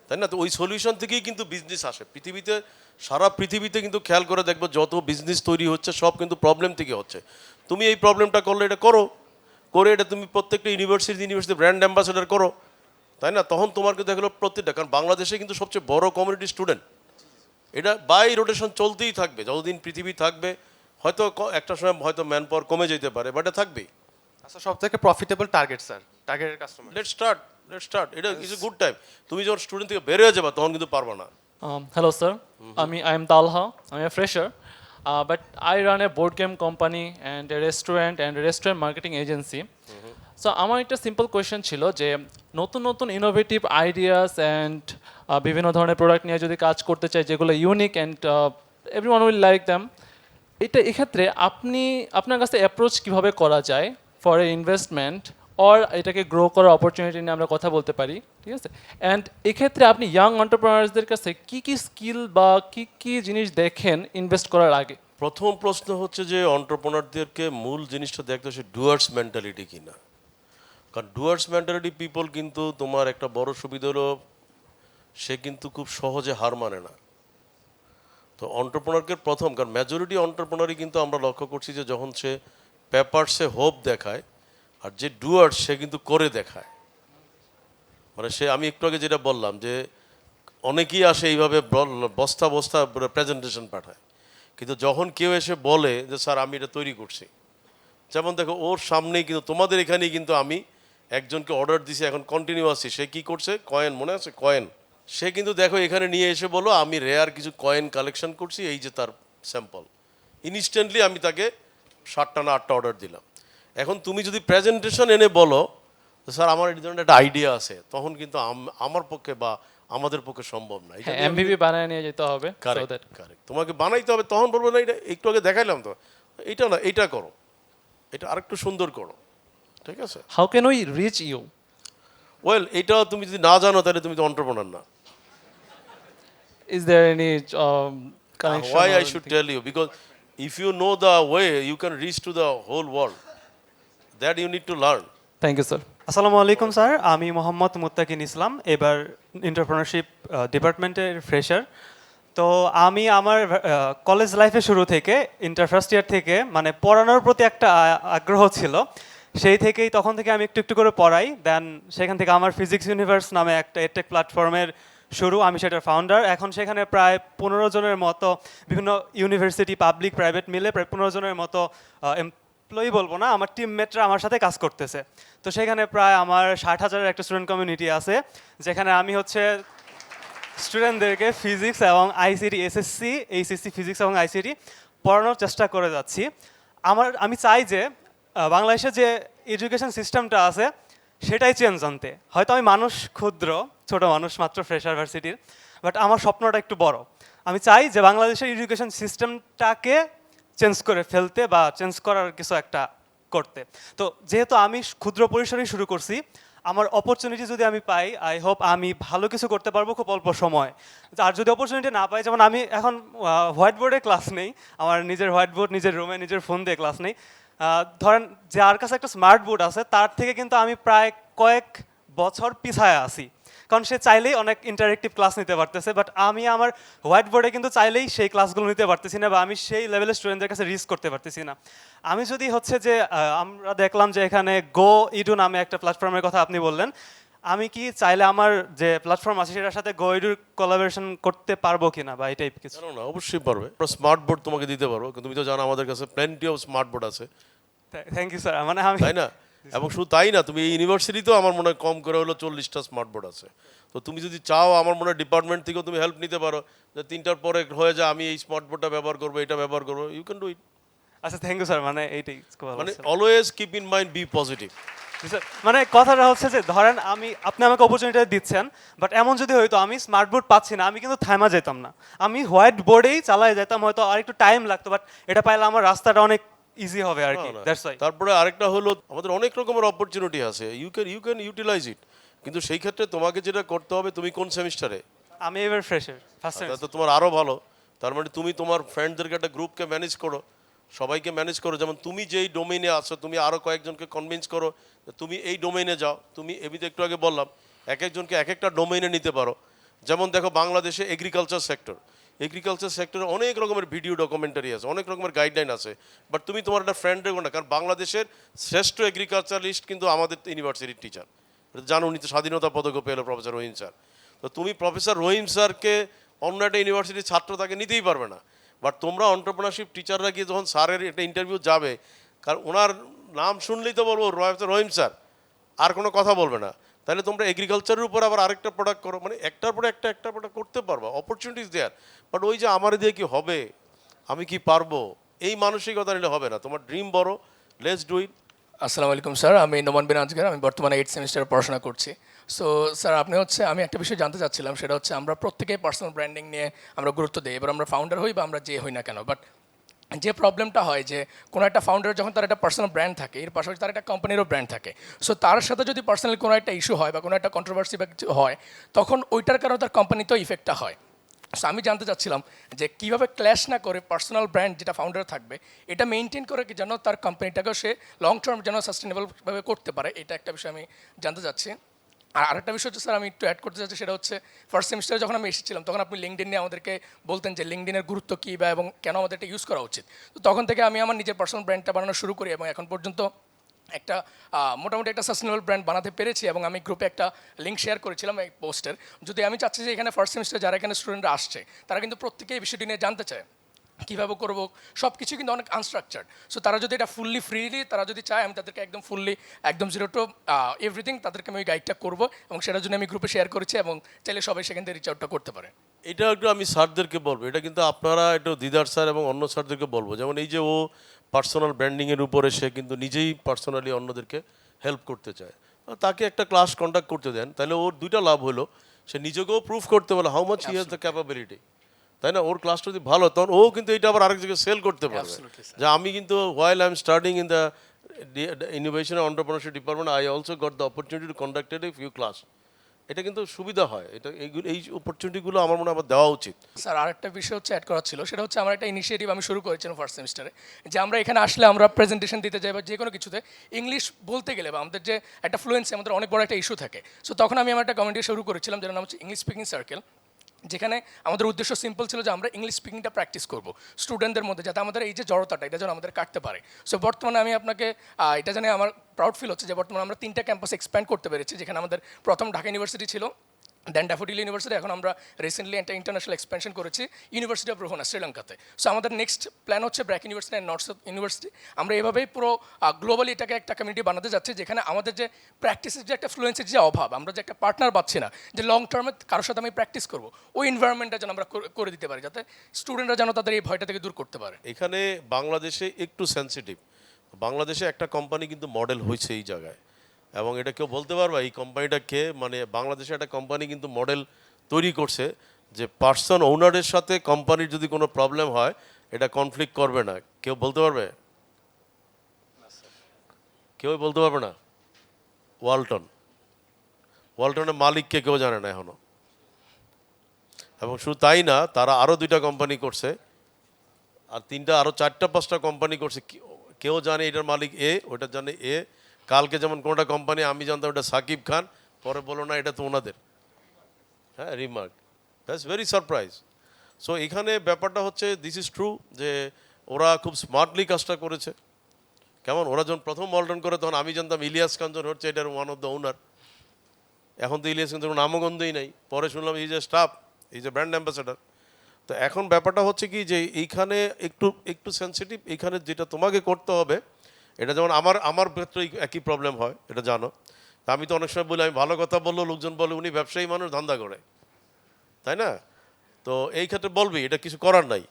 তাই না? তো ওই সলিউশন থেকেই কিন্তু বিজনেস আসে পৃথিবীতে। সারা পৃথিবীতে কিন্তু খেয়াল করে দেখবো যত বিজনেস তৈরি হচ্ছে সব কিন্তু প্রবলেম থেকে হচ্ছে। তুমি এই প্রবলেমটা করলে এটা করে এটা তুমি প্রত্যেকটা ইউনিভার্সিটি ব্র্যান্ড অ্যাম্বাসেডার করো, তাই না? তখন তোমার কিন্তু দেখলো প্রত্যেকটা, কারণ বাংলাদেশে কিন্তু সবচেয়ে বড় কমিউনিটি স্টুডেন্ট, এটা বাই রোটেশন চলতেই থাকবে যতদিন পৃথিবী থাকবে। হয়তো একটা সময় হয়তো ম্যান পাওয়ার কমে যেতে পারে, বাট এটা থাকবেই। আচ্ছা, সব থেকে প্রফিটেবল টার্গেট স্যার, টার্গেটের কাস্টমার। লেটস স্টার্ট, এটা ইজ এ গুড টাইম। তুমি যখন স্টুডেন্ট থেকে বের হয়ে যাবে তখন কিন্তু পারবা না। Hello, sir. I am Talha. I'm a fresher, but I run a board game company and a restaurant marketing agency. So আমার একটা সিম্পল কোয়েশ্চেন ছিল যে নতুন নতুন ইনোভেটিভ আইডিয়াস অ্যান্ড বিভিন্ন ধরনের প্রোডাক্ট নিয়ে যদি কাজ করতে চাই যেগুলো unique and everyone will like them, এক্ষেত্রে আপনার কাছে অ্যাপ্রোচ কিভাবে করা যায় ফর এ ইনভেস্টমেন্ট অর এটাকে গ্রো করার অপরচুনিটি নিয়ে আমরা কথা বলতে পারি, ঠিক আছে? অ্যান্ড এক্ষেত্রে আপনি ইয়াং এন্টারপ্রেনার্সদের কাছে কি স্কিল বা কি জিনিস দেখেন ইনভেস্ট করার আগে? প্রথম প্রশ্ন হচ্ছে যে অন্টারপ্রেনারদেরকে মূল জিনিসটা দেখতে হচ্ছে ডুয়ার্স মেন্টালিটি কিনা। কারণ ডুয়ার্স মেন্টালিটি পিপল কিন্তু তোমার একটা বড় সুবিধা হলো সে কিন্তু খুব সহজে হার মানে না। তো অন্টারপ্রেনারকে প্রথম, কারণ মেজরিটি অন্টারপ্রেনারই কিন্তু আমরা লক্ষ্য করছি যে যখন সে পেপারসে হোপ দেখায়, আর যে ডুয়ার্স সে কিন্তু করে দেখায়। মানে সে, আমি একটু আগে যেটা বললাম যে অনেকেই আসে এইভাবে বস্তা প্রেজেন্টেশন পাঠায়, কিন্তু যখন কেউ এসে বলে যে স্যার আমি এটা তৈরি করছি, যেমন দেখো ওর সামনেই কিন্তু তোমাদের এখানেই কিন্তু আমি একজনকে অর্ডার দিছি, এখন কন্টিনিউ আসছি, সে কি করছে, কয়েন, মনে আছে কয়েন, সে কিন্তু দেখো এখানে নিয়ে এসে বলো আমি রেয়ার কিছু কয়েন কালেকশন করছি, এই যে তার স্যাম্পল। ইনস্ট্যান্টলি আমি তাকে 7টা না 8টা অর্ডার দিলাম। এখন তুমি যদি প্রেজেন্টেশন এনে বলো স্যার আমার এই ধরনের একটা আইডিয়া আছে, তখন কিন্তু আমার পক্ষে বা আমাদের পক্ষে সম্ভব না। এমভিপি বানায় নিয়ে যেতে হবে, কারেক্ট, তোমাকে বানাইতে হবে। তখন বলবো না এটা একটু আগে দেখাইলাম তো, এইটা না, এইটা করো, এটা আরেকটু সুন্দর করো, ঠিক আছে? How can we reach you? Well, এটা তুমি যদি না জানো তাহলে তুমি তো অন্টারপ্রেনার না। Is there any connection? Why or I should anything? tell you? Because if you know the way, you can reach to the whole world. That you need to learn. Thank you, sir. আসসালামু আলাইকুম sir, আমি মোহাম্মদ মুত্তাকিন ইসলাম, এবার entrepreneurship ডিপার্টমেন্টের fresher. তো আমি আমার college লাইফে শুরু থেকে ফার্স্ট ইয়ার থেকে মানে পড়ানোর প্রতি একটা আগ্রহ ছিল, সেই থেকেই তখন থেকে আমি একটু একটু করে পড়াই। দেন সেখান থেকে আমার ফিজিক্স ইউনিভার্স নামে একটা এডটেক প্ল্যাটফর্মের শুরু, আমি সেটার ফাউন্ডার। এখন সেখানে প্রায় 15 জনের মতো বিভিন্ন ইউনিভার্সিটি, পাবলিক, প্রাইভেট মিলে প্রায় 15 জনের মতো এমপ্লয়ি বলবো না, আমার টিমমেটরা আমার সাথে কাজ করতেছে। তো সেখানে প্রায় আমার 60,000-এর একটা স্টুডেন্ট কমিউনিটি আছে, যেখানে আমি হচ্ছে স্টুডেন্টদেরকে ফিজিক্স এবং আইসিটি, এসএসসি, এইচএসসি ফিজিক্স এবং আইসিটি পড়ানোর চেষ্টা করে যাচ্ছি। আমি চাই যে বাংলাদেশে যে এডুকেশন সিস্টেমটা আছে সেটাই চেঞ্জ আনতে। হয়তো আমি মানুষ ক্ষুদ্র, ছোট মানুষ, মাত্র ফ্রেশার ভার্সিটির, বাট আমার স্বপ্নটা একটু বড়। আমি চাই যে বাংলাদেশের এডুকেশন সিস্টেমটাকে চেঞ্জ করে ফেলতে বা চেঞ্জ করার কিছু একটা করতে। তো যেহেতু আমি ক্ষুদ্র পরিসরেই শুরু করছি, আমার অপরচুনিটি যদি আমি পাই, আই হোপ আমি ভালো কিছু করতে পারবো খুব অল্প সময়। আর যদি অপরচুনিটি না পাই, যেমন আমি এখন হোয়াইট বোর্ডে ক্লাস নেই, আমার নিজের হোয়াইট বোর্ড, নিজের রুমে নিজের ফোন দিয়ে ক্লাস নেই। ধরেন যার কাছে একটা স্মার্ট বোর্ড আছে তার থেকে কিন্তু আমি প্রায় কয়েক বছর পিছায় আছি, কারণ সে চাইলেই অনেক ইন্টারেক্টিভ ক্লাস নিতে পারতেছে, বাট আমি আমার হোয়াইট বোর্ডে কিন্তু চাইলেই সেই ক্লাসগুলো নিতে পারতেছি না, বা আমি সেই লেভেলের স্টুডেন্টদের কাছে রিচ করতে পারতেছি না। আমি যদি হচ্ছে যে আমরা দেখলাম যে এখানে গো ইডু নামে একটা প্ল্যাটফর্মের কথা আপনি বললেন, আমি কি চাইলে আমার যে প্ল্যাটফর্ম আছে সেটার সাথে গো ইডুর কোলাবোরেশন করতে পারবো কিনা বা এই টাইপ কিছু? জানো না, অবশ্যই পারবে। স্মার্ট বোর্ড তোমাকে দিতে পারবো, কিন্তু তুমি তো জানো আমাদের কাছে প্লেন্টি অফ স্মার্ট বোর্ড আছে, থ্যাংক ইউ স্যার। মানে আমি, তাই না? এবং শুধু তাই না, তুমি এই ইউনিভার্সিটিতেও আমার মনে হয় কম করে হলো 40টা স্মার্ট বোর্ড আছে। তো তুমি যদি চাও আমার মনে হয় ডিপার্টমেন্ট থেকেও তুমি হেল্প নিতে পারো, যে 3টার পরে হয়ে যায় আমি এই স্মার্ট বোর্ডটা ব্যবহার করবো, এটা ব্যবহার করবো, ইউ ক্যান ডু ইট। আচ্ছা থ্যাংক ইউ স্যার, মানে এইটাই মানে always keep in mind, be positive. মানে কথাটা হচ্ছে যে ধরেন আপনি আমাকে অপরচুনিটি দিচ্ছেন, বাট এমন যদি হয়তো আমি স্মার্ট বোর্ড পাচ্ছি না, আমি কিন্তু থাইমা যেতাম না, আমি হোয়াইট বোর্ডেই চালায় যেতাম, হয়তো আর একটু টাইম লাগতো, বাট এটা পাইলে আমার রাস্তাটা অনেক ইজি হবে আর কি, দ্যাটস ওয়াই। তারপরে আরেকটা হলো আমাদের অনেক রকমের অপরচুনিটি আছে, ইউ ক্যান ইউটিলাইজ ইট, কিন্তু সেই ক্ষেত্রে তোমাকে যেটা করতে হবে, তুমি কোন সেমিস্টারে? আমি এবার ফ্রেশার ফার্স্ট তাহলে সেমিস্টার। তো তোমার আরো ভালো। তার মানে তুমি তোমার ফ্রেন্ডদেরকে একটা গ্রুপকে ম্যানেজ করো, সবাইকে ম্যানেজ করো, যেমন তুমি যেই ডোমেইনে আছো তুমি আরো কয়েকজনকে কনভিন্স করো যে তুমি এই ডোমেইনে যাও। তুমি এমনিতে একটু আগে বললাম এক একজনকে এক একটা ডোমেইনে নিতে পারো। যেমন দেখো বাংলাদেশে এগ্রিকালচার সেক্টরে অনেক রকমের ভিডিও ডকুমেন্টারি আছে, অনেক রকমের গাইডলাইন আছে, বাট তুমি তোমার একটা ফ্রেন্ডের না, কারণ বাংলাদেশের শ্রেষ্ঠ এগ্রিকালচারিস্ট কিন্তু আমাদের ইউনিভার্সিটির টিচার, জানো, উনি তো স্বাধীনতা পদকও পেল, প্রফেসর রহিম স্যার। তো তুমি প্রফেসর রহিম স্যারকে অন্য একটা ইউনিভার্সিটির ছাত্র তাকে নিতেই পারবে না, বাট তোমরা এন্টারপ্রেনারশিপ টিচাররা গিয়ে যখন স্যারের একটা ইন্টারভিউ যাবে, কারণ ওনার নাম শুনলেই তো বলবো রহিম স্যার, আর কোনো কথা বলবে না। তাহলে তোমরা এগ্রিকালচারের উপর আবার আরেকটা প্রোডাক্ট করো, মানে একটার পরে একটা প্রোডাক্ট করতে পারবা, অপরচুনিটিস দেয়ার। বাট ওই যে আমার দিয়ে কি হবে, আমি কি পারবো, এই মানসিকতা নিলে হবে না। তোমার ড্রিম বড়, লেটস ডু ইট। আসসালামু আলাইকুম স্যার, আমি নোমান বিন আজগার, আমি বর্তমানে 8th সেমিস্টারে পড়াশোনা করছি। সো স্যার আমি একটা বিষয় জানতে চাচ্ছিলাম, সেটা হচ্ছে আমরা প্রত্যেকেই পার্সোনাল ব্র্যান্ডিং নিয়ে আমরা গুরুত্ব দিই, এবার আমরা ফাউন্ডার হই বা আমরা যে হই না কেন, বাট যে প্রবলেমটা হয় যে কোনো একটা ফাউন্ডার যখন তার একটা পার্সোনাল ব্র্যান্ড থাকে, এর পাশাপাশি তার একটা কোম্পানিরও ব্র্যান্ড থাকে, সো তার সাথে যদি পার্সোনালি কোনো একটা ইস্যু হয় বা কোনো একটা কন্ট্রোভার্সি বা কিছু হয়, তখন ওইটার কারণে তার কোম্পানিতেও ইফেক্টটা হয়। সো আমি জানতে চাচ্ছিলাম যে কীভাবে ক্ল্যাশ না করে পার্সোনাল ব্র্যান্ড যেটা ফাউন্ডার থাকবে এটা মেনটেন করে কি যেন তার কোম্পানিটাকেও সে লং টার্ম যেন সাস্টেনেবলভাবে করতে পারে, এটা একটা বিষয় আমি জানতে চাচ্ছি। আর আরেকটা বিষয় হচ্ছে স্যার, আমি একটু অ্যাড করতে চাচ্ছি, সেটা হচ্ছে ফার্স্ট সেমিস্টারে যখন আমি এসেছিলাম তখন আপনি লিঙ্কডিন নিয়ে আমাদেরকে বলতেন যে লিঙ্কডিনের গুরুত্ব কী বা এবং কেন আমাদের এটা ইউজ করা উচিত। তো তখন থেকে আমি আমার নিজের পার্সোনাল ব্র্যান্ডটা বানানো শুরু করি এবং এখন পর্যন্ত একটা মোটামুটি একটা সাস্টেনেবল ব্র্যান্ড বানাতে পেরেছি, এবং আমি গ্রুপে একটা লিঙ্ক শেয়ার করেছিলাম এই পোস্টের। যদি আমি চাচ্ছি যে এখানে ফার্স্ট সেমিস্টার যারা এখানে স্টুডেন্টরা আসছে তারা কিন্তু প্রত্যেকেই এই বিষয়টি নিয়ে জানতে চায়, কীভাবে করবো, সব কিছু কিন্তু অনেক আনস্ট্রাকচার্ড। সো তারা যদি এটা ফুললি ফ্রিলি তারা যদি চায়, আমি তাদেরকে একদম ফুললি একদম জিরো টু এভরিথিং তাদেরকে আমি ওই গাইডটা করবো, এবং সেটার জন্য আমি গ্রুপে শেয়ার করেছি, এবং চাইলে সবাই সেখান থেকে রিচ আউটটা করতে পারে। এটা একটু আমি স্যারদেরকে বলবো, এটা কিন্তু আপনারা একটু দিদার স্যার এবং অন্য স্যারদেরকে বলবো, যেমন এই যে ও পার্সোনাল ব্র্যান্ডিংয়ের উপরে সে কিন্তু নিজেই পার্সোনালি অন্যদেরকে হেল্প করতে চায়, তাকে একটা ক্লাস কন্ডাক্ট করতে দেন, তাহলে ওর দুইটা লাভ হলো, সে নিজেকেও প্রুফ করতে পারলো how much he has the capability, তাই না? ওর ক্লাসটা যদি ভালো, তখন ও কিন্তু এটা আবার আরেক জায়গায় সেল করতে পারবে যে আমি কিন্তু while I am starting in the innovation and entrepreneurship department I also got the opportunity to conducted a few class. এটা কিন্তু সুবিধা হয়, এটা এই অপরচুনিটিগুলো আমার মনে হয় আমার দেওয়া উচিত। স্যার আরেকটা বিষয় হচ্ছে অ্যাড করা ছিল, সেটা হচ্ছে আমার একটা ইনিশিয়েটিভ আমি শুরু করেছিলাম ফার্স্ট সেমিস্টারে, যে আমরা এখানে আসলে আমরা প্রেজেন্টেশন দিতে যাই বা যে কোনো কিছুতে ইংলিশ বলতে গেলে বা আমাদের যে একটা ফ্লুয়েন্সি আমাদের অনেক বড় একটা ইস্যু থাকে। সো তখন আমি আমার একটা কমিউনিটি শুরু করেছিলাম যেটার নাম হচ্ছে ইংলিশ স্পিকিং সার্কেল, যেখানে আমাদের উদ্দেশ্য সিম্পল ছিল যে আমরা ইংলিশ স্পিকিংটা প্র্যাকটিস করব স্টুডেন্টদের মধ্যে, যাতে আমাদের এই যে জড়তাটা এটা যেন আমাদের কাটতে পারে। সো বর্তমানে আমি আপনাকে এটা জানি আমার প্রাউড ফিল হচ্ছে যে বর্তমানে আমরা 3টা ক্যাম্পাস এক্সপ্যান্ড করতে পেরেছি, যেখানে আমাদের প্রথম ঢাকা ইউনিভার্সিটি ছিল, দেন ড্যাফোডিল ইউনিভার্সিটি, এখন আমরা রিসেন্টলি একটা ইন্টারন্যাশনাল এক্সপেনশন করেছি ইউনিভার্সিটি অফ রোহনা শ্রীলঙ্কাতে। সো আমাদের নেক্সট প্ল্যান হচ্ছে BRAC university and north south university. আমরা এভাবেই পুরো গ্লোবালি এটাকে একটা কমিউনিটি বানাতে যাচ্ছি, যেখানে আমাদের যে প্র্যাকটিসের যে একটা ফ্লুয়েন্সির যে অভাব, আমরা যে একটা পার্টনার পাচ্ছি না, যে লং টার্মে কারোর সাথে আমি প্র্যাকটিস করবো, ওই এনভায়রনমেন্টটা যেন আমরা করে দিতে পারি, যাতে স্টুডেন্টরা যেন তাদের এই ভয়টা থেকে দূর করতে পারে। এখানে বাংলাদেশে একটু সেন্সিটিভ, বাংলাদেশে একটা কোম্পানি কিন্তু মডেল হয়েছে এই জায়গায়, এবং এটা কেউ বলতে পারবে এই কোম্পানিটা কে, মানে বাংলাদেশে একটা কোম্পানি কিন্তু মডেল তৈরি করছে যে পার্সন ওনারের সাথে কোম্পানির যদি কোনো প্রবলেম হয় এটা কনফ্লিক্ট করবে না। কেউ বলতে পারবে? কেউ বলতে পারবে না। ওয়ালটনের মালিককে কেউ জানে না এখনো, এবং শুধু তাই না, তারা আরও 2টা কোম্পানি করছে, আর 3টা আরও 4টা 5টা কোম্পানি করছে। কেউ জানে এটার মালিক এ, ওইটার জানে এ। কালকে যেমন কোনোটা কোম্পানি আমি জানতাম এটা সাকিব খান, পরে বলো না এটা তো ওনাদের, হ্যাঁ, remark, that's very surprise. So এখানে ব্যাপারটা হচ্ছে দিস ইজ ট্রু যে ওরা খুব স্মার্টলি কাজটা করেছে। কেমন, ওরা যখন প্রথম ওয়ালটন করে তখন আমি জানতাম ইলিয়াস কাঞ্চন হচ্ছে এটার ওয়ান অফ দ্য ওনার, এখন তো ইলিয়াস কাঞ্চন নামগন্ধই নাই, পরে শুনলাম is a staff, is a brand ambassador. তো এখন ব্যাপারটা হচ্ছে কি যে এইখানে একটু সেন্সিটিভ, এইখানে যেটা তোমাকে করতে হবে, এটা যেমন আমার ক্ষেত্রে একই প্রবলেম হয়, এটা জানো, তা আমি তো অনেক সময় বলি আমি ভালো কথা বললেও লোকজন বলে উনি ব্যবসায়ী মানুষ, ধান্দা করে, তাই না? তো এই ক্ষেত্রে বলবি, এটা কিছু করার নাই।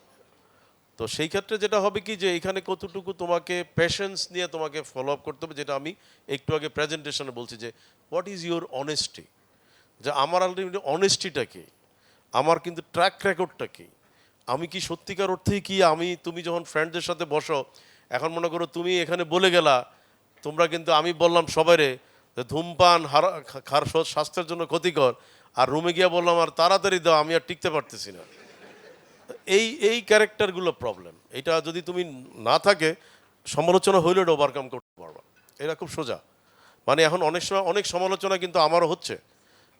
তো সেই ক্ষেত্রে যেটা হবে কি যে এখানে কতটুকু তোমাকে পেশেন্স নিয়ে তোমাকে ফলো আপ করতে হবে, যেটা আমি একটু আগে প্রেজেন্টেশনে বলছি যে হোয়াট ইজ ইউর অনেস্টি, যে আমার আলটিমেটলি অনেস্টিটা কি, আমার কিন্তু ট্র্যাক রেকর্ডটা কি, আমি কি সত্যিকার অর্থেই কি আমি, তুমি যখন ফ্রেন্ডদের সাথে বসো, এখন মনে করো তুমি এখানে বলে গেলা, তোমরা কিন্তু আমি বললাম সবাইরে যে ধূমপান খার স্বাস্থ্যের জন্য ক্ষতিকর, আর রুমে গিয়ে বললাম আর তাড়াতাড়ি দাও, আমি আর টিকতে পারতেছি না। এই ক্যারেক্টারগুলো প্রবলেম। এটা যদি তুমি না থাকে, সমালোচনা হইলেও এটা ওভারকাম করতে পারবা, এটা খুব সোজা। মানে এখন অনেক সময় অনেক সমালোচনা কিন্তু আমারও হচ্ছে,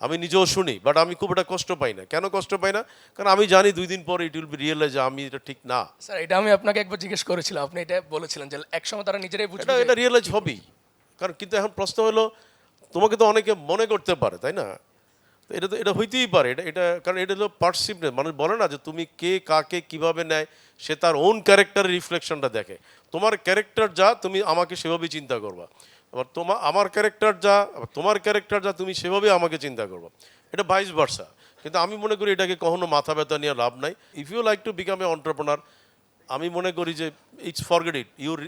আমি নিজেও শুনি, বাট আমি খুব এটা কষ্ট পাই না। কেন কষ্ট পাই না? কারণ আমি জানি 2 দিন পরে ইট উইল বি রিয়েলাইজ যে আমি এটা ঠিক না। স্যার এটা আমি আপনাকে একবার জিজ্ঞেস করেছিলাম, আপনি এটা বলেছিলেন যে একসময় তারা নিজেরাই বুঝবে এটা রিয়েলাইজ হবেই। কারণ কিন্তু এখন প্রশ্ন হলো, তোমাকে তো অনেকে মনে করতে পারে, তাই না? তো এটা হইতেই পারে, এটা কারণ এটা হলো পারসিভনেস। মানুষ বলে না যে তুমি কে কাকে কিভাবে নেয়, সে তার ওন ক্যারেক্টারের রিফ্লেকশনটা দেখে। তোমার ক্যারেক্টার যা, তুমি আমাকে সেভাবেই চিন্তা করবা। আবার আমার ক্যারেক্টার যা, তোমার ক্যারেক্টার যা, তুমি সেভাবেই আমাকে চিন্তা করবা। এটা ভাইস ভার্সা। কিন্তু আমি মনে করি এটাকে কখনো মাথা ব্যথা নিয়ে লাভ নাই। If you like to become a entrepreneur, আমি মনে করি যে it's forget it, your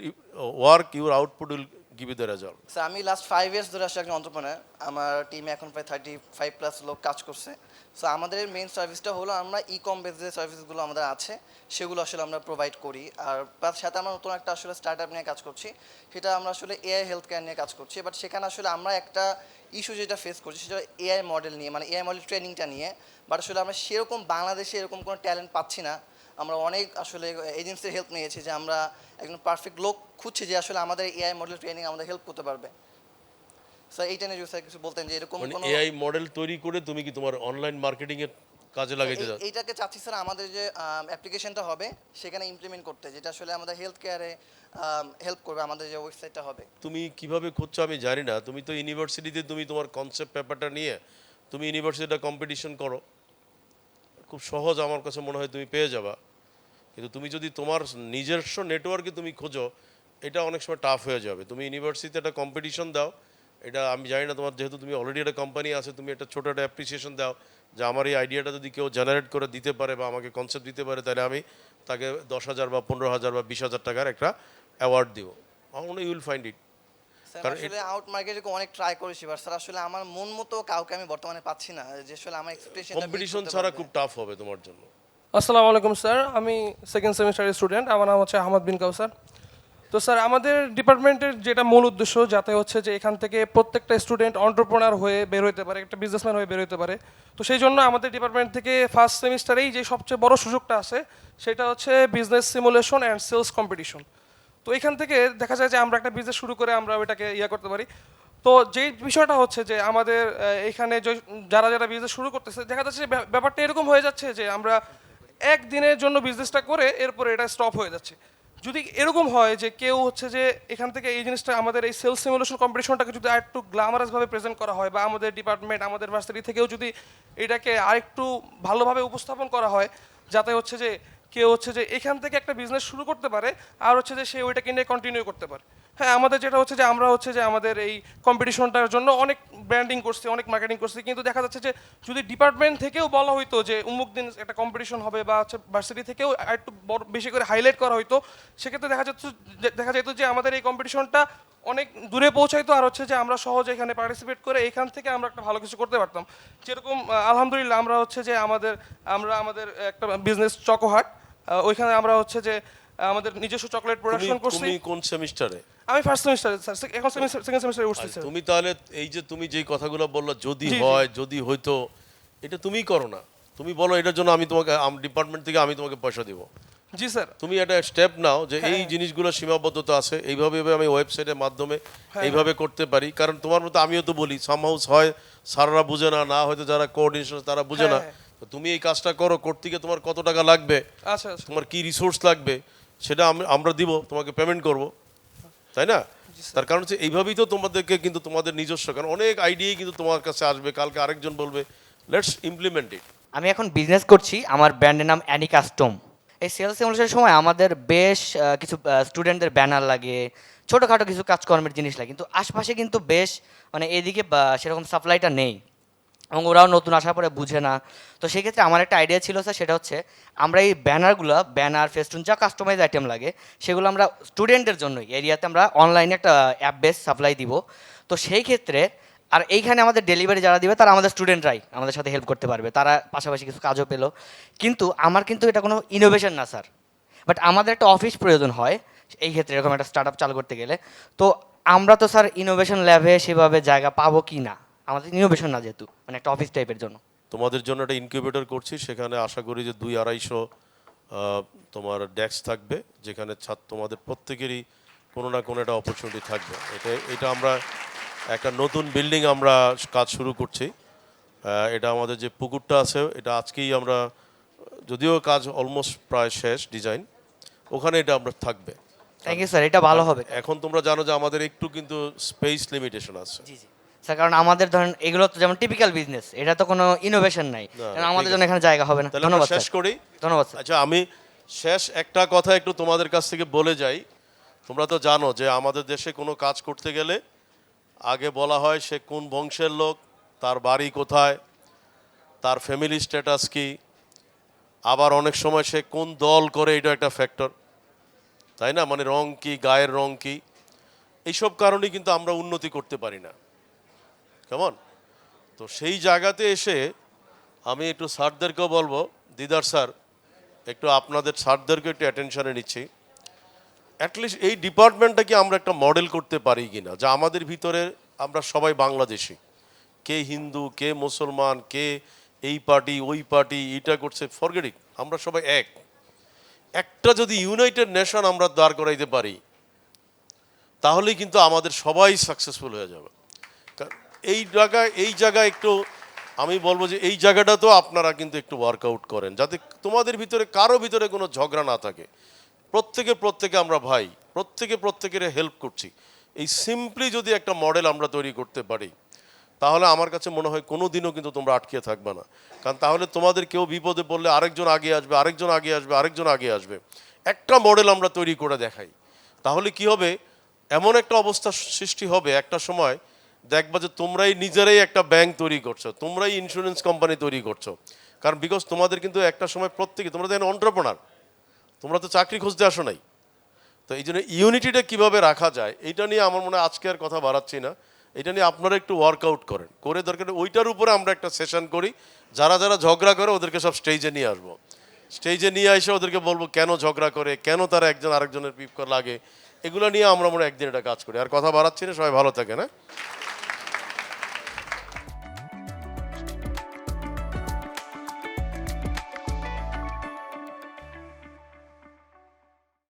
work, your output will give you the result. Sir আমি লাস্ট 5 ইয়ার্স ধরে আসলে একজন অন্টারপ্রেনার। আমার টিমে এখন প্রায় 35+ লোক কাজ করছে। সো আমাদের মেইন সার্ভিসটা হলো আমরা ই-কম বেস যে সার্ভিসগুলো আমাদের আছে সেগুলো আসলে আমরা প্রোভাইড করি। আর তার সাথে আমরা নতুন একটা আসলে স্টার্টআপ নিয়ে কাজ করছি, সেটা আমরা আসলে এআই হেলথ কেয়ার নিয়ে কাজ করছি। বাট সেখানে আসলে আমরা একটা ইস্যু যেটা ফেস করছি সেটা এআই মডেল নিয়ে, মানে এআই মডেল ট্রেনিংটা নিয়ে। বাট আসলে আমরা সেরকম বাংলাদেশে এরকম কোনো ট্যালেন্ট পাচ্ছি না। আমরা অনেক আসলে এজেন্সির হেল্প নিয়েছি যে আমরা একজন পারফেক্ট লোক খুঁজছি যে আসলে আমাদের এআই মডেল ট্রেনিং আমাদের হেল্প করতে পারবে। স্যার এইটা নিয়ে যদি স্যার কিছু বলতেন যে এরকম মানে কোনো এআই মডেল তৈরি করে তুমি কি তোমার অনলাইন মার্কেটিং এর কাজে লাগাইতে চাও? এইটাকে চাচ্ছি স্যার আমাদের যে অ্যাপ্লিকেশনটা হবে সেখানে ইমপ্লিমেন্ট করতে, যেটা আসলে আমাদের হেলথ কেয়ারে হেল্প করবে, আমাদের যে ওয়েবসাইটটা হবে। তুমি কিভাবে খুঁজছো আমি জানি না। তুমি তো ইউনিভার্সিটিতে তুমি তোমার কনসেপ্ট পেপারটা নিয়ে তুমি ইউনিভার্সিটিটা কম্পিটিশন করো, খুব সহজ আমার কাছে মনে হয় তুমি পেয়ে যাবা। কিন্তু তুমি যদি তোমার নিজস্ব নেটওয়ার্কে তুমি খোঁজো, এটা অনেক সময় টাফ হয়ে যাবে। তুমি ইউনিভার্সিটিতে একটা কম্পিটিশন দাও, এটা আমি জানি না তোমার, যেহেতু তুমি অলরেডি একটা কোম্পানি আছে, তুমি একটা ছোটো একটা অ্যাপ্রিসিয়েশন দাও যে আমার এই আইডিয়াটা যদি কেউ জেনারেট করে দিতে পারে বা আমাকে কনসেপ্ট দিতে পারে, তাহলে আমি তাকে 10,000 বা 15,000 বা 20,000 টাকার একটা অ্যাওয়ার্ড দিব। You will find it. Sir কারণ আসলে আউট মার্কেটে অনেক ট্রাই করেছি, বাট স্যার আসলে আমার মন মতো কাউকে আমি বর্তমানে পাচ্ছি না যে আসলে আমার এক্সপেকটেশনটা কম্পিটিশন ছাড়া খুব টাফ হবে তোমার জন্য। আসসালামু আলাইকুম স্যার, আমি সেকেন্ড সেমিস্টারের স্টুডেন্ট, আমার নাম হচ্ছে আহমদ বিন কাউসার। তো স্যার আমাদের ডিপার্টমেন্টের যেটা মূল উদ্দেশ্য, যাতে হচ্ছে যে এখান থেকে প্রত্যেকটা স্টুডেন্ট অন্টারপ্রেনার হয়ে বের হতে পারে, একটা বিজনেসম্যান হয়ে বের হতে পারে। তো সেই জন্য আমাদের ডিপার্টমেন্ট থেকে ফার্স্ট সেমিস্টারেই যে সবচেয়ে বড় সুযোগটা আছে সেটা হচ্ছে business simulation and sales competition. তো এখান থেকে দেখা যায় যে আমরা একটা বিজনেস শুরু করে আমরা ওইটাকে করতে পারি। তো যেই বিষয়টা হচ্ছে যে আমাদের এখানে যারা যারা বিজনেস শুরু করতেছে, দেখা যাচ্ছে ব্যাপারটা এরকম হয়ে যাচ্ছে যে আমরা একদিনের জন্য বিজনেসটা করে এরপরে এটা স্টপ হয়ে যাচ্ছে। যদি এরকম হয় যে কেউ হচ্ছে যে এখান থেকে এই জিনিসটা, আমাদের এই সেলস সিমুলেশন কম্পিটিশনটাকে যদি আরেকটু গ্ল্যামারাসভাবে প্রেজেন্ট করা হয়, বা আমাদের ডিপার্টমেন্ট আমাদের ভার্সিটি থেকেও যদি এটাকে আরেকটু ভালোভাবে উপস্থাপন করা হয়, যাতে হচ্ছে যে কেউ হচ্ছে যে এখান থেকে একটা বিজনেস শুরু করতে পারে আর হচ্ছে যে সে ওইটাকে নিয়ে কন্টিনিউ করতে পারে। হ্যাঁ, আমাদের যেটা হচ্ছে যে আমরা হচ্ছে যে আমাদের এই কম্পিটিশনটার জন্য অনেক ব্র্যান্ডিং করছি, অনেক মার্কেটিং করছি, কিন্তু দেখা যাচ্ছে যে যদি ডিপার্টমেন্ট থেকেও বলা হইতো যে অমুক দিন একটা কম্পিটিশন হবে, বা হচ্ছে ভার্সিটি থেকেও একটু বেশি করে হাইলাইট করা হইতো, সেক্ষেত্রে দেখা যেত যে আমাদের এই কম্পিটিশনটা অনেক দূরে পৌঁছাইতো, আর হচ্ছে যে আমরা সহজে এখানে পার্টিসিপেট করে এখান থেকে আমরা একটা ভালো কিছু করতে পারতাম। যেরকম আলহামদুলিল্লাহ আমরা হচ্ছে যে আমাদের একটা বিজনেস চকোহাট, ওইখানে আমরা হচ্ছে যে আমাদের নিজস্ব চকলেট প্রোডাকশন করছি। তুমি কোন সেমিস্টারে? আমি ফার্স্ট সেমিস্টারে স্যার, এখন সেকেন্ড সেমিস্টারে উঠছি স্যার। তুমি তাহলে এই যে তুমি যেই কথাগুলো বললো যদি জি, জি। হয়, যদি হইতো, এটা তুমিই করো না। তুমি বলো এটার জন্য আমি তোমাকে ডিপার্টমেন্ট থেকে আমি তোমাকে পয়সা দিব। জি স্যার। তুমি একটা স্টেপ নাও যে এই জিনিসগুলো সীমাবদ্ধতা আছে, এইভাবে আমি ওয়েবসাইটের মাধ্যমে এইভাবে করতে পারি। কারণ তোমার মতো আমিও তো বলি সামহাউস হয় স্যাররা বুঝে না হয়তো যারা কোঅর্ডিনেশন তারা বুঝে না। তো তুমি এই কাজটা করো, করতে গিয়ে তোমার কত টাকা লাগবে, আচ্ছা আচ্ছা। তোমার কি রিসোর্স লাগবে, সেটা আমরা দিব, তোমাকে পেমেন্ট করব, তাই না? তার কারণ হচ্ছে এইভাবেই তো তোমাদেরকে কিন্তু তোমাদের নিজস্ব, কারণ অনেক আইডিয়াই কিন্তু তোমার কাছে আসবে, কালকে আরেকজন বলবে লেটস ইমপ্লিমেন্ট ইট। আমি এখন বিজনেস করছি, আমার ব্র্যান্ডের নাম অ্যানি কাস্টম। এই সেলস সিমুলেশনের সময় আমাদের বেশ কিছু স্টুডেন্টদের ব্যানার লাগে, ছোটোখাটো কিছু কাজকর্মের জিনিস লাগে, কিন্তু আশপাশে কিন্তু বেশ মানে এদিকে সেরকম সাপ্লাইটা নেই এবং ওরাও নতুন আসার পরে বুঝে না। তো সেক্ষেত্রে আমার একটা আইডিয়া ছিল স্যার, সেটা হচ্ছে আমরা এই ব্যানার ফেস্টুন যা কাস্টমাইজ আইটেম লাগে সেগুলো আমরা স্টুডেন্টদের জন্যই এরিয়াতে আমরা অনলাইনে একটা অ্যাপ বেস সাপ্লাই দিব। তো সেই ক্ষেত্রে আর এইখানে আমাদের ডেলিভারি যারা দিবে তারা আমাদের স্টুডেন্টরাই আমাদের সাথে হেল্প করতে পারবে, তারা পাশাপাশি কিছু কাজও পেলো। কিন্তু আমার কিন্তু এটা কোনো ইনোভেশন না স্যার, বাট আমাদের একটা অফিস প্রয়োজন হয় এই ক্ষেত্রে এরকম একটা স্টার্ট আপ চালু করতে গেলে। তো আমরা তো স্যার ইনোভেশন ল্যাবে সেভাবে জায়গা পাবো কি না, আমাদের ইনোভেশন না যেহেতু, মানে একটা অফিস টাইপের জন্য। তোমাদের জন্য একটা ইনকিউবেটর করছি, সেখানে আশা করি যে 200-250 তোমার ডেস্ক থাকবে, যেখানে তোমাদের প্রত্যেকেরই কোনো না কোনো একটা অপরচুনিটি থাকবে। এটা আমরা একটা নতুন বিল্ডিং আমরা কাজ শুরু করছি। এটা আমাদের যে পুকুরটা আছে এটা আজকেই আমরা, যদিও কাজ অলমোস্ট প্রায় শেষ ডিজাইন, ওখানে এটা আমরা থাকবে। থ্যাংক ইউ স্যার, এটা ভালো হবে। এখন তোমরা জানো যে আমাদের একটু কিন্তু স্পেস লিমিটেশন আছে। জি জি স্যার, কারণ আমাদের ধরেন এগুলো তো যেমন টিপিক্যাল বিজনেস, এটা তো কোনো ইনোভেশন নাই, কারণ আমাদের জন্য এখানে জায়গা হবে না। তাহলে ধন্যবাদ আমরা শেষ স্যার। করি। ধন্যবাদ স্যার। আচ্ছা, আমি শেষ একটা কথা একটু তোমাদের কাছ থেকে বলে যাই। তোমরা তো জানো যে আমাদের দেশে কোনো কাজ করতে গেলে আগে বলা হয় সে কোন বংশের লোক, তার বাড়ি কোথায়, তার ফ্যামিলি স্ট্যাটাস কি, আবার অনেক সময় সে কোন দল করে, এটা একটা ফ্যাক্টর, তাই না? মানে রং কি, গায়ের রং কি, এইসব কারণেই কিন্তু আমরা উন্নতি করতে পারি না। কেমন? তো সেই জায়গাতে এসে আমি একটু স্যারদেরকেও বলবো, দিদার স্যার একটু আপনাদের স্যারদেরকে একটু অ্যাটেনশনে নিচ্ছি, অ্যাটলিস্ট এই ডিপার্টমেন্টটাকে আমরা একটা মডেল করতে পারি কিনা, যা আমাদের ভিতরে আমরা সবাই বাংলাদেশি, কে হিন্দু, কে মুসলমান, কে এই পার্টি ওই পার্টি, এটা করছে, ফরগেট, আমরা সবাই একটা যদি ইউনাইটেড নেশন আমরা দাঁড় করাইতে পারি তাহলেই কিন্তু আমাদের সবাই সাকসেসফুল হয়ে যাবে। এই জায়গায় একটু আমি বলবো যে এই জায়গাটা তো আপনারা কিন্তু একটু ওয়ার্কআউট করেন, যাতে তোমাদের ভিতরে কারো ভিতরে কোনো ঝগড়া না থাকে। প্রত্যেকে আমরা ভাই, প্রত্যেকের হেল্প করছি। এই সিম্পলি যদি একটা মডেল আমরা তৈরি করতে পারি তাহলে আমার কাছে মনে হয় কোনো দিনও কিন্তু তোমরা আটকে থাকবে না। কারণ তাহলে তোমাদের কেউ বিপদে পড়লে আরেকজন আগে আসবে, আরেকজন আগে আসবে। একটা মডেল আমরা তৈরি করে দেখাই, তাহলে কি হবে, এমন একটা অবস্থা সৃষ্টি হবে একটা সময় দেখবা যে তোমরাই নিজেরাই একটা ব্যাংক তৈরি করছো, তোমরাই ইন্স্যুরেন্স কোম্পানি তৈরি করছো। কারণ বিকজ তোমাদের কিন্তু একটা সময় তোমরা দেখেন এন্টারপ্রেনার, তোমরা তো চাকরি খুঁজতে আসো নাই। তো এই জন্য ইউনিটিটা কীভাবে রাখা যায় এটা নিয়ে আমার মনে হয় আজকে আর কথা বাড়াচ্ছি না, এটা নিয়ে আপনারা একটু ওয়ার্কআউট করে দরকার ওইটার উপরে আমরা একটা সেশন করি। যারা ঝগড়া করে ওদেরকে সব স্টেজে নিয়ে আসবো, স্টেজে নিয়ে এসে ওদেরকে বলবো কেন ঝগড়া করে, কেন তারা একজন আরেকজনের পিপ লাগে, এগুলো নিয়ে আমরা মনে একদিন এটা কাজ করি। আর কথা বাড়াচ্ছি না, সবাই ভালো থাকে না।